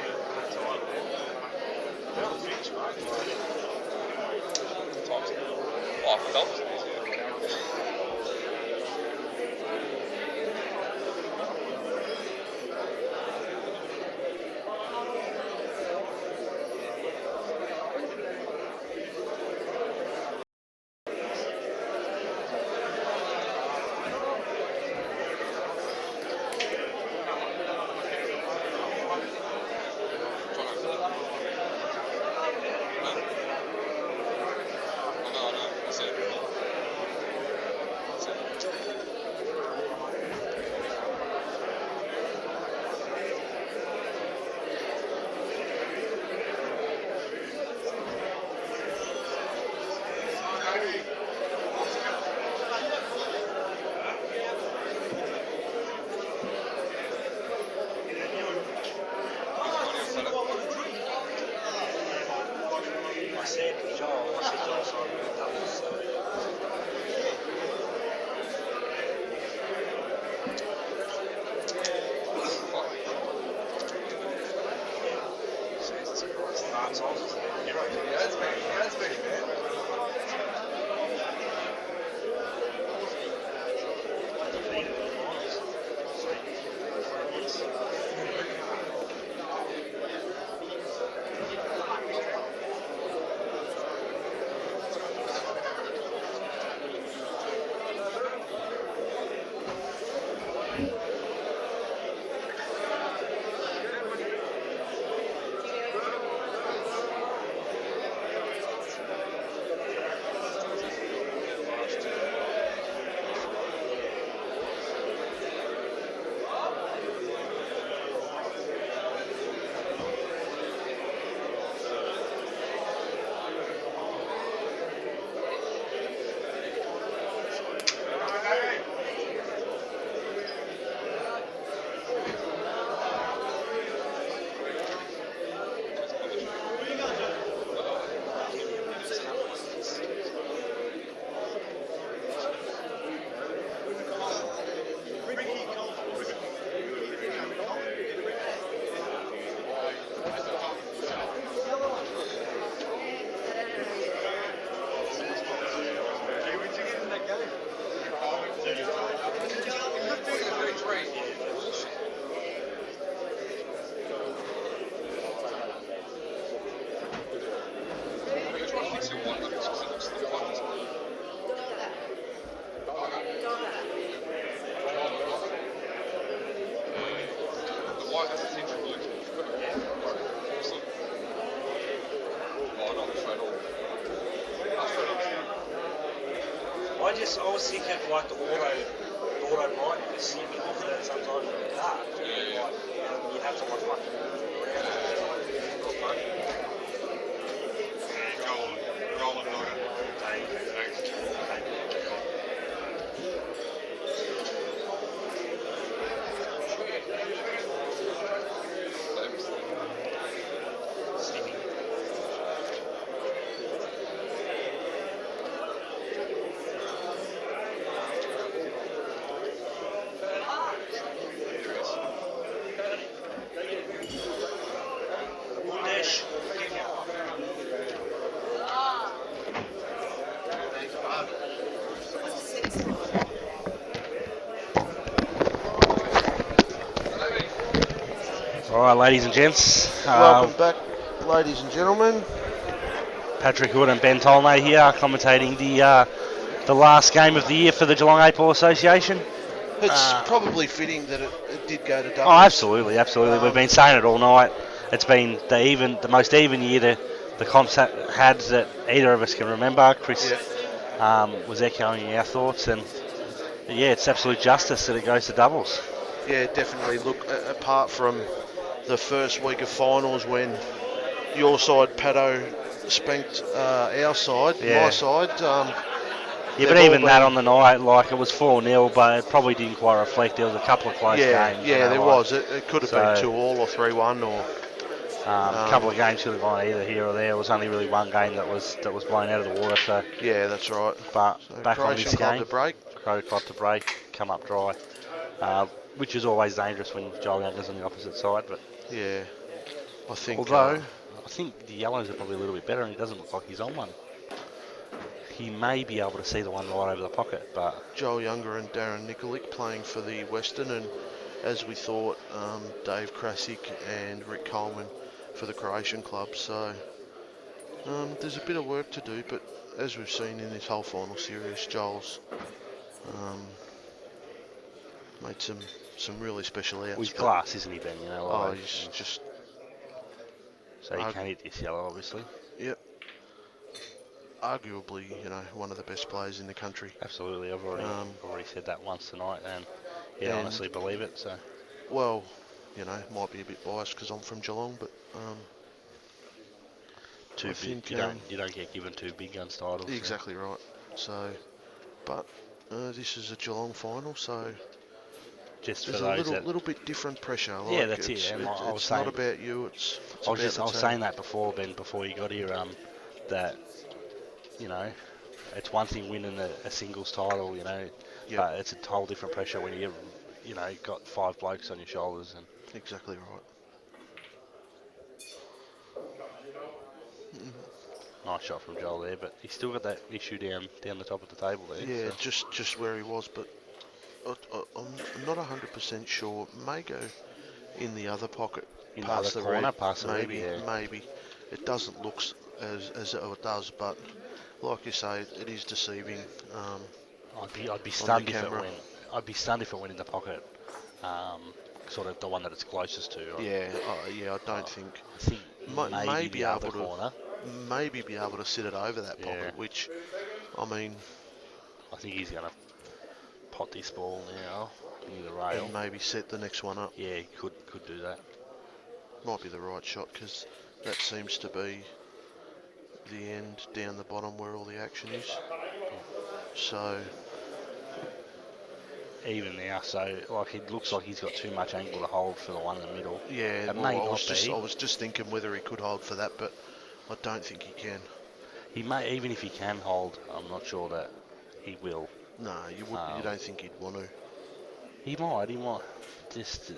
I was thinking of like the auto bright, because you can offer that sometimes in the dark. Yeah. Like, you have to watch one. Rolling Ash. All right, ladies and gents. Welcome back, ladies and gentlemen. Patrick Hood and Ben Tolnay here, commentating the last game of the year for the Geelong A-Ball Association. It's probably fitting that it did go to doubles. Oh, absolutely. We've been saying it all night. It's been the most even year the comps had that either of us can remember. Chris was echoing our thoughts, and yeah, it's absolute justice that it goes to doubles. Yeah, definitely. Look, apart from the first week of finals when your side, Paddo, spanked our side, my side. Yeah, but even that on the night, like, it was 4-0, but it probably didn't quite reflect. There was a couple of close games. Yeah, there was. It could have been 2-2 or 3-1 or... a couple of games could have gone either here or there. It was only really one game that was blown out of the water. So yeah, that's right. But so back Croatian on this club game, to break. Crow club to break, come up dry, which is always dangerous when Joel Younger's on the opposite side. But yeah, I think. Although I think the yellows are probably a little bit better, and he doesn't look like he's on one. He may be able to see the one right over the pocket, but Joel Younger and Darren Nikolic playing for the Western, and as we thought, Dave Krasic and Rick Coleman for the Croatian club. So there's a bit of work to do, but as we've seen in this whole final series, Joel's made some really special outs. he's class, isn't he, Ben? You know, he's just... So he can hit this yellow, obviously. Yep. Arguably, one of the best players in the country. Absolutely, I've already said that once tonight, and I honestly believe it. So, well, might be a bit biased because I'm from Geelong, but you don't get given two big guns titles. Exactly right. So, but this is a Geelong final, so just there's for those a little bit different pressure. Yeah, that's it. And it's not about you. It's I was saying that before, Ben, before you got here, that it's one thing winning a singles title, but it's a whole different pressure when you got 5 blokes on your shoulders. And exactly right. Nice shot from Joel there, but he's still got that issue down the top of the table there. Yeah, so. just where he was, but I'm not 100% sure. May go in the other pocket, in past the the corner, red. past the maybe, red, yeah. maybe. It doesn't look as it does, but like you say, it is deceiving. I'd be stunned if it went. I'd be stunned if it went in the pocket. Sort of the one that it's closest to. Yeah, I don't think. I think maybe the other corner. Maybe be able to sit it over that pocket, which, I mean... I think he's going to pot this ball now near the rail. And maybe set the next one up. Yeah, he could do that. Might be the right shot, because that seems to be the end down the bottom where all the action is. So... Even now, so like it looks like he's got too much angle to hold for the one in the middle. Yeah, I was just thinking whether he could hold for that, but I don't think he can. He may, even if he can hold, I'm not sure that he will. No, you don't think he'd want to? He might. Just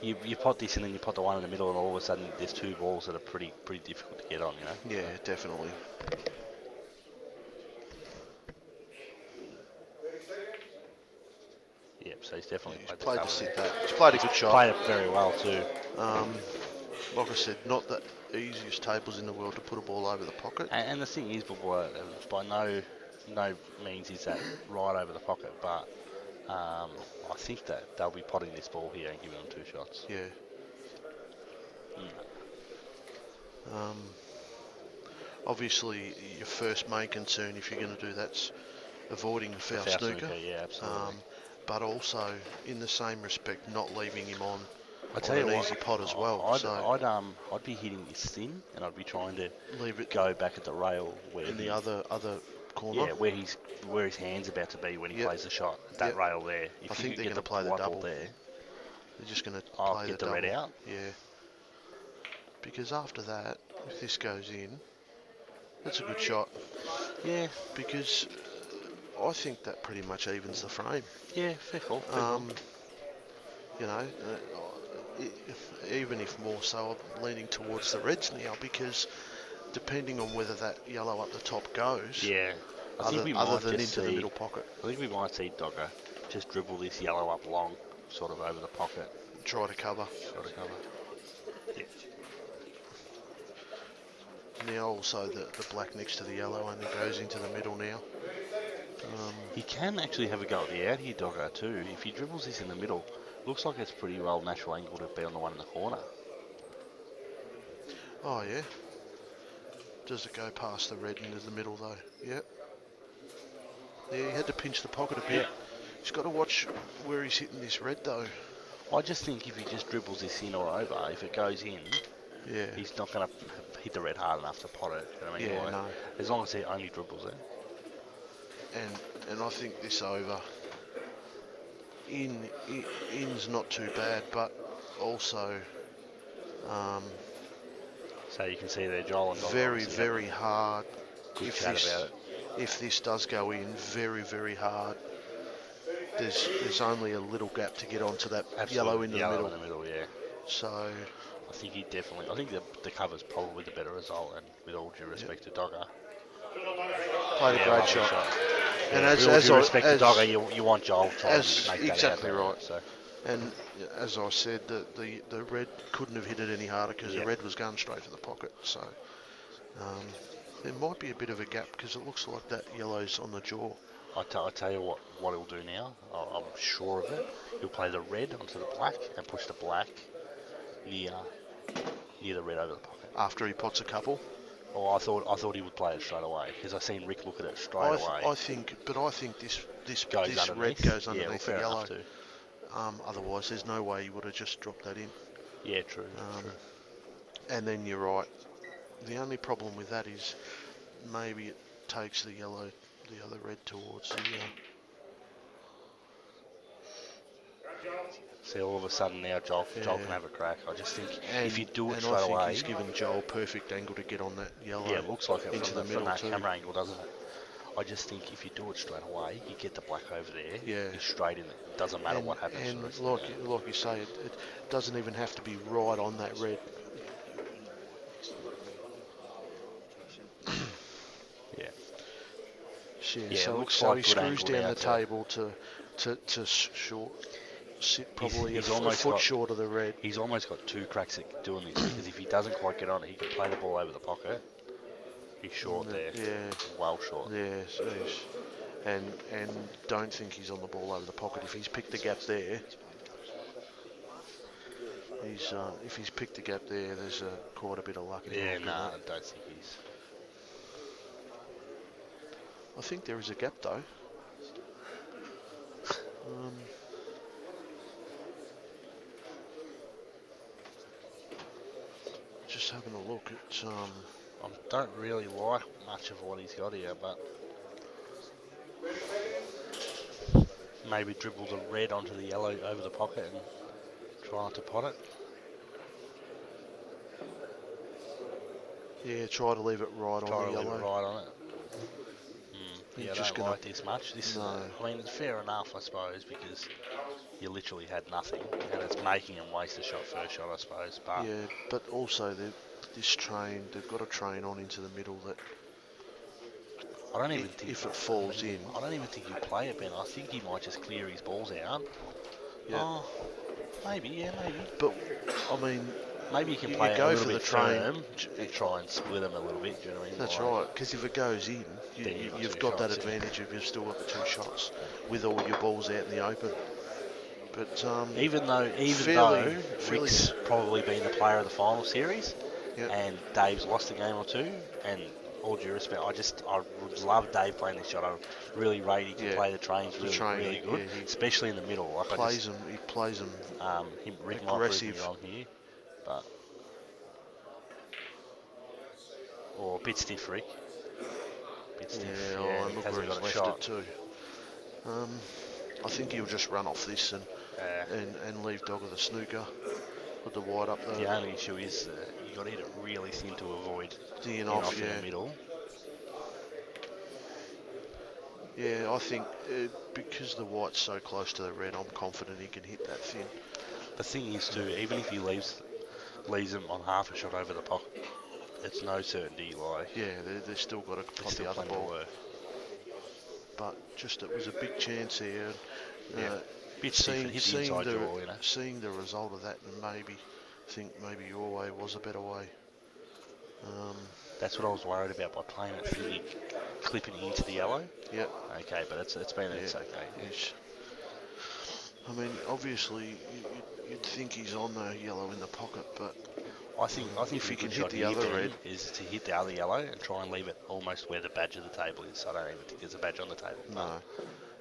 you pot this and then you pot the one in the middle, and all of a sudden there's 2 balls that are pretty difficult to get on. Yeah, definitely. Yep, so he's definitely played to sit that. He's played a good shot. Played it very well too. Like I said, not the easiest tables in the world to put a ball over the pocket. And the thing is, by no means is that right over the pocket, but I think that they'll be potting this ball here and giving them 2 shots. Yeah. Obviously, your first main concern, if you're going to do that's avoiding the foul snooker. Yeah, absolutely. But also, in the same respect, not leaving him on an easy pot as well. I'd be hitting this thin, and I'd be trying to go back at the rail where in the other corner. Yeah, where his hand's about to be when he plays the shot. That rail there. I think they're going to play the double there. They're just going to play the red out. Yeah. Because after that, if this goes in, that's a good shot. Yeah. Because I think that pretty much evens the frame. Yeah, fair call. even if more so, I'm leaning towards the reds now because depending on whether that yellow up the top goes, Yeah. I think we other might than just into the see. middle pocket, I think we might see Dogger just dribble this yellow up long, sort of over the pocket, try to cover. sort of cover. Yeah. Now also the black next to the yellow only goes into the middle now. He can actually have a go at the out here, Dogger, too. If he dribbles this in the middle, looks like it's pretty well natural angle to be on the one in the corner. Oh yeah. Does it go past the red into the middle though? Yeah. Yeah, he had to pinch the pocket a bit. Yeah. He's got to watch where he's hitting this red though. I just think if he just dribbles this in or over, if it goes in, Yeah. he's not going to hit the red hard enough to pot it. You know what I mean? Yeah, Like, no. as long as he only dribbles it. And I think this over in's not too bad, but also So you can see there, Joel and Dogger very obviously having very hard. good If chat this about it. if this does go in, very hard. There's only a little gap to get onto that yellow into the middle. in the middle, yeah. So I think I think the cover's probably the better result, and with all due respect to Dogger. played a great lovely shot. And Yeah, with all due respect to Dogger, you want Joel to try and make that exactly out. right. So. And as I said, the red couldn't have hit it any harder because the red was going straight to the pocket. So there might be a bit of a gap because it looks like that yellow's on the jaw. I tell you what he'll do now. I'm sure of it. He'll play the red onto the black and push the black near the red over the pocket. After he pots a couple. Oh, I thought he would play it straight away because I seen Rick look at it straight away. I think this Goes red goes underneath the fair yellow. enough too. Otherwise, there's no way he would have just dropped that in. Yeah, true. True. And then you're right. The only problem with that is maybe it takes the other red towards the. See, all of a sudden now Joel can have a crack. I just think if you do it I straight think away, he's given Joel perfect angle to get on that yellow. yeah, it looks like it into from the middle that too. camera angle, doesn't it? I just think if you do it straight away, you get the black over there. Yeah. You're straight in it. Doesn't matter what happens. And for the rest of the like you say, it doesn't even have to be right on that red. Yeah. Yeah, it so looks so like he good screws angle down now the to- table to sit probably he's a almost foot got- short of the red. He's almost got two cracks at doing this because if he doesn't quite get on it, he can play the ball over the pocket. He's short there. Yeah. Well short. Yeah, so and don't think he's on the ball over the pocket. If he's picked the gap there, if he's picked the gap there, there's quite a bit of luck. Yeah, involved in I that. don't think he's. I think there is a gap though. Just having a look at. I don't really like much of what he's got here, but maybe dribble the red onto the yellow over the pocket and try not to pot it. Yeah, try to leave it right Try on to the leave yellow. it right on it. You're Yeah, I just don't gonna- like this much. This No. I mean, it's fair enough, I suppose, because you literally had nothing, and it's making him waste a shot, first shot, I suppose. But Yeah, but also they've got a train on into the middle that I don't even think if it falls in, I don't even think he'll play it, Ben. I think he might just clear his balls out. yeah. Oh, maybe. But I mean, Maybe you can You play could it go a little for the bit train. firm and try and split them a little bit. Do you know what I mean? that's Like, right. Because if it goes in, Then you've got you've two got that shots, yeah. advantage of you've still got the two shots with all your balls out in the open. But Even though fairly- Rick's probably been the player of the final series, Yeah. and Dave's lost a game or two, and all due respect, I would love Dave playing this shot. I really rate he can Yeah. play the trains The really, train, really good, yeah, he especially in the middle. Like he plays them Rick might prove me aggressive. wrong here, but or a bit stiff, Rick. Bit stiff. Yeah, Yeah, oh, he look hasn't where he's got a left shot. it too. I think he'll just run off this and leave Dogger the snooker. Put the wide up The only issue is you got to hit it really thin to avoid the in off off, in yeah. the middle. Yeah, I think because the white's so close to the red, I'm confident he can hit that thin. The thing is too, even if he leaves leaves them on half a shot over the pocket. It's no certainty, like. Yeah, they've still got to There's pot still the other plenty of ball. work. But just it was a big chance here. Yeah. Bit stiff and hit the inside jaw, you know. Seeing the result of that, and maybe your way was a better way. That's what I was worried about by playing it, thinking clipping into the yellow. Yep. Okay, but it's okay. I mean, obviously, you'd think he's on the yellow in the pocket, but I think if he a can good hit shot the here, other Ben, red, is to hit the other yellow and try and leave it almost where the badge of the table is. I don't even think there's a badge on the table. no,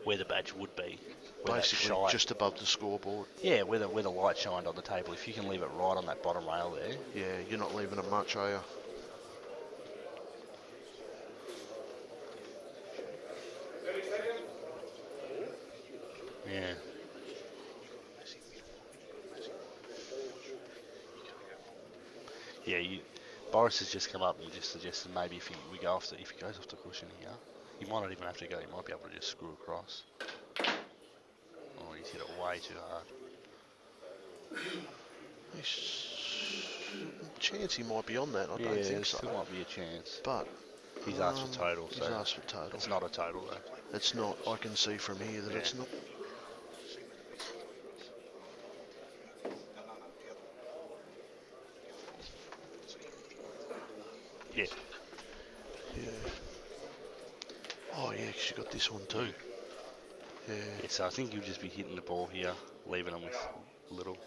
Where the badge would be. Where basically that shine, just above the scoreboard. yeah, where the light shined on the table. If you can leave it right on that bottom rail there. Yeah, you're not leaving it much, are you? Yeah. Yeah, Boris has just come up and just suggested maybe if he goes off the cushion here, he might not even have to go. He might be able to just screw across. Oh, he's hit it way too hard. Chance he might be on that. I don't think so. Still might be a chance. But he's asked for total. He's so asked for total. It's not a total though. It's not. I can see from here that it's not. Yeah. Yeah. Oh yeah, 'cause you got this one too. Yeah. So I think you'll just be hitting the ball here, leaving them with little.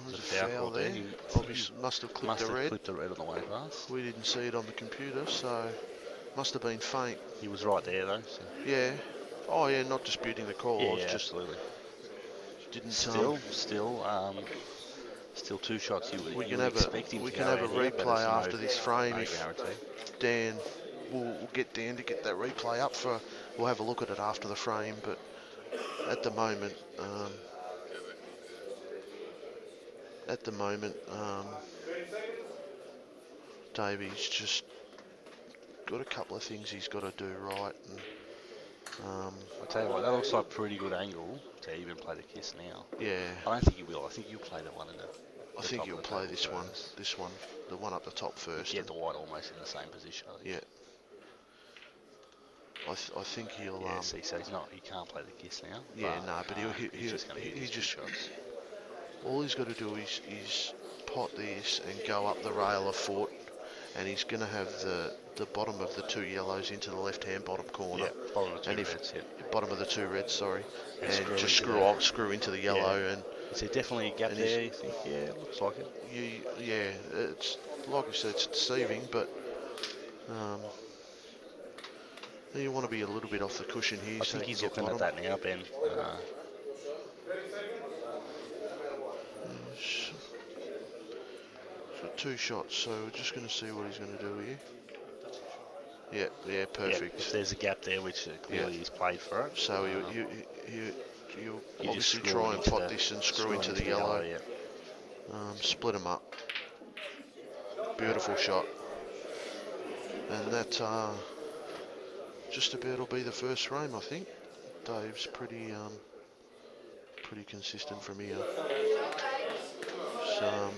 There's a foul there. He Probably must have clipped the red. clipped the red on the way past. We didn't see it on the computer, so must have been faint. He was right there though. So. Yeah. Oh yeah, not disputing the call. Yeah, I was just absolutely. didn't. Still two shots. We you can would have expect him we to can go have a ahead here, but replay it's after this frame no if guarantee. Dan. We'll get Dan to get that replay up for. We'll have a look at it after the frame, but at the moment. Davey's just got a couple of things he's got to do right. And, I tell you what, that looks like a pretty good angle to even play the kiss now. yeah, I don't think he will. I think you'll play the one in the. I think he'll play this one, the one up the top first. Get the white almost in the same position. I think. Yeah. I think he'll. Yeah, so he's not. He can't play the kiss now. Yeah, but he's just going to hit his two shots. All he's got to do is pot this and go up the rail a foot, and he's going to have the bottom of the two yellows into the left-hand bottom corner. Yeah, bottom of the two reds. Bottom of the two reds, sorry, and just screw into the yellow. Yeah. And is there definitely a gap there? You think? Yeah, it looks like it. Yeah, it's like I said, it's deceiving, but. You want to be a little bit off the cushion here. I think he's looking at that now, Ben. He's got two shots, so we're just going to see what he's going to do here. Yeah, perfect. Yeah, if there's a gap there, which clearly he's played for it. So you obviously try and pot this and screw into the yellow. Yeah. Split them up. Beautiful shot. And that just about will be the first frame, I think. Dave's pretty consistent from here. So,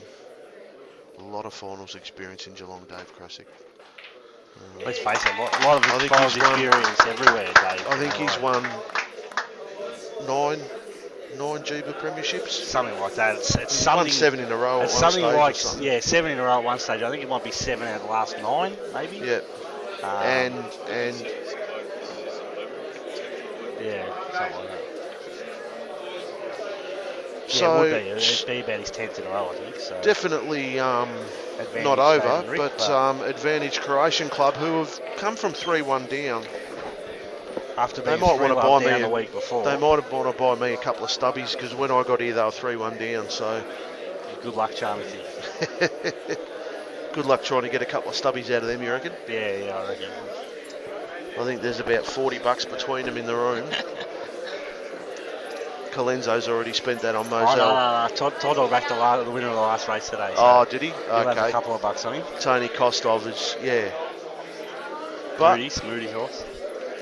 a lot of finals experience in Geelong, Dave Krasick. Let's face it, a lot of experience everywhere, Dave. I think he's won nine GEBA premierships. Something like that. It's something, won 7 in a row. It's something like 7 in a row at one stage. I think it might be 7 out of the last 9, maybe. Yeah. And yeah, something like that. So yeah, it would be about his 10th in a row, I think. So. Definitely not over, but advantage Croatian club, who have come from 3-1 down. After being 3-1 down the week before. They might have want to buy me a couple of stubbies, because when I got here they were 3-1 down. So good luck, Charlie. Good luck trying to get a couple of stubbies out of them, you reckon? Yeah, I reckon. I think there's about $40 between them in the room. Colenso's already spent that on Moselle. No. Todd will back the winner of the last race today. So oh, did he? He'll have a couple of bucks on him. Tony Kostov is, yeah. But Moody's horse.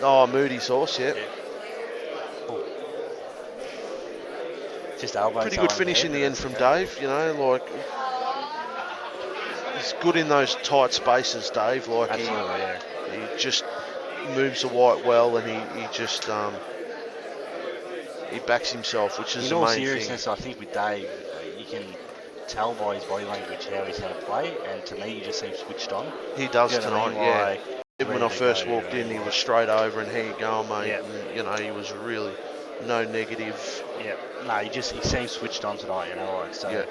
Oh, Moody's horse, yeah. Just elbow Pretty toe good in finish head, in the but end that's from okay. Dave, you know, like he's good in those tight spaces, Dave. Like Absolutely, yeah. he just moves the white well, and he just he backs himself, which is In the all main thing. seriousness, I think with Dave, you can tell by his body language how he's going to play, and to me, he just seems switched on. He does You know what I tonight, mean? yeah. Like, Even when ready I to go, first you know walked what I in, mean? he was Like, straight over and how you going, mate? yeah, And, you know, he was really no negative. yeah. No, he seems switched on tonight, you know, like, so. Yeah.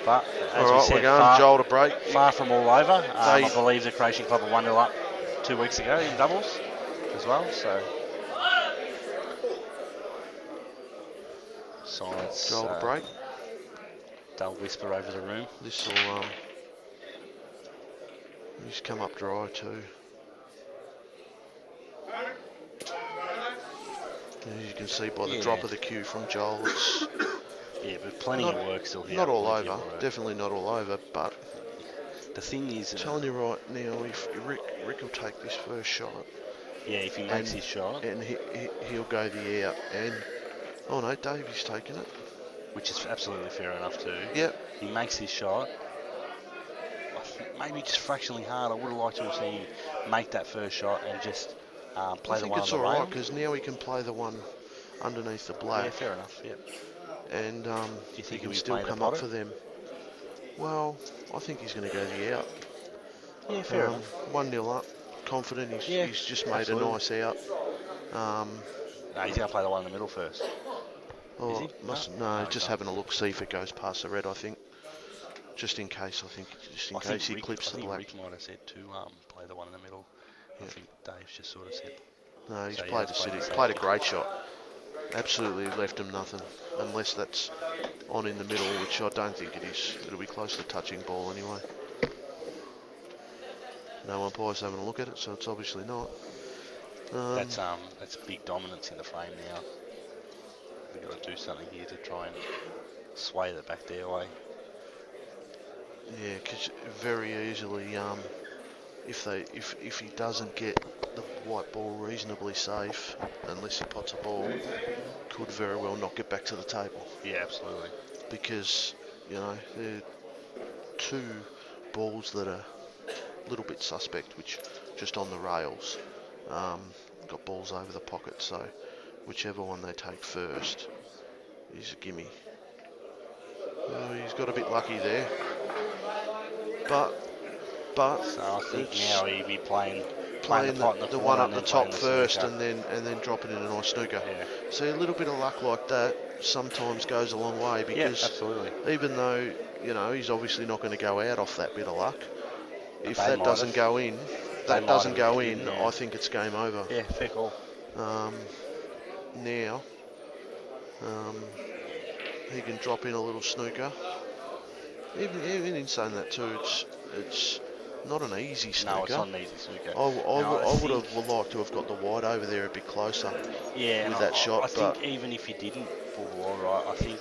But, All as we right, we're said, going. Joel to break. far from all over. I They, believe the Croatian club were 1-0 up 2 weeks ago in doubles as well, so. Silence. Joel to break. They'll whisper over the room. This will he's come up dry too. As you can see by the drop of the cue from Joel, it's Yeah, but plenty of work still here. not all Plenty of over. work. Definitely not all over, but The thing is, telling you right now, if Rick will take this first shot, yeah, if he makes his shot, and he'll go the out, and oh no, Davey's taking it. which is absolutely fair enough too. Yep. He makes his shot. Maybe just fractionally hard. I would have liked to have seen him make that first shot and just play I the think one on it's the all right rail. because now he can play the one underneath the black. Yeah, fair enough. Yep. And Do you he think can he'll be still playing the come up Potter? for them. Well, I think he's going to go the out. Yeah, fair enough. 1-0 up, confident. Yeah, He's just made absolutely. a nice out. No, he's going to play the one in the middle first. Is he? No, he's just not. having a look, see if it goes past the red. I think, just in case. I think he clips the black. Rick might have said to play the one in the middle. Yeah. I think Dave's just sort of said. No, he's So, played let's a play the played a safety. great shot. Absolutely left him nothing, unless that's on in the middle, which I don't think it is. It'll be close to touching ball anyway. No umpire's having a look at it, so it's obviously not. That's big dominance in the frame now. We've got to do something here to try and sway that back their way. Yeah, because very easily, if he doesn't get the white ball reasonably safe, unless he pots a ball, could very well not get back to the table. Yeah, absolutely. Because, you know, they're two balls that are a little bit suspect, which just on the rails, got balls over the pocket, so whichever one they take first is a gimme. Oh, he's got a bit lucky there. But So I think now he'd be playing playing the pot in the the corner one up and the then top playing the first, snooker. and then dropping in a nice snooker. Yeah. So a little bit of luck like that sometimes goes a long way, Yeah, because absolutely. even though, you know, he's obviously not going to go out off that bit of luck, if they that might doesn't have. go in, They might have if it didn't, yeah. I think it's game over. Yeah, fair call. Now, he can drop in a little snooker. Even in saying that too, it's not an easy snooker. No, it's not an easy snooker. I would have liked to have got the wide over there a bit closer with that shot. I think even if you didn't pull the wall right, I think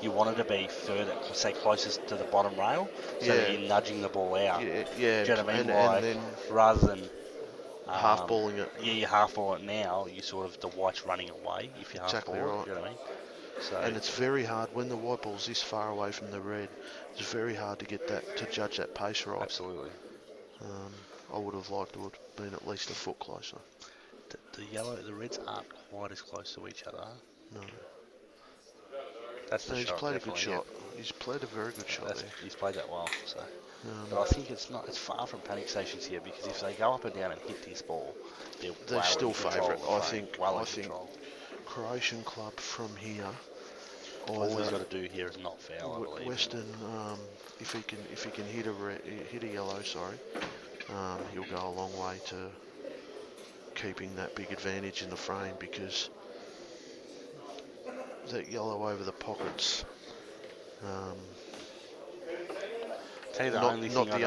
you wanted to be further, say closest to the bottom rail, so that you're nudging the ball out. Yeah. Do you know what I mean? And then rather than half balling it. Yeah, you half ball it now. You sort of the white's running away if you half Exactly ball it. right. You know what I mean? So and it's very hard when the white ball's this far away from the red. It's very hard to get that, to judge that pace right. Absolutely. I would have liked to have been at least a foot closer. The reds aren't quite as close to each other. No. That's the He's shot. played a good Definitely, shot. He's played a very good shot there. He's played that well. So, but I think it's far from panic stations here, because if they go up and down and hit this ball, they're still favourite. I think control. Croatian club from here. All he's got to do here is not foul, I believe. Western, if he can hit a yellow, he'll go a long way to keeping that big advantage in the frame, because that yellow over the pockets. Tell you the only thing I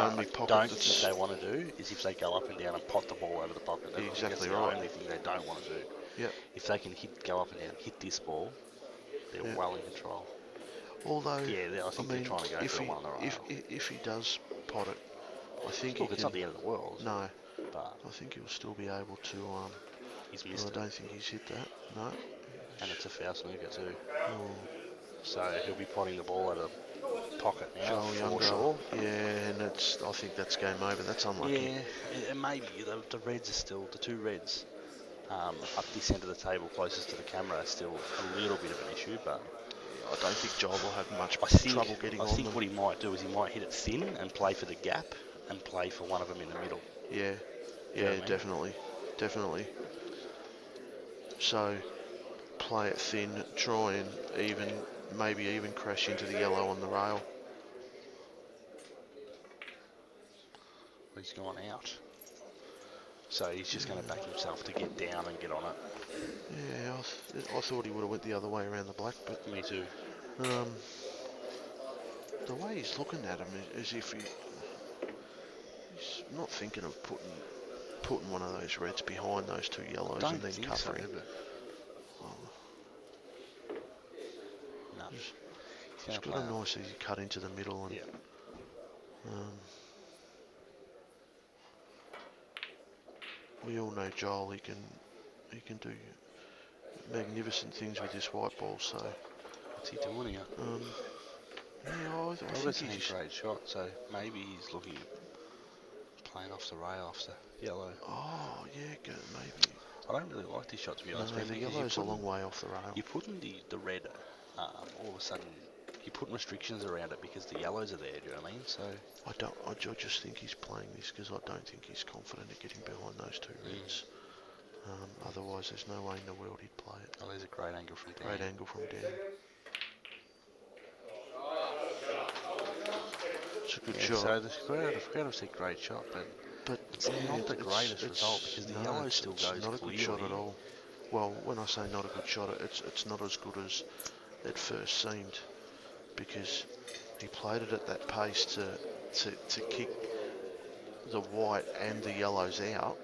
don't think they want to do is if they go up and down and pot the ball over the pocket. Exactly right. right. The only thing they don't want to do. Yep. If they can go up and down, hit this ball, they're well in control. Although, I think they're trying to go for the one on the rail. If he does pot it, I think it's not the end of the world. No, but I think he'll still be able to. He's missed I don't think he's hit that. No, and it's a foul snooker too. Oh, So he'll be potting the ball out of pocket now Joel for Younger. sure. Yeah, and I think that's game over. That's unlucky. Yeah, and maybe the Reds are still, the two Reds up this end of the table closest to the camera are still a little bit of an issue, but I don't think Joel will have much trouble getting I on think them. what he might do is he might hit it thin and play for the gap and play for one of them in the middle. Yeah, You know what I mean? definitely. So play it thin, try and maybe even crash into the yellow on the rail. He's gone out. So he's just going to back himself to get down and get on it. Yeah, I thought he would have went the other way around the black, but Me too. the way he's looking at him is if he's not thinking of putting one of those reds behind those two yellows and then covering. So, no. He's got a nice easy cut into the middle, and we all know Joel. He can do magnificent things with this white ball. So what's he doing here? I think That's a he's great shot. So maybe he's looking playing off the rail off the yellow. Oh yeah, good, maybe. I don't really like this shot, to be honest. No, the yellow's a long way off the rail. You're putting the red, all of a sudden, you're putting restrictions around it because the yellows are there, do you know what I mean? So I just think he's playing this because I don't think he's confident of getting behind those two reds. Otherwise, there's no way in the world he'd play it. oh, there's a great angle from Dan. Great angle from Dan. It's a good shot. So the crowd have said great shot, but it's not the greatest result because the yellow still goes It's not a good shot at all. Well, when I say not a good shot, it's not as good as it first seemed, because he played it at that pace to kick the white and the yellows out.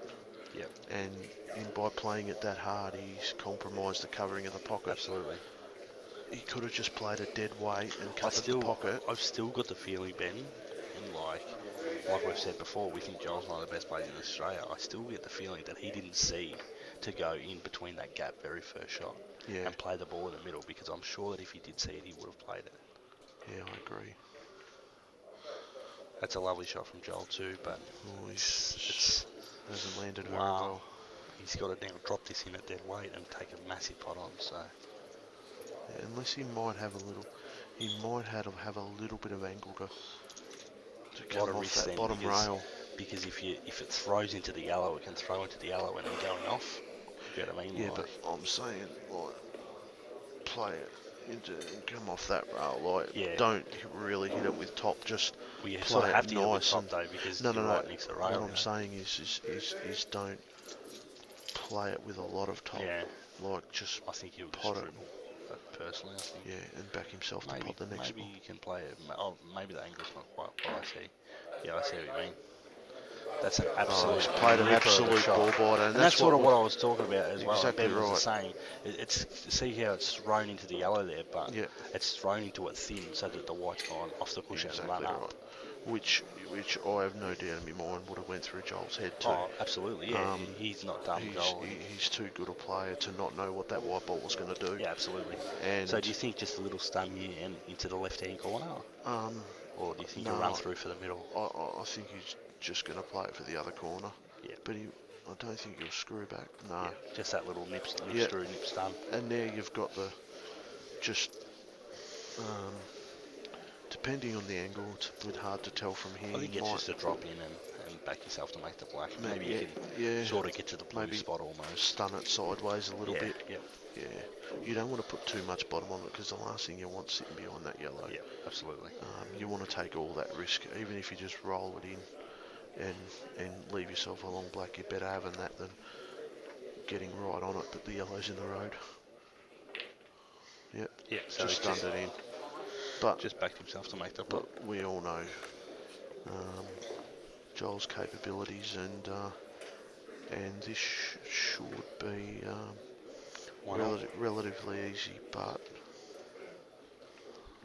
Yep. And by playing it that hard, he's compromised the covering of the pocket. Absolutely. He could have just played it dead weight and covered the pocket. I've still got the feeling, Ben, and like we've said before, we think Joel's one of the best players in Australia. I still get the feeling that he didn't see to go in between that gap very first shot and play the ball in the middle, because I'm sure that if he did see it, he would have played it. Yeah, I agree. That's a lovely shot from Joel too, but It's hasn't landed very wow. well. He's got to now drop this in at dead weight and take a massive pot on. So Yeah, unless he might have a little bit of angle to come off that bottom rail. Because if it throws into the yellow, it can throw into the yellow and then going off. You know what I mean? Yeah, like, but I'm saying, like, play it into and come off that rail. Like, don't really hit it with top. Just you play sort of it have to hit it with nice. top though, because No. right next to the rail. What I'm saying is don't play it with a lot of top. Yeah. Like, just I think he'll pot just it. dribble. Personally, I think. Yeah, and back himself to pot the next maybe one. you can play it. Oh, maybe the angle's not quite what I see. Yeah, I see what you mean. That's an absolute. He's played an absolute ball biter, and that's sort of what I was talking about as well. Exactly Ben was right. saying, it's see how it's thrown into the yellow there, but Yeah. it's thrown into it thin so that the white's gone off the cushion and run up. Which I have no doubt in my mind would have went through Joel's head too. Oh, absolutely, yeah. He's not dumb, Joel. He's too good a player to not know what that white ball was going to do. Yeah, absolutely. And so do you think just a little stun here and into the left-hand corner? Or do you think he'll run through for the middle? I think he's just going to play it for the other corner. Yeah. But I don't think he'll screw back. No. Yeah, just that little nip screw, nip stun. And there you've got depending on the angle, it's a bit hard to tell from here. I think it's just a drop in and back yourself to make the black. Maybe you can sort of get to the blue spot almost. Stun it sideways a little bit. Yeah. Yeah. You don't want to put too much bottom on it, because the last thing you want sitting behind that yellow. Yeah, absolutely. You want to take all that risk, even if you just roll it in and leave yourself a long black. You're better having that than getting right on it, but the yellow's in the road. Yep. Yeah, so just stunned it in. But just backed himself to make the pot. But we all know Joel's capabilities, and this should be relatively easy, but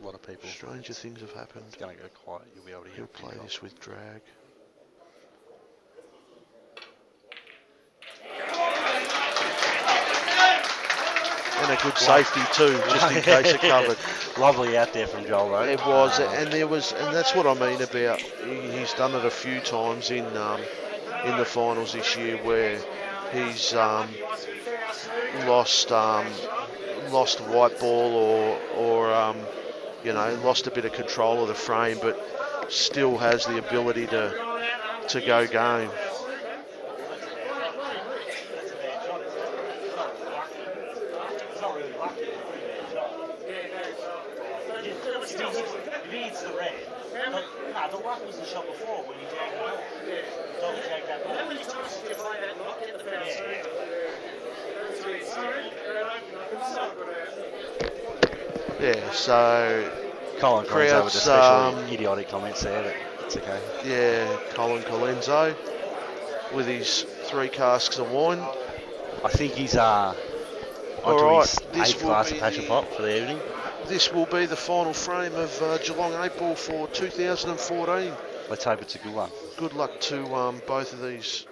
a lot of people. Stranger things have happened. It's going to go quiet. You'll be able to hear. He'll play this with drag. And good safety too, just in case it covered. Lovely out there from Joel though. It was, and that's what I mean about. He's done it a few times in the finals this year where he's lost a white ball or lost a bit of control of the frame, but still has the ability to go game. He needs the red. But no, the luck was the shot before when he jagged the ball. Dog jagged that ball. How many times did you play that knock at the foul screen? Yeah, so Colin Colenso with crowds, especially idiotic comments there, but it's okay. yeah, Colin Colenso with his 3 casks of wine. I think he's onto his 8th glass of passion pop for the evening. This will be the final frame of Geelong 8 ball for 2014. Let's hope it's a good one. Good luck to both of these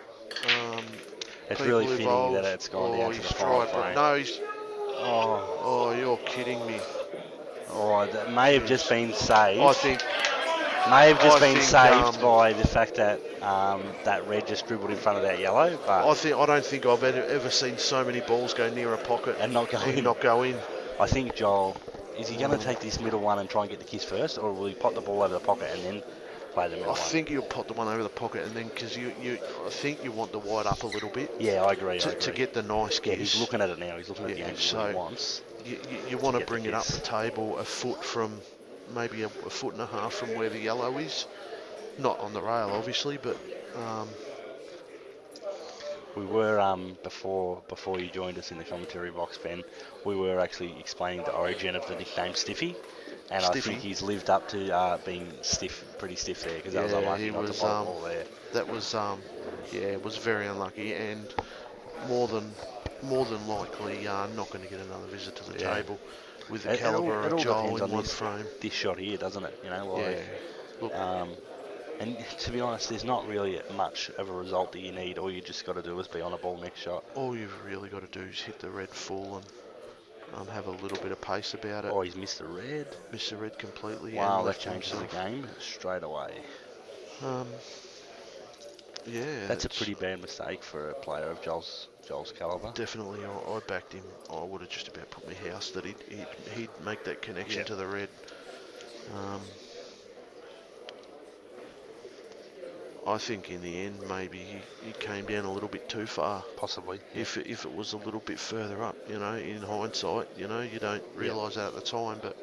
It's people really fitting involved. that it's gone down to he's the final tried, frame. no, he's. Oh, Oh, you're kidding me. oh, that may have just been saved. I think. May have just I been think, saved by the fact that that red just dribbled in front of that yellow, but I don't think I've ever seen so many balls go near a pocket and not go in. not go in. I think Joel, is he going to take this middle one and try and get the kiss first, or will he pot the ball over the pocket and then play the middle I one? think you'll pot the one over the pocket, and then because I think you want the wide up a little bit. Yeah, I agree. To get the nice kiss. Yeah, he's looking at it now. He's looking at the angle so he wants. You want to get bring the it up kiss. the table a foot from, maybe a foot and a half from where the yellow is. Not on the rail, obviously, but We were before you joined us in the commentary box, Ben. We were actually explaining the origin of the nickname Stiffy, and I Stiffy. think he's lived up to being pretty stiff there because that was unlucky not to pot the ball there. That was it was very unlucky, and more than likely not going to get another visit to the table with the calibre of Joel in one frame. This shot here, doesn't it? You know, like, Look, and to be honest, there's not really much of a result that you need. All you just got to do is be on a ball next shot. all you've really got to do is hit the red full and have a little bit of pace about it. Oh, he's missed the red. Missed the red completely. Wow, and that left changes the himself. game straight away. That's a pretty bad mistake for a player of Joel's calibre. Definitely, I backed him. I would have just about put my house that he'd make that connection to the red. I think in the end maybe he came down a little bit too far. Possibly. Yeah. If it was a little bit further up, in hindsight, you don't realise that at the time, but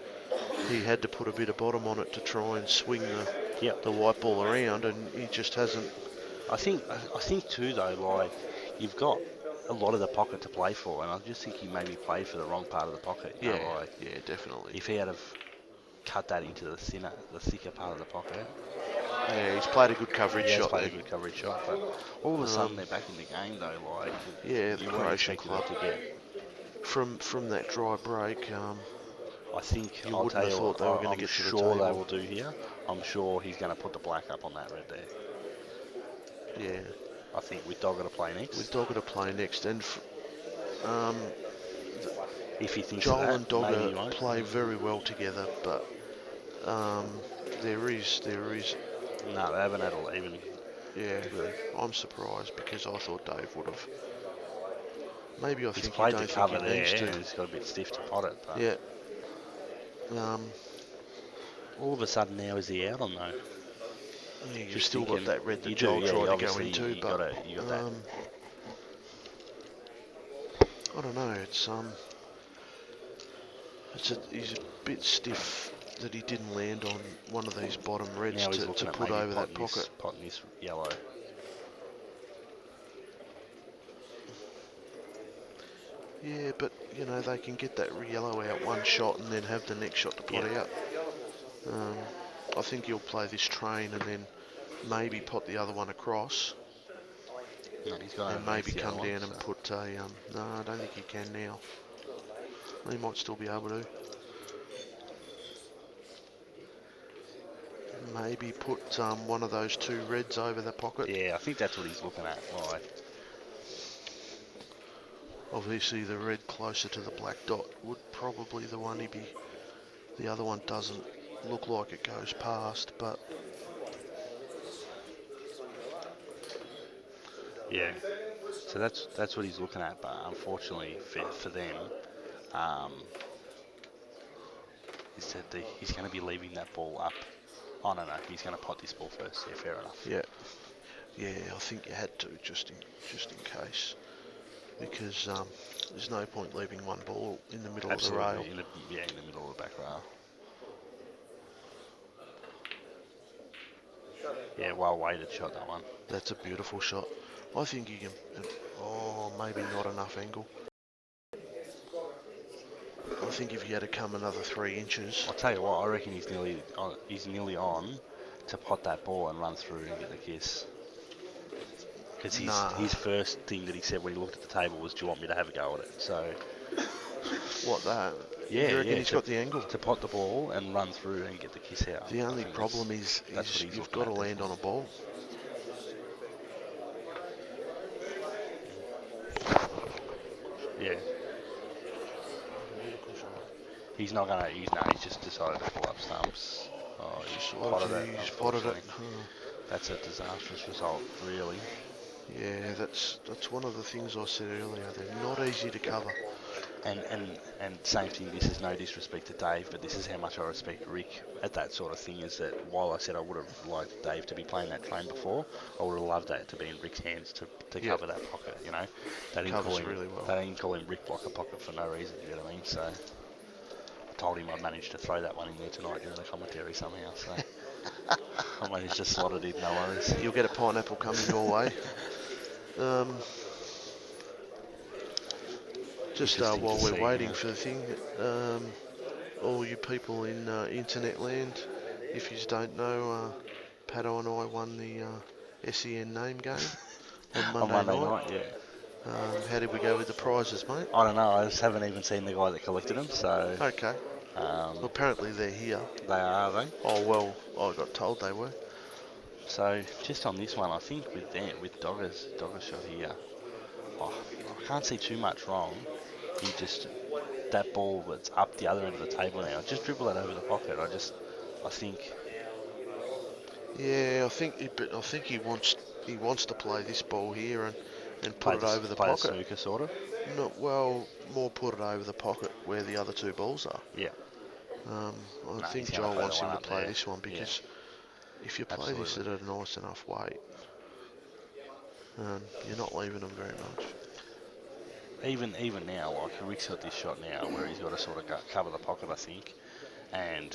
he had to put a bit of bottom on it to try and swing the white ball around, and he just hasn't. I think too though, like, you've got a lot of the pocket to play for, and I just think he maybe played for the wrong part of the pocket. You know, like, Yeah, definitely. if he had have cut that into the thicker part of the pocket. Yeah, he's played a good coverage shot. Played a good coverage shot, but all of a sudden they're back in the game though. Like, the Croatian club to get. From that dry break. I think You I'll wouldn't tell have you thought what, they were gonna I'm get to the sure they table. will do here. I'm sure he's going to put the black up on that red there. Yeah. I think with Dogger to play next. With Dogger to play next, and if he thinks Joel of that, and Dogger maybe he won't. play very well together, but there is. No, they haven't had a even. Yeah, I'm surprised because I thought Dave would have. Maybe I He's think played he the don't cover think he there, needs to. and he's got a bit stiff to pot it. But Yeah. all of a sudden now is he out on though? Yeah, you've Just still thinking- got that red that you Joel do, yeah, tried to go obviously into, you but got that. I don't know. He's a bit stiff that he didn't land on one of these bottom reds Now he's to looking at put maybe over that pocket. potting this yellow. Yeah, but they can get that yellow out one shot and then have the next shot to pot out. I think he'll play this train and then maybe pot the other one across. No, he's got And maybe come down and put a. No, I don't think he can now. He might still be able to. Maybe put one of those 2 reds over the pocket. Yeah, I think that's what he's looking at. Like, Obviously, the red closer to the black dot would probably the one he'd be. The other one doesn't look like it goes past, but Yeah. So that's what he's looking at, but unfortunately for them, um, is that he's going to be leaving that ball up. I don't know. He's going to pot this ball first. Yeah, fair enough. yeah, I think you had to just in case, because there's no point leaving one ball in the middle Absolutely. of the rail. In the middle of the back rail. Yeah, well weighted shot, that one. That's a beautiful shot. I think you can. Oh, maybe not enough angle. I think if you had to come another 3 inches. I'll tell you what, I reckon he's nearly on to pot that ball and run through and get the kiss. Because his first thing that he said when he looked at the table was, "Do you want me to have a go at it?" So. What, that? Yeah, you reckon he's got the angle? To pot the ball and run through and get the kiss out. The only problem is you've got to land on a ball. Yeah. He's not going to, he's just decided to pull up stumps. Oh, he's potted it. That's a disastrous result, really. Yeah, that's one of the things I said earlier. They're not easy to cover. And same thing, this is no disrespect to Dave, but this is how much I respect Rick at that sort of thing, is that while I said I would have liked Dave to be playing that train before, I would have loved that to be in Rick's hands to cover that pocket, you know. They didn't call him really well. They didn't call him Rick Blocker Pocket for no reason, you know what I mean? So I told him I managed to throw that one in there tonight during the commentary somehow, so I managed to slot it in, no worries. You'll get a pineapple coming your way. Just while we're waiting for the thing, all you people in internet land, if you don't know, Pato and I won the SEN name game on Monday night. Yeah. How did we go with the prizes, mate? I don't know. I just haven't even seen the guy that collected them. So. Okay. Well, apparently they're here. They are they? Oh well, I got told they were. So just on this one, I think with Dogger's shot here, I can't see too much wrong. He just, that ball that's up the other end of the table now, just dribble that over the pocket. I think. Yeah, I think he wants to play this ball here and put it over the pocket. Play a snooker, sort of. No, well, more put it over the pocket where the other two balls are. Yeah. I think Joel wants him to play this one because if you play this at a nice enough weight, you're not leaving them very much. Even now, like Rick's got this shot now where he's got to sort of cover the pocket, I think, and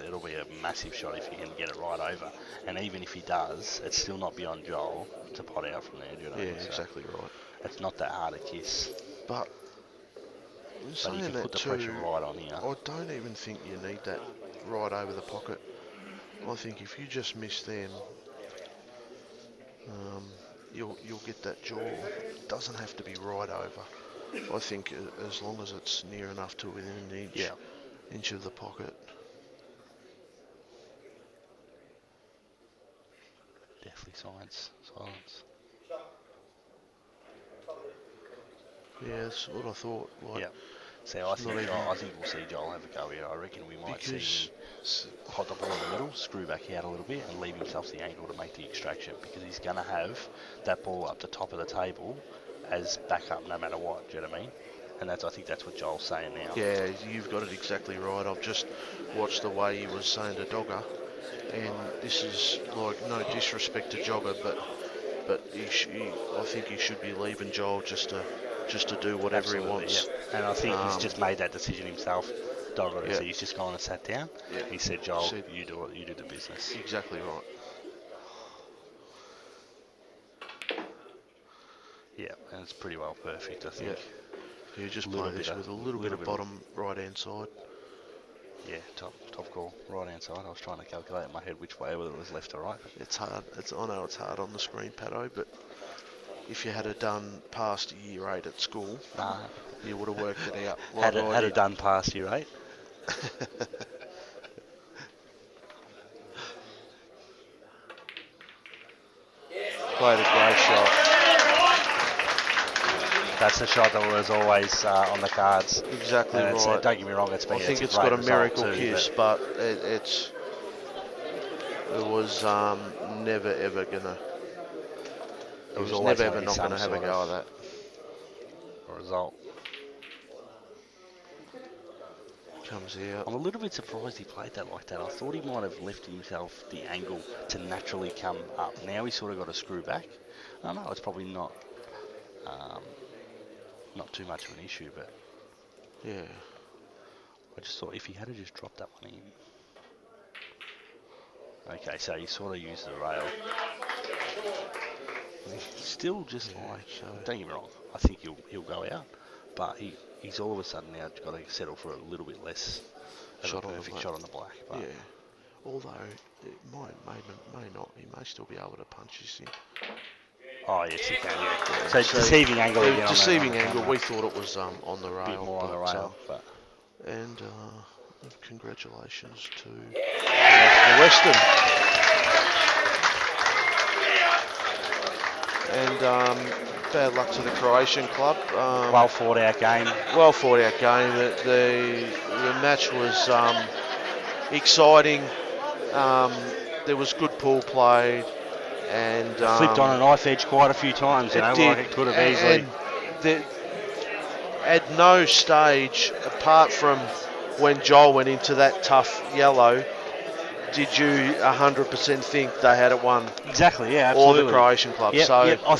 it'll be a massive shot if he can get it right over. And even if he does, it's still not beyond Joel to pot out from there. Do you know? Yeah, exactly right. It's not that hard a kiss. But he can put the pressure right on here. I don't even think you need that right over the pocket. I think if you just miss them, you'll get that jaw. It doesn't have to be right over. I think as long as it's near enough to within an inch of the pocket. Definitely silence. Yeah, that's what I thought. Like, So I think we'll see Joel have a go here. I reckon we might see him pot the ball in the middle, screw back out a little bit, and leave himself the angle to make the extraction, because he's going to have that ball up the top of the table as backup no matter what. Do you know what I mean? And I think that's what Joel's saying now. Yeah, you've got it exactly right. I've just watched the way he was saying to Dogger, and this is like no disrespect to Jogger, but I think he should be leaving Joel just to do whatever he wants. Yeah. And I think he's just made that decision himself. Dogger, so he's just gone and sat down. Yeah. He said, Joel, you do it. You do the business. Exactly right. Yeah, and it's pretty well perfect, I think. Yeah, you just play this with a little bit of bottom right-hand side. Yeah, top call, right-hand side. I was trying to calculate in my head which way, whether it was left or right. It's hard. I know it's hard on the screen, Pato, but if you had it done past year 8 at school, you would have worked it out. Had it done past year 8? Played a great shot. That's the shot that was always on the cards. Exactly And right. don't get me wrong, it's I think it's got a miracle kiss, but it was never ever gonna. It He was always never gonna ever be not some gonna have a sort go of at that. result. Comes out. I'm a little bit surprised he played that like that. I thought he might have left himself the angle to naturally come up. Now he's sort of got to screw back. I don't know, it's probably not too much of an issue, but Yeah. I just thought if he had just dropped that one in. Okay, so he sort of used the rail. Still just don't get me wrong, I think he'll go out, but he's all of a sudden now got to settle for a little bit less of a perfect shot on the black. But yeah. Although it may not, he may still be able to punch this in. oh yes, he can. Yeah. So deceiving angle the again. Deceiving on the angle. camera. We thought it was on the rail. Bit more on the rail, but. And congratulations to the Western. And bad luck to the Croatian club. Well fought out game. Well fought out game. The match was exciting. There was good pool played, and flipped on a knife edge quite a few times. You know, did. like it could have easily. And at no stage, apart from when Joel went into that tough yellow, did you 100% think they had it won? Exactly, yeah, absolutely. Or the Croatian club. Yep, so yep. I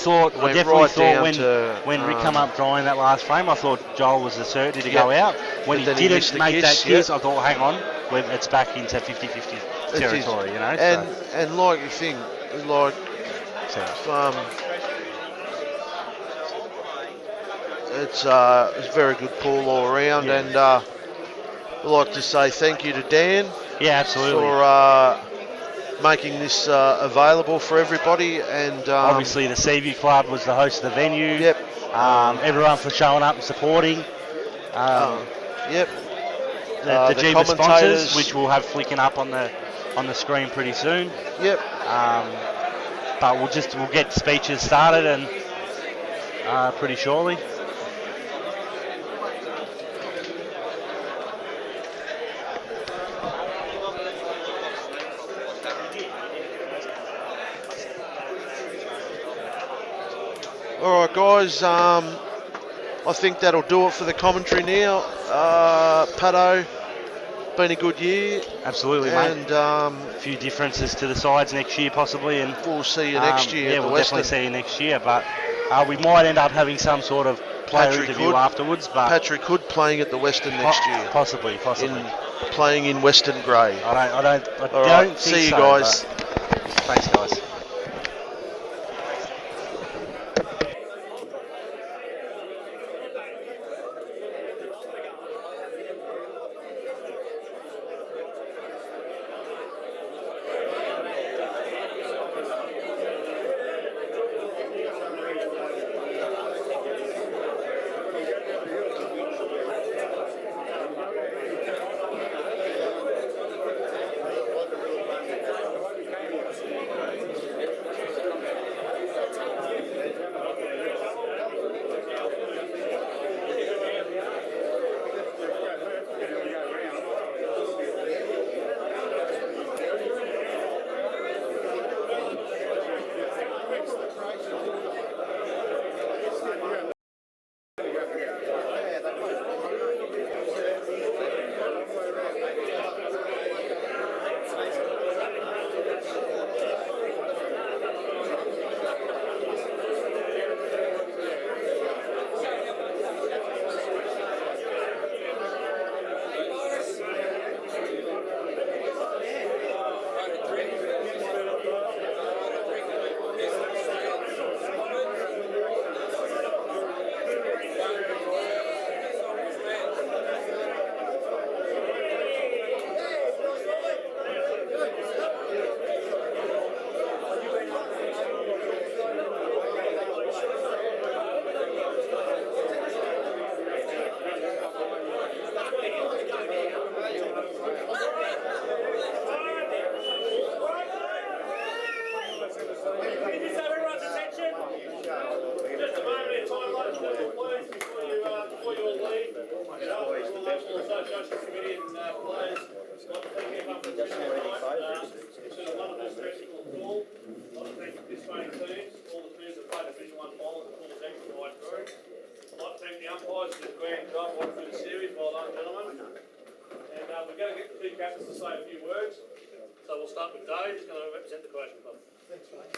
definitely thought when Rick come up drawing that last frame, I thought Joel was the certainty to go out. When he didn't make that kiss, I thought, hang on, it's back into 50-50 territory, you know. And like you think, like it's a very good pool all around, and I'd like to say thank you to Dan. Yeah, absolutely. For making this available for everybody, and obviously the Seaview Club was the host of the venue. Yep. Everyone for showing up and supporting. Yep. The GEBA sponsors, which we'll have flicking up on the screen pretty soon. Yep. But we'll get speeches started and pretty shortly. All right, guys. I think that'll do it for the commentary now. Pato, been a good year. Absolutely, and, mate. A few differences to the sides next year, possibly, and we'll see you next year. Yeah, we'll definitely see you next year. But we might end up having some sort of player interview afterwards. But Patrick Hood playing at the Western next year. Possibly. Playing in Western Grey. I don't think so. See you guys. Thanks, guys. say a few words. So we'll start with Dave, who's going to represent the Croatian club. Thanks, mate.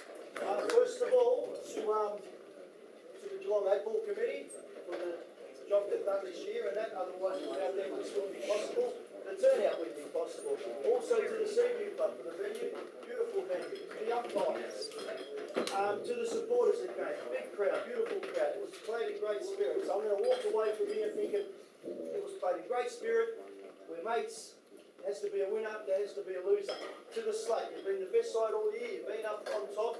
First of all, to the Geelong 8 Ball Committee for the job they've done this year, and that otherwise without them this wouldn't be possible. The turnout wouldn't be possible. Also to the Seaview Club for the venue, beautiful venue. To the umpires, to the supporters of the game, big crowd, beautiful crowd. It was played in great spirit. So I'm going to walk away from here thinking it was played in great spirit. We're mates. There has to be a winner, there has to be a loser. To the slate, you've been the best side all year, you've been up on top.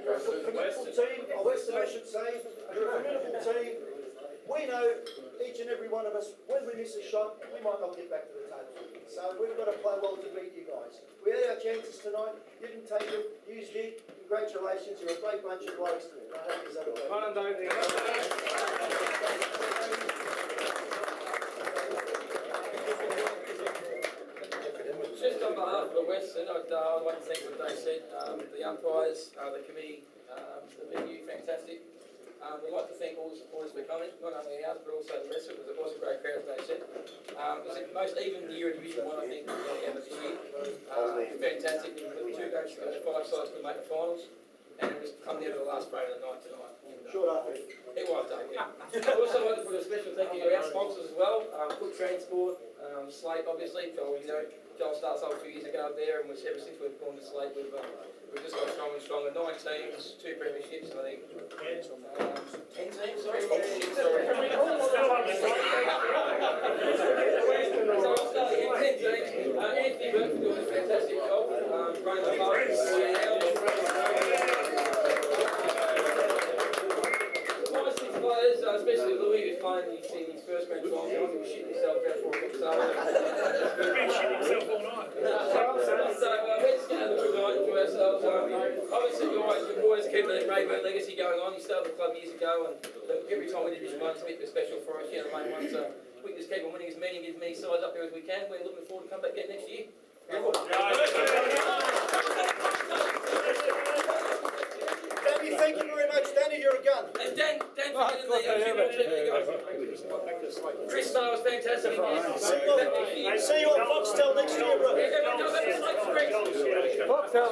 You're a formidable team, Western I should say, you're a formidable team. We know, each and every one of us, when we miss a shot, we might not get back to the table. So we've got to play well to beat you guys. We had our chances tonight, didn't take them, used it. Congratulations, you're a great bunch of blokes. I hope you have a great Just on behalf of the Western, I'd like to thank what they said, the umpires, the committee, the venue, fantastic. We'd like to thank all the supporters for coming, not only ours but also the rest of it, because it was a great crowd, as they said. It was the most even year in Division 1, I think, ever this year. Fantastic. There were 2 games to go, 5 sides to make the finals, and it was come down to the last frame of the night tonight. Short after. It was done, yeah. I'd also like to put a special thank you to our sponsors as well, Foot Transport, Slate, obviously. Joel starts off a few years ago up there, and ever since we've gone to Slate, we've just got stronger and stronger. 9 teams, 2 premierships, I think. 10 teams, sorry. So I'll start again, 10 teams. Anthony Burke for doing a fantastic job, running the club. Players, especially Louis, who's playing his first grand final. He was shitting himself about 4 o'clock. He's been shitting himself all night. So we're just going to have a good night, enjoy ourselves. Obviously, the boys keep the Rayburn legacy going on. He started the club years ago, and every time we did Division 1, it's a bit special for us, the main one. So we can just keep on winning as many sides up here as we can. We're looking forward to come back again next year. Danny, thank you very much. Danny, you're a gun. And Dan Chris Star was fantastic. See you on Foxtel next year, bro. Foxtel,